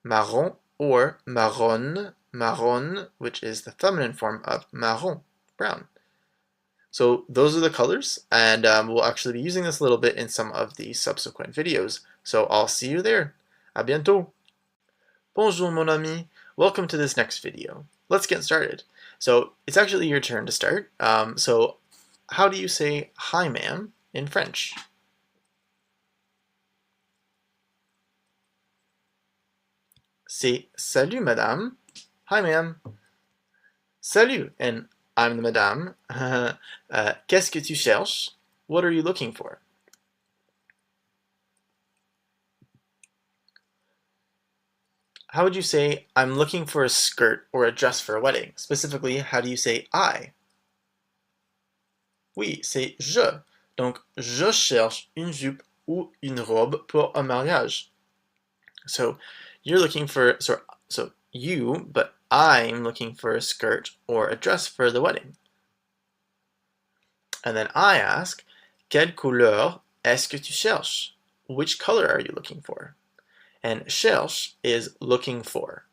marron or marron, marron, which is the feminine form of marron, brown. So those are the colors, and we'll actually be using this a little bit in some of the subsequent videos. So I'll see you there. À bientôt. Bonjour mon ami. Welcome to this next video. Let's get started. So it's actually your turn to start. So how do you say hi ma'am in French? C'est salut madame. Hi ma'am. Salut, and I'm the madame. Qu'est-ce que tu cherches? What are you looking for? How would you say, I'm looking for a skirt or a dress for a wedding? Specifically, how do you say I? Oui, c'est je. Donc, je cherche une jupe ou une robe pour un mariage. So, you're looking for, so you, but I'm looking for a skirt or a dress for the wedding. And then I ask, quelle couleur est-ce que tu cherches? Which color are you looking for? And cherche is looking for.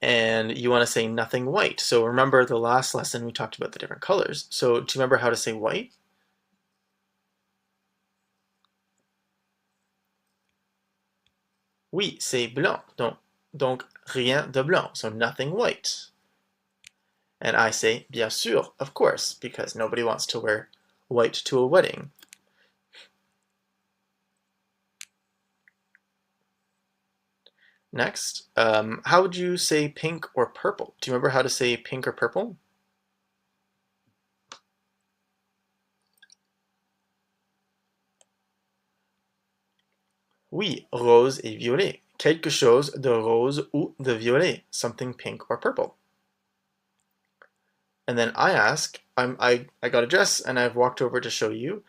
And you want to say nothing white. So remember the last lesson we talked about the different colors. So do you remember how to say white? Oui, c'est blanc. Donc rien de blanc. So nothing white. And I say, bien sûr, of course, because nobody wants to wear white to a wedding. Next, how would you say pink or purple? Do you remember how to say pink or purple? Oui, rose et violet. Quelque chose de rose ou de violet. Something pink or purple. And then I ask, I got a dress and I've walked over to show you.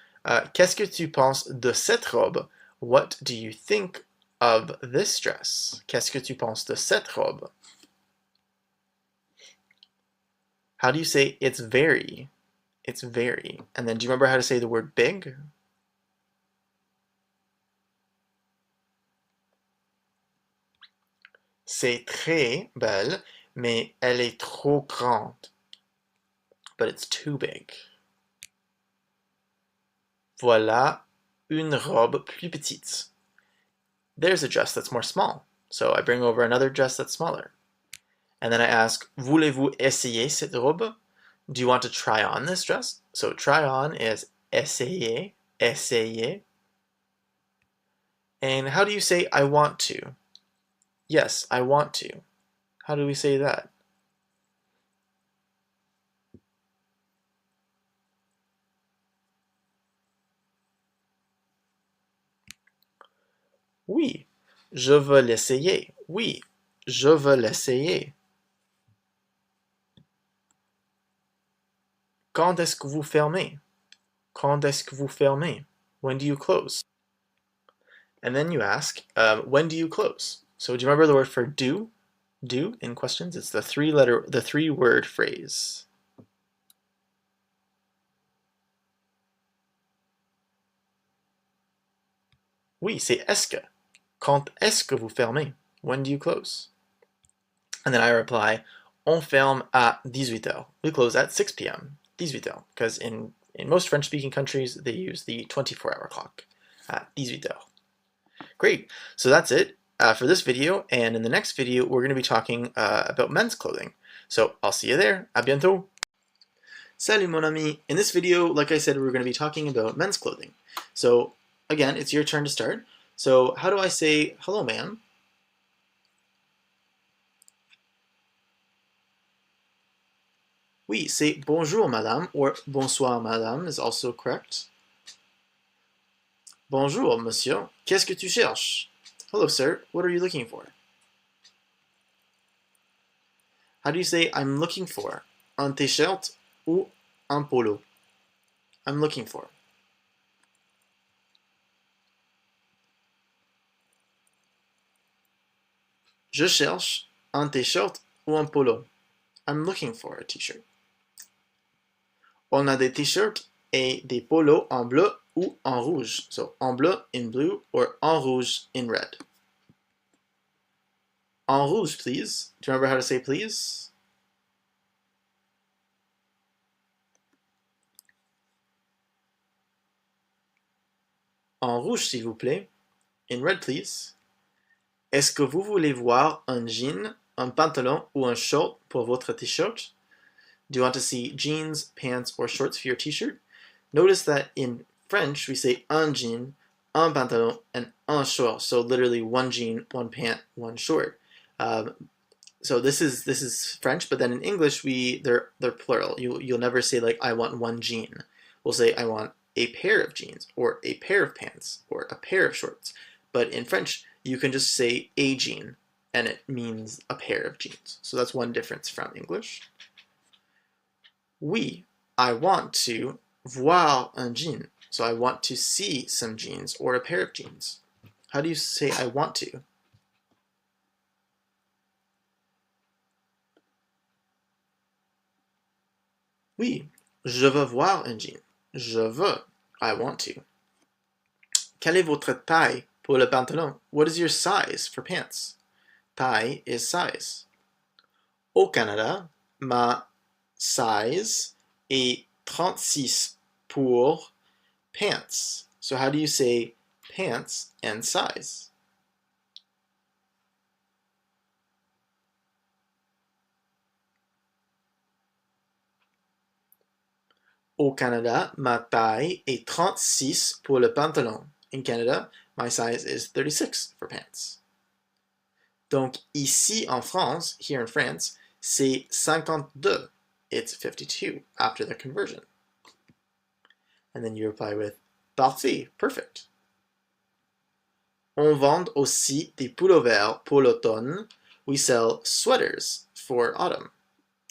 Qu'est-ce que tu penses de cette robe? What do you think of this dress? Qu'est-ce que tu penses de cette robe? How do you say it's very? It's very. And then do you remember how to say the word big? C'est très belle, mais elle est trop grande. But it's too big. Voilà une robe plus petite. There's a dress that's more small. So I bring over another dress that's smaller. And then I ask, voulez-vous essayer cette robe? Do you want to try on this dress? So try on is essayer, essayer. And how do you say I want to? Yes, I want to. How do we say that? Oui, je veux l'essayer. Oui, je veux l'essayer. Quand est-ce que vous fermez? Quand est-ce que vous fermez? When do you close? And then you ask, when do you close? So do you remember the word for do? Do in questions? It's the three-word phrase. Oui, c'est est-ce que. Quand est-ce que vous fermez? When do you close? And then I reply, on ferme à 18h. We close at 6 p.m. 18h. Because in most French-speaking countries, they use the 24-hour clock at 18h. Great. So that's it for this video. And in the next video, we're going to be talking about men's clothing. So I'll see you there. À bientôt. Salut mon ami. In this video, like I said, we're going to be talking about men's clothing. So again, it's your turn to start. So how do I say hello, man? Oui, c'est bonjour, madame, or bonsoir, madame is also correct. Bonjour, monsieur. Qu'est-ce que tu cherches? Hello, sir. What are you looking for? How do you say I'm looking for? Un t-shirt ou un polo? I'm looking for. Je cherche un t-shirt ou un polo. I'm looking for a t-shirt. On a des t-shirts et des polos en bleu ou en rouge. So en bleu in blue or en rouge in red. En rouge, please. Do you remember how to say please? En rouge, s'il vous plaît. In red, please. Est-ce que vous voulez voir un jean, un pantalon ou un short pour votre t-shirt? Do you want to see jeans, pants, or shorts for your t-shirt? Notice that in French, we say un jean, un pantalon, and un short. So literally one jean, one pant, one short. So this is French, but then in English they're plural. You'll never say like I want one jean. We'll say I want a pair of jeans, or a pair of pants, or a pair of shorts. But in French, you can just say a jean, and it means a pair of jeans. So that's one difference from English. Oui, I want to voir un jean. So I want to see some jeans or a pair of jeans. How do you say I want to? Oui, je veux voir un jean. Je veux. I want to. Quelle est votre taille pour le pantalon? What is your size for pants? Taille is size. Au Canada, ma size est 36 pour pants. So how do you say pants and size? Au Canada, ma taille est 36 pour le pantalon. In Canada, my size is 36 for pants. Donc ici en France, here in France, c'est 52. It's 52 after the conversion. And then you reply with parfait, perfect. On vend aussi des pullovers pour l'automne. We sell sweaters for autumn,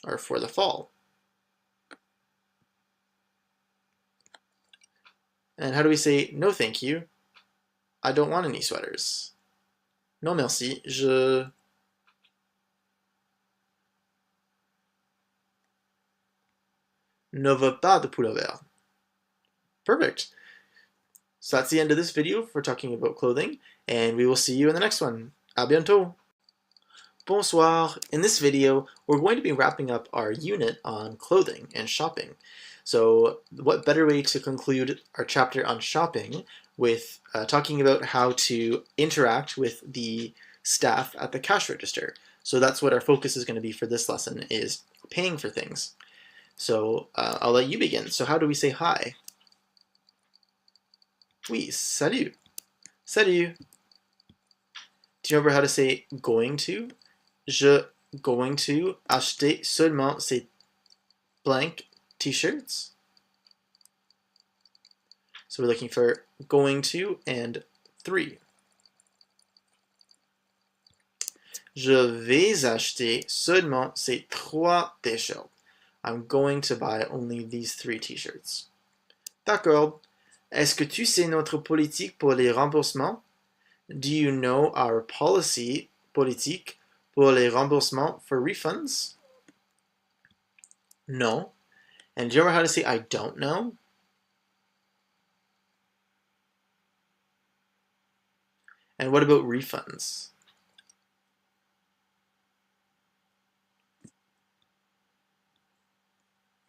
or for the fall. And how do we say no thank you? I don't want any sweaters. Non merci, je ne veux pas de pullover. Perfect. So that's the end of this video for talking about clothing, and we will see you in the next one. À bientôt! Bonsoir! In this video, we're going to be wrapping up our unit on clothing and shopping. So what better way to conclude our chapter on shopping with talking about how to interact with the staff at the cash register. So that's what our focus is going to be for this lesson, is paying for things. So I'll let you begin. So how do we say hi? Oui, salut. Salut. Do you remember how to say going to? Je going to acheter seulement ces blank t-shirts. So we're looking for going to and 3. Je vais acheter seulement ces 3 t-shirts. I'm going to buy only these 3 t-shirts. D'accord. Est-ce que tu sais notre politique pour les remboursements? Do you know our policy politique pour les remboursements for refunds? No. And do you remember how to say I don't know? And what about refunds?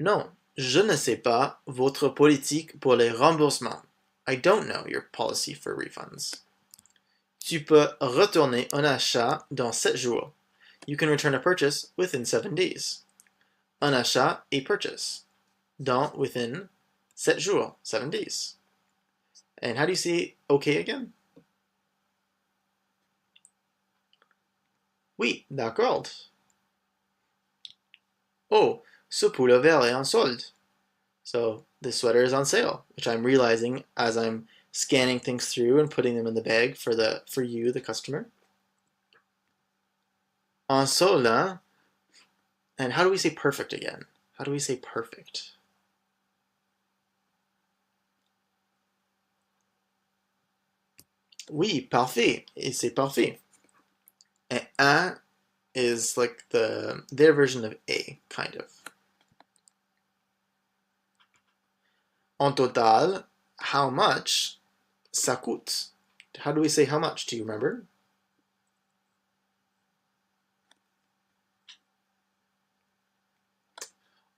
Non, je ne sais pas votre politique pour les remboursements. I don't know your policy for refunds. Tu peux retourner un achat dans 7 jours. You can return a purchase within 7 days. Un achat, a purchase. Dans, within 7 jours, 7 days. And how do you say okay again? Oui, d'accord. Oh, ce pullover est en solde. So this sweater is on sale, which I'm realizing as I'm scanning things through and putting them in the bag for you, the customer. En solde, hein? And how do we say perfect again? How do we say perfect? Oui, parfait. Et c'est parfait. And un is like their version of a, kind of. En total, how much ça coûte? How do we say how much? Do you remember?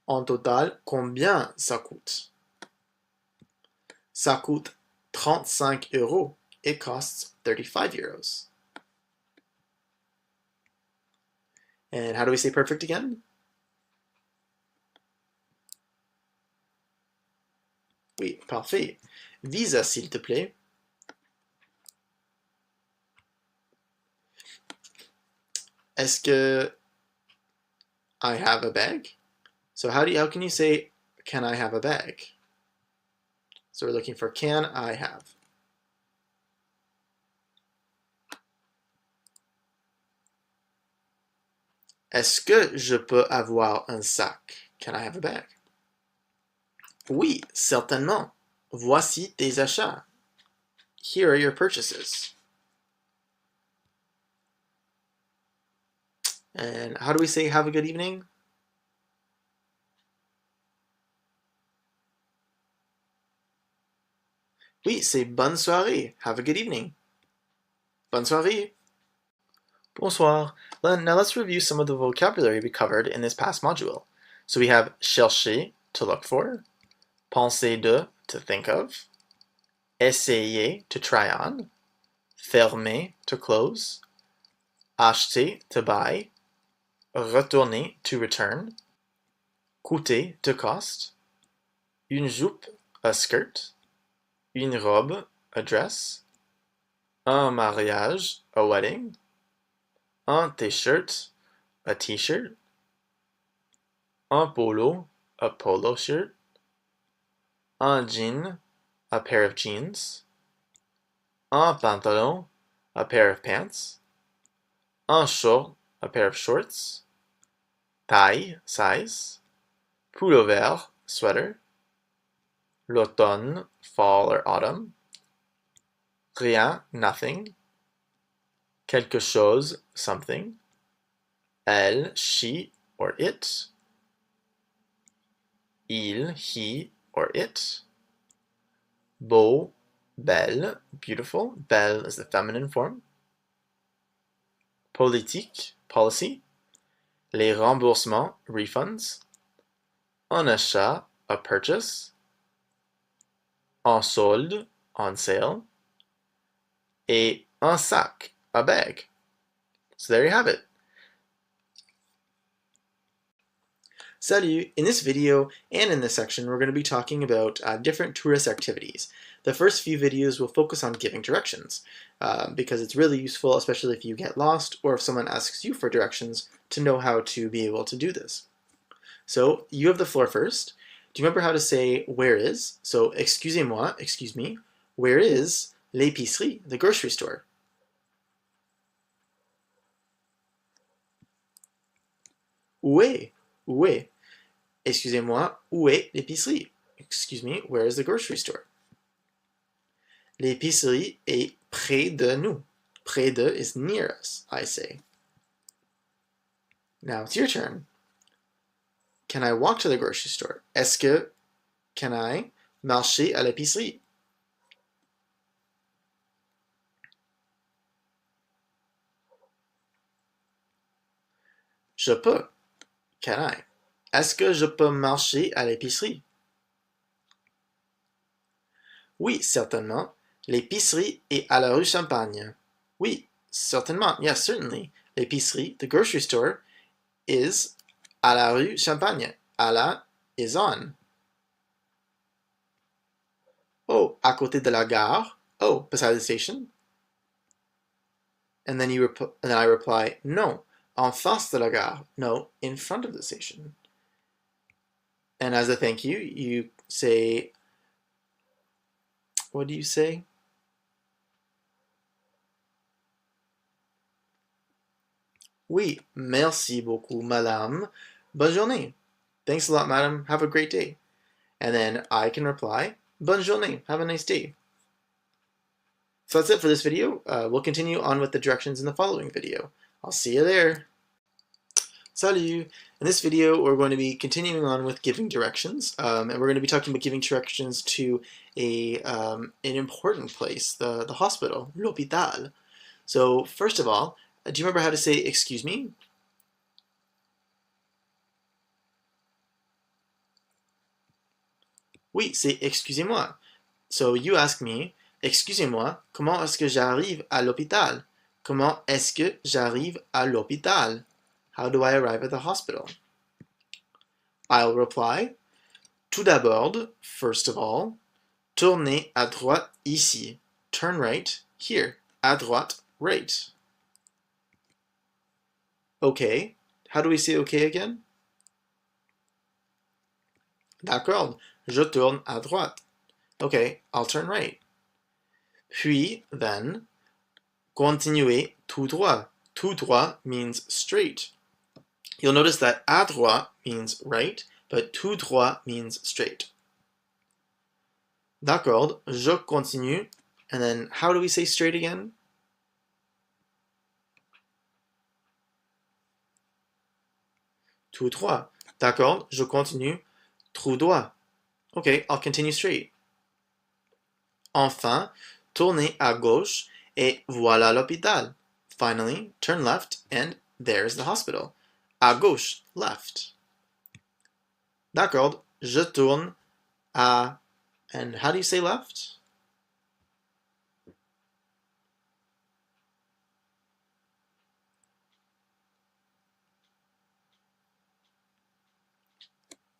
En total, combien ça coûte? Ça coûte 35 euros. It costs 35 euros. And how do we say perfect again? Oui, parfait. Visa, s'il te plaît. Est-ce que I have a bag? So how can you say can I have a bag? So we're looking for can I have. Est-ce que je peux avoir un sac? Can I have a bag? Oui, certainement. Voici tes achats. Here are your purchases. And how do we say have a good evening? Oui, c'est bonne soirée. Have a good evening. Bonne soirée. Bonsoir. Now let's review some of the vocabulary we covered in this past module. So we have chercher, to look for, penser de, to think of, essayer, to try on, fermer, to close, acheter, to buy, retourner, to return, coûter, to cost, une jupe, a skirt, une robe, a dress, un mariage, a wedding, un t-shirt, a t-shirt, un polo, a polo shirt, un jean, a pair of jeans, un pantalon, a pair of pants, un short, a pair of shorts, taille, size, pullover, sweater, l'automne, fall or autumn, rien, nothing, quelque chose, something, elle, she or it, il, he or it, beau, belle, beautiful, belle is the feminine form, politique, policy, les remboursements, refunds, un achat, a purchase, en solde, on sale, et un sac, a bag. So there you have it. Salut! In this video and in this section, we're going to be talking about different tourist activities. The first few videos will focus on giving directions because it's really useful, especially if you get lost or if someone asks you for directions, to know how to be able to do this. So you have the floor first. Do you remember how to say where is? So excusez-moi, excuse me, where is l'épicerie, the grocery store? Où est? Où est? Excusez-moi, où est l'épicerie? Excuse me, where is the grocery store? L'épicerie est près de nous. Près de is near us, I say. Now it's your turn. Can I walk to the grocery store? Est-ce que can I marcher à l'épicerie? Je peux. Can I? Est-ce que je peux marcher à l'épicerie? Oui, certainement. L'épicerie est à la rue Champagne. Oui, certainement. Yes, certainly. L'épicerie, the grocery store, is à la rue Champagne. À la is on. Oh, à côté de la gare. Oh, beside the station. And then I reply, no, en face de la gare. No, in front of the station. And as a thank you, you say, what do you say? Oui, merci beaucoup, madame. Bonne journée. Thanks a lot, madam. Have a great day. And then I can reply, bonne journée. Have a nice day. So that's it for this video. We'll continue on with the directions in the following video. I'll see you there. Salut! In this video, we're going to be continuing on with giving directions, and we're going to be talking about giving directions to an important place, the hospital, l'hôpital. So first of all, do you remember how to say excuse me? Oui, c'est excusez-moi. So you ask me, excusez-moi, comment est-ce que j'arrive à l'hôpital? Comment est-ce que j'arrive à l'hôpital? How do I arrive at the hospital? I'll reply, tout d'abord, first of all, tournez à droite ici. Turn right here. À droite, right. Okay. How do we say okay again? D'accord. Je tourne à droite. Okay, I'll turn right. Puis, then, continuez tout droit. Tout droit means straight. You'll notice that à droite means right, but tout droit means straight. D'accord, je continue. And then how do we say straight again? Tout droit. D'accord, je continue. Tout droit. Okay, I'll continue straight. Enfin, tournez à gauche et voilà l'hôpital. Finally, turn left and there's the hospital. À gauche, left. D'accord, je tourne à... And how do you say left?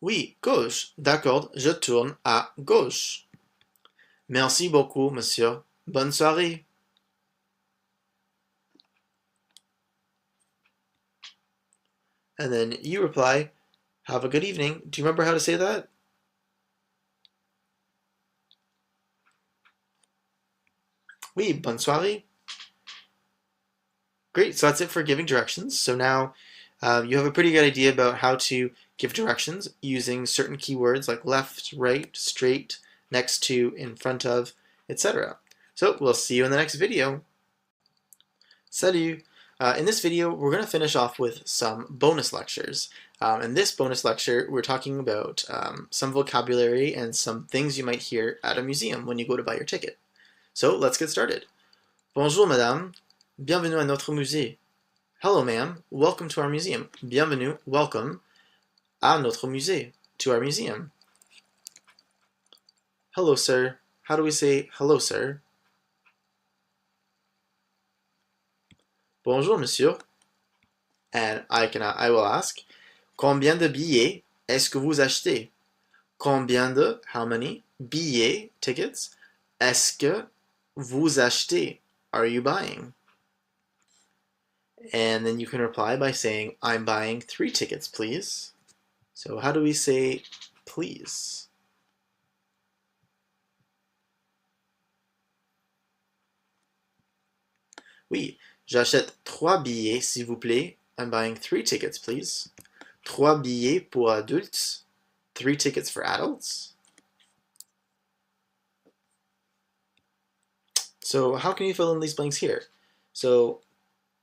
Oui, gauche. D'accord, je tourne à gauche. Merci beaucoup, monsieur. Bonne soirée. And then you reply, have a good evening. Do you remember how to say that? Oui, bonne soirée. Great, so that's it for giving directions. So now you have a pretty good idea about how to give directions using certain keywords like left, right, straight, next to, in front of, etc. So we'll see you in the next video. Salut! In this video, we're going to finish off with some bonus lectures. In this bonus lecture, we're talking about some vocabulary and some things you might hear at a museum when you go to buy your ticket. So let's get started. Bonjour, madame. Bienvenue à notre musée. Hello, ma'am. Welcome to our museum. Bienvenue, welcome, à notre musée, to our museum. Hello, sir. How do we say hello, sir? Bonjour, monsieur. And I will ask, combien de billets est-ce que vous achetez? Combien de, how many, billets, tickets, est-ce que vous achetez? Are you buying? And then you can reply by saying, I'm buying 3 tickets, please. So how do we say please? Oui, j'achète 3 billets, s'il vous plaît. I'm buying 3 tickets, please. 3 billets pour adultes, 3 tickets for adults. So how can you fill in these blanks here? So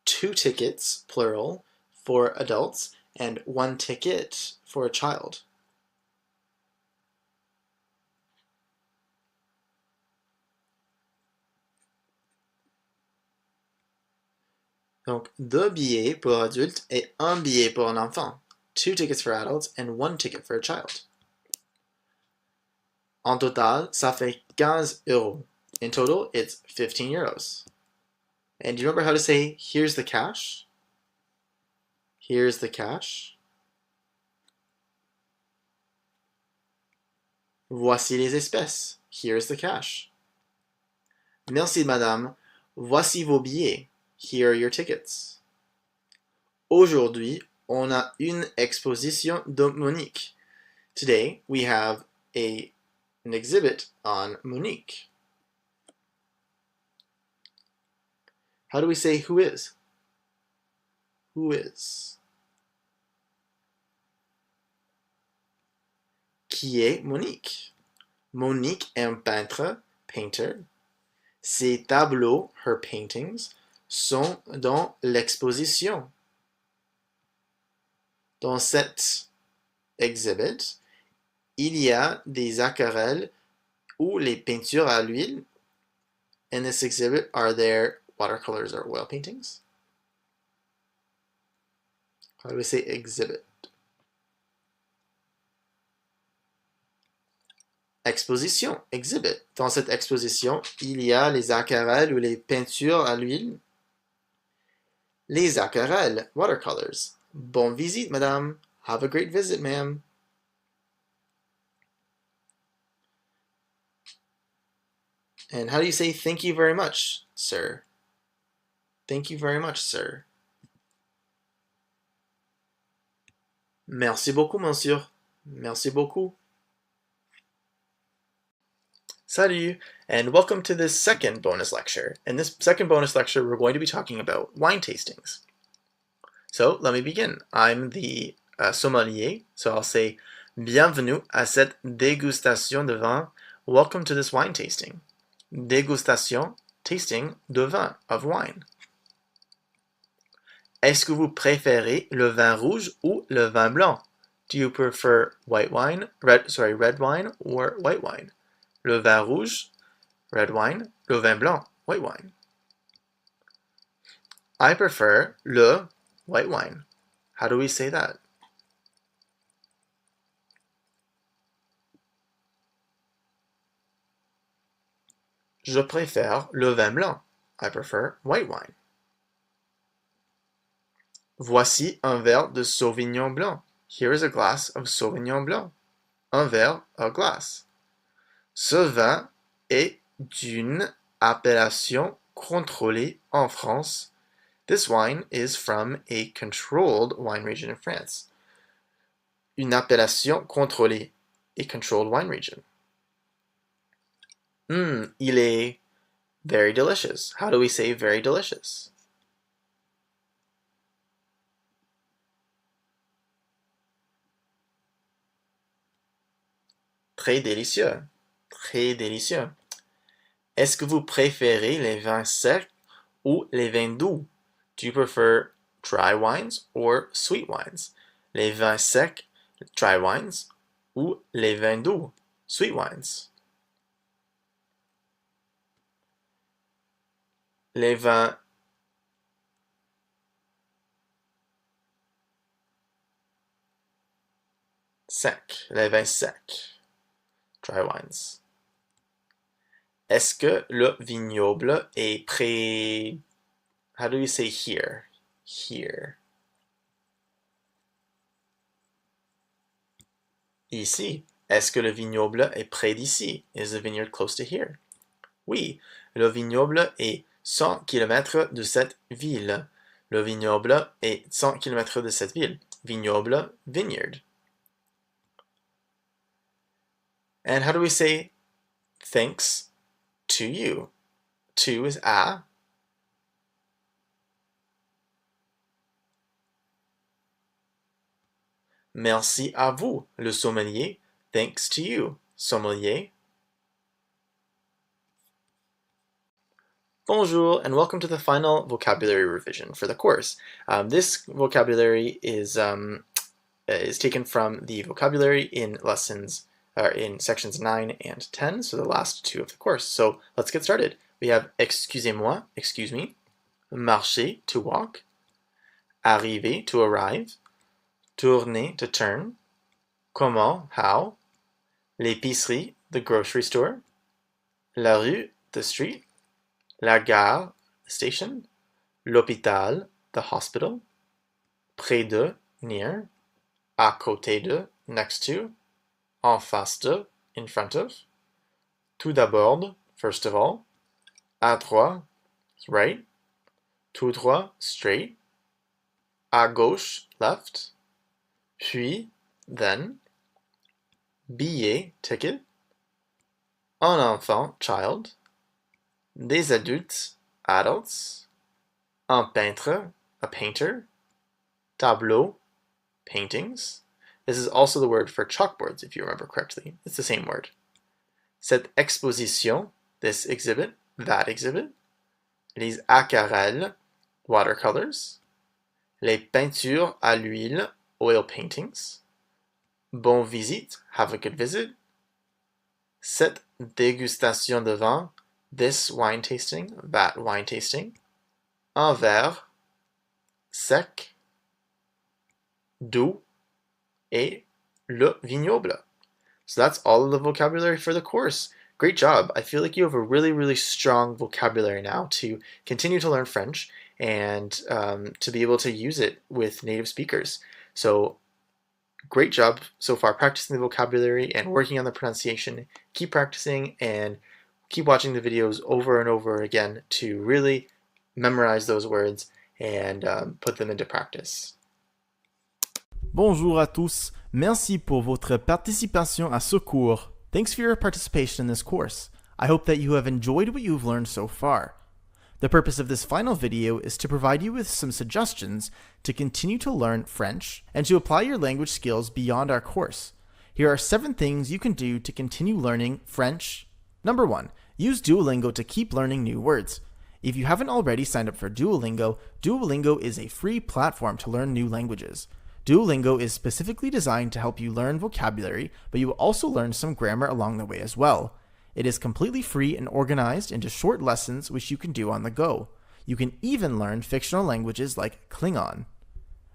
2 tickets, plural, for adults, and 1 ticket for a child. Donc, 2 billets pour adultes et 1 billet pour un enfant. 2 tickets for adults and 1 ticket for a child. En total, ça fait 15 euros. In total, it's 15 euros. And do you remember how to say, here's the cash? Here's the cash. Voici les espèces. Here's the cash. Merci, madame. Voici vos billets. Here are your tickets. Aujourd'hui, on a une exposition de Monique. Today, we have an exhibit on Monique. How do we say who is? Who is? Qui est Monique? Monique est un peintre, painter. Ses tableaux, her paintings, sont dans l'exposition. Dans cette exhibit, il y a des aquarelles ou les peintures à l'huile. In this exhibit, are there watercolors or oil paintings? How do we say exhibit? Exposition, exhibit. Dans cette exposition, il y a les aquarelles ou les peintures à l'huile. Les aquarelles, watercolors. Bonne visite, madame. Have a great visit, ma'am. And how do you say thank you very much, sir? Thank you very much, sir. Merci beaucoup, monsieur. Merci beaucoup. Salut, and welcome to this second bonus lecture. In this second bonus lecture, we're going to be talking about wine tastings. So let me begin. I'm the sommelier, so I'll say Bienvenue à cette dégustation de vin. Welcome to this wine tasting. Dégustation, tasting de vin, of wine. Est-ce que vous préférez le vin rouge ou le vin blanc? Do you prefer red wine or white wine? Le vin rouge, red wine, le vin blanc, white wine. I prefer le white wine. How do we say that? Je préfère le vin blanc. I prefer white wine. Voici un verre de Sauvignon blanc. Here is a glass of Sauvignon blanc. Un verre, a glass. Ce vin est d'une appellation contrôlée en France. This wine is from a controlled wine region in France. Une appellation contrôlée, a controlled wine region. Il est very delicious. How do we say very delicious? Très délicieux. Très délicieux. Est-ce que vous préférez les vins secs ou les vins doux? Do you prefer dry wines or sweet wines? Les vins secs, dry wines, ou les vins doux, sweet wines? Les vins secs, les vins secs, dry wines. Est-ce que le vignoble est près? How do we say here? Here. Ici. Est-ce que le vignoble est près d'ici? Is the vineyard close to here? Oui, le vignoble est 100 km de cette ville. Le vignoble est 100 km de cette ville. Vignoble, vineyard. And how do we say thanks to you? To is à. Merci à vous, le sommelier. Thanks to you, sommelier. Bonjour, and welcome to the final vocabulary revision for the course. This vocabulary is taken from the vocabulary in in sections 9 and 10, so the last two of the course. So let's get started. We have excusez-moi, excuse me, marcher, to walk, arriver, to arrive, tourner, to turn, comment, how, l'épicerie, the grocery store, la rue, the street, la gare, the station, l'hôpital, the hospital, près de, near, à côté de, next to, en face de, in front of, tout d'abord, first of all, à droite, right, tout droit, straight, à gauche, left, puis, then, billet, ticket, un enfant, child, des adultes, adults, un peintre, a painter, tableau, paintings. This is also the word for chalkboards, if you remember correctly. It's the same word. Cette exposition, this exhibit, that exhibit. Les aquarelles, watercolors. Les peintures à l'huile, oil paintings. Bon visite, have a good visit. Cette dégustation de vin, this wine tasting, that wine tasting. Un verre, sec, doux, et le vignoble. So that's all of the vocabulary for the course. Great job. I feel like you have a really, really strong vocabulary now to continue to learn French and to be able to use it with native speakers. So great job so far practicing the vocabulary and working on the pronunciation. Keep practicing and keep watching the videos over and over again to really memorize those words and put them into practice. Bonjour à tous. Merci pour votre participation à ce cours. Thanks for your participation in this course. I hope that you have enjoyed what you've learned so far. The purpose of this final video is to provide you with some suggestions to continue to learn French and to apply your language skills beyond our course. Here are 7 things you can do to continue learning French. Number 1, use Duolingo to keep learning new words. If you haven't already signed up for Duolingo, Duolingo is a free platform to learn new languages. Duolingo is specifically designed to help you learn vocabulary, but you will also learn some grammar along the way as well. It is completely free and organized into short lessons which you can do on the go. You can even learn fictional languages like Klingon.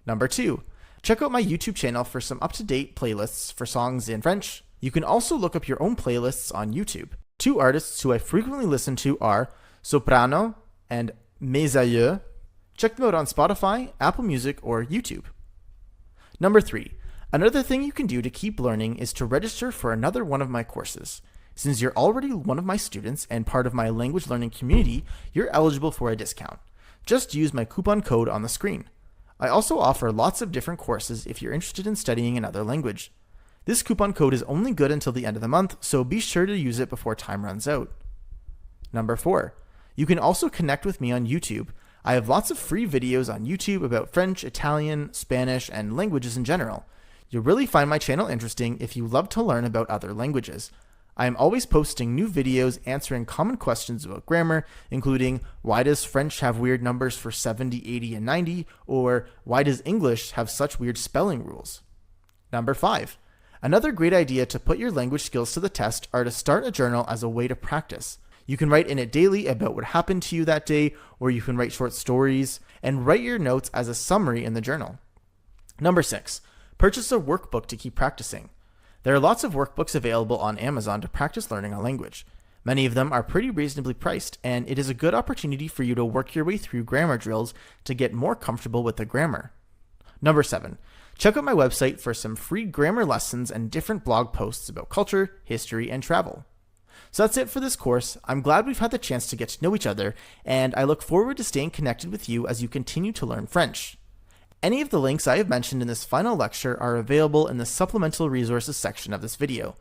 Number 2, check out my YouTube channel for some up-to-date playlists for songs in French. You can also look up your own playlists on YouTube. 2 artists who I frequently listen to are Soprano and Mes Aïeux. Check them out on Spotify, Apple Music, or YouTube. Number 3, another thing you can do to keep learning is to register for another one of my courses. Since you're already one of my students and part of my language learning community, you're eligible for a discount. Just use my coupon code on the screen. I also offer lots of different courses if you're interested in studying another language. This coupon code is only good until the end of the month, so be sure to use it before time runs out. Number 4, you can also connect with me on YouTube. I have lots of free videos on YouTube about French, Italian, Spanish, and languages in general. You'll really find my channel interesting if you love to learn about other languages. I am always posting new videos answering common questions about grammar, including why does French have weird numbers for 70, 80, and 90, or why does English have such weird spelling rules? Number 5, another great idea to put your language skills to the test are to start a journal as a way to practice. You can write in it daily about what happened to you that day, or you can write short stories, and write your notes as a summary in the journal. Number 6, purchase a workbook to keep practicing. There are lots of workbooks available on Amazon to practice learning a language. Many of them are pretty reasonably priced, and it is a good opportunity for you to work your way through grammar drills to get more comfortable with the grammar. Number 7, check out my website for some free grammar lessons and different blog posts about culture, history, and travel. So that's it for this course. I'm glad we've had the chance to get to know each other, and I look forward to staying connected with you as you continue to learn French. Any of the links I have mentioned in this final lecture are available in the supplemental resources section of this video.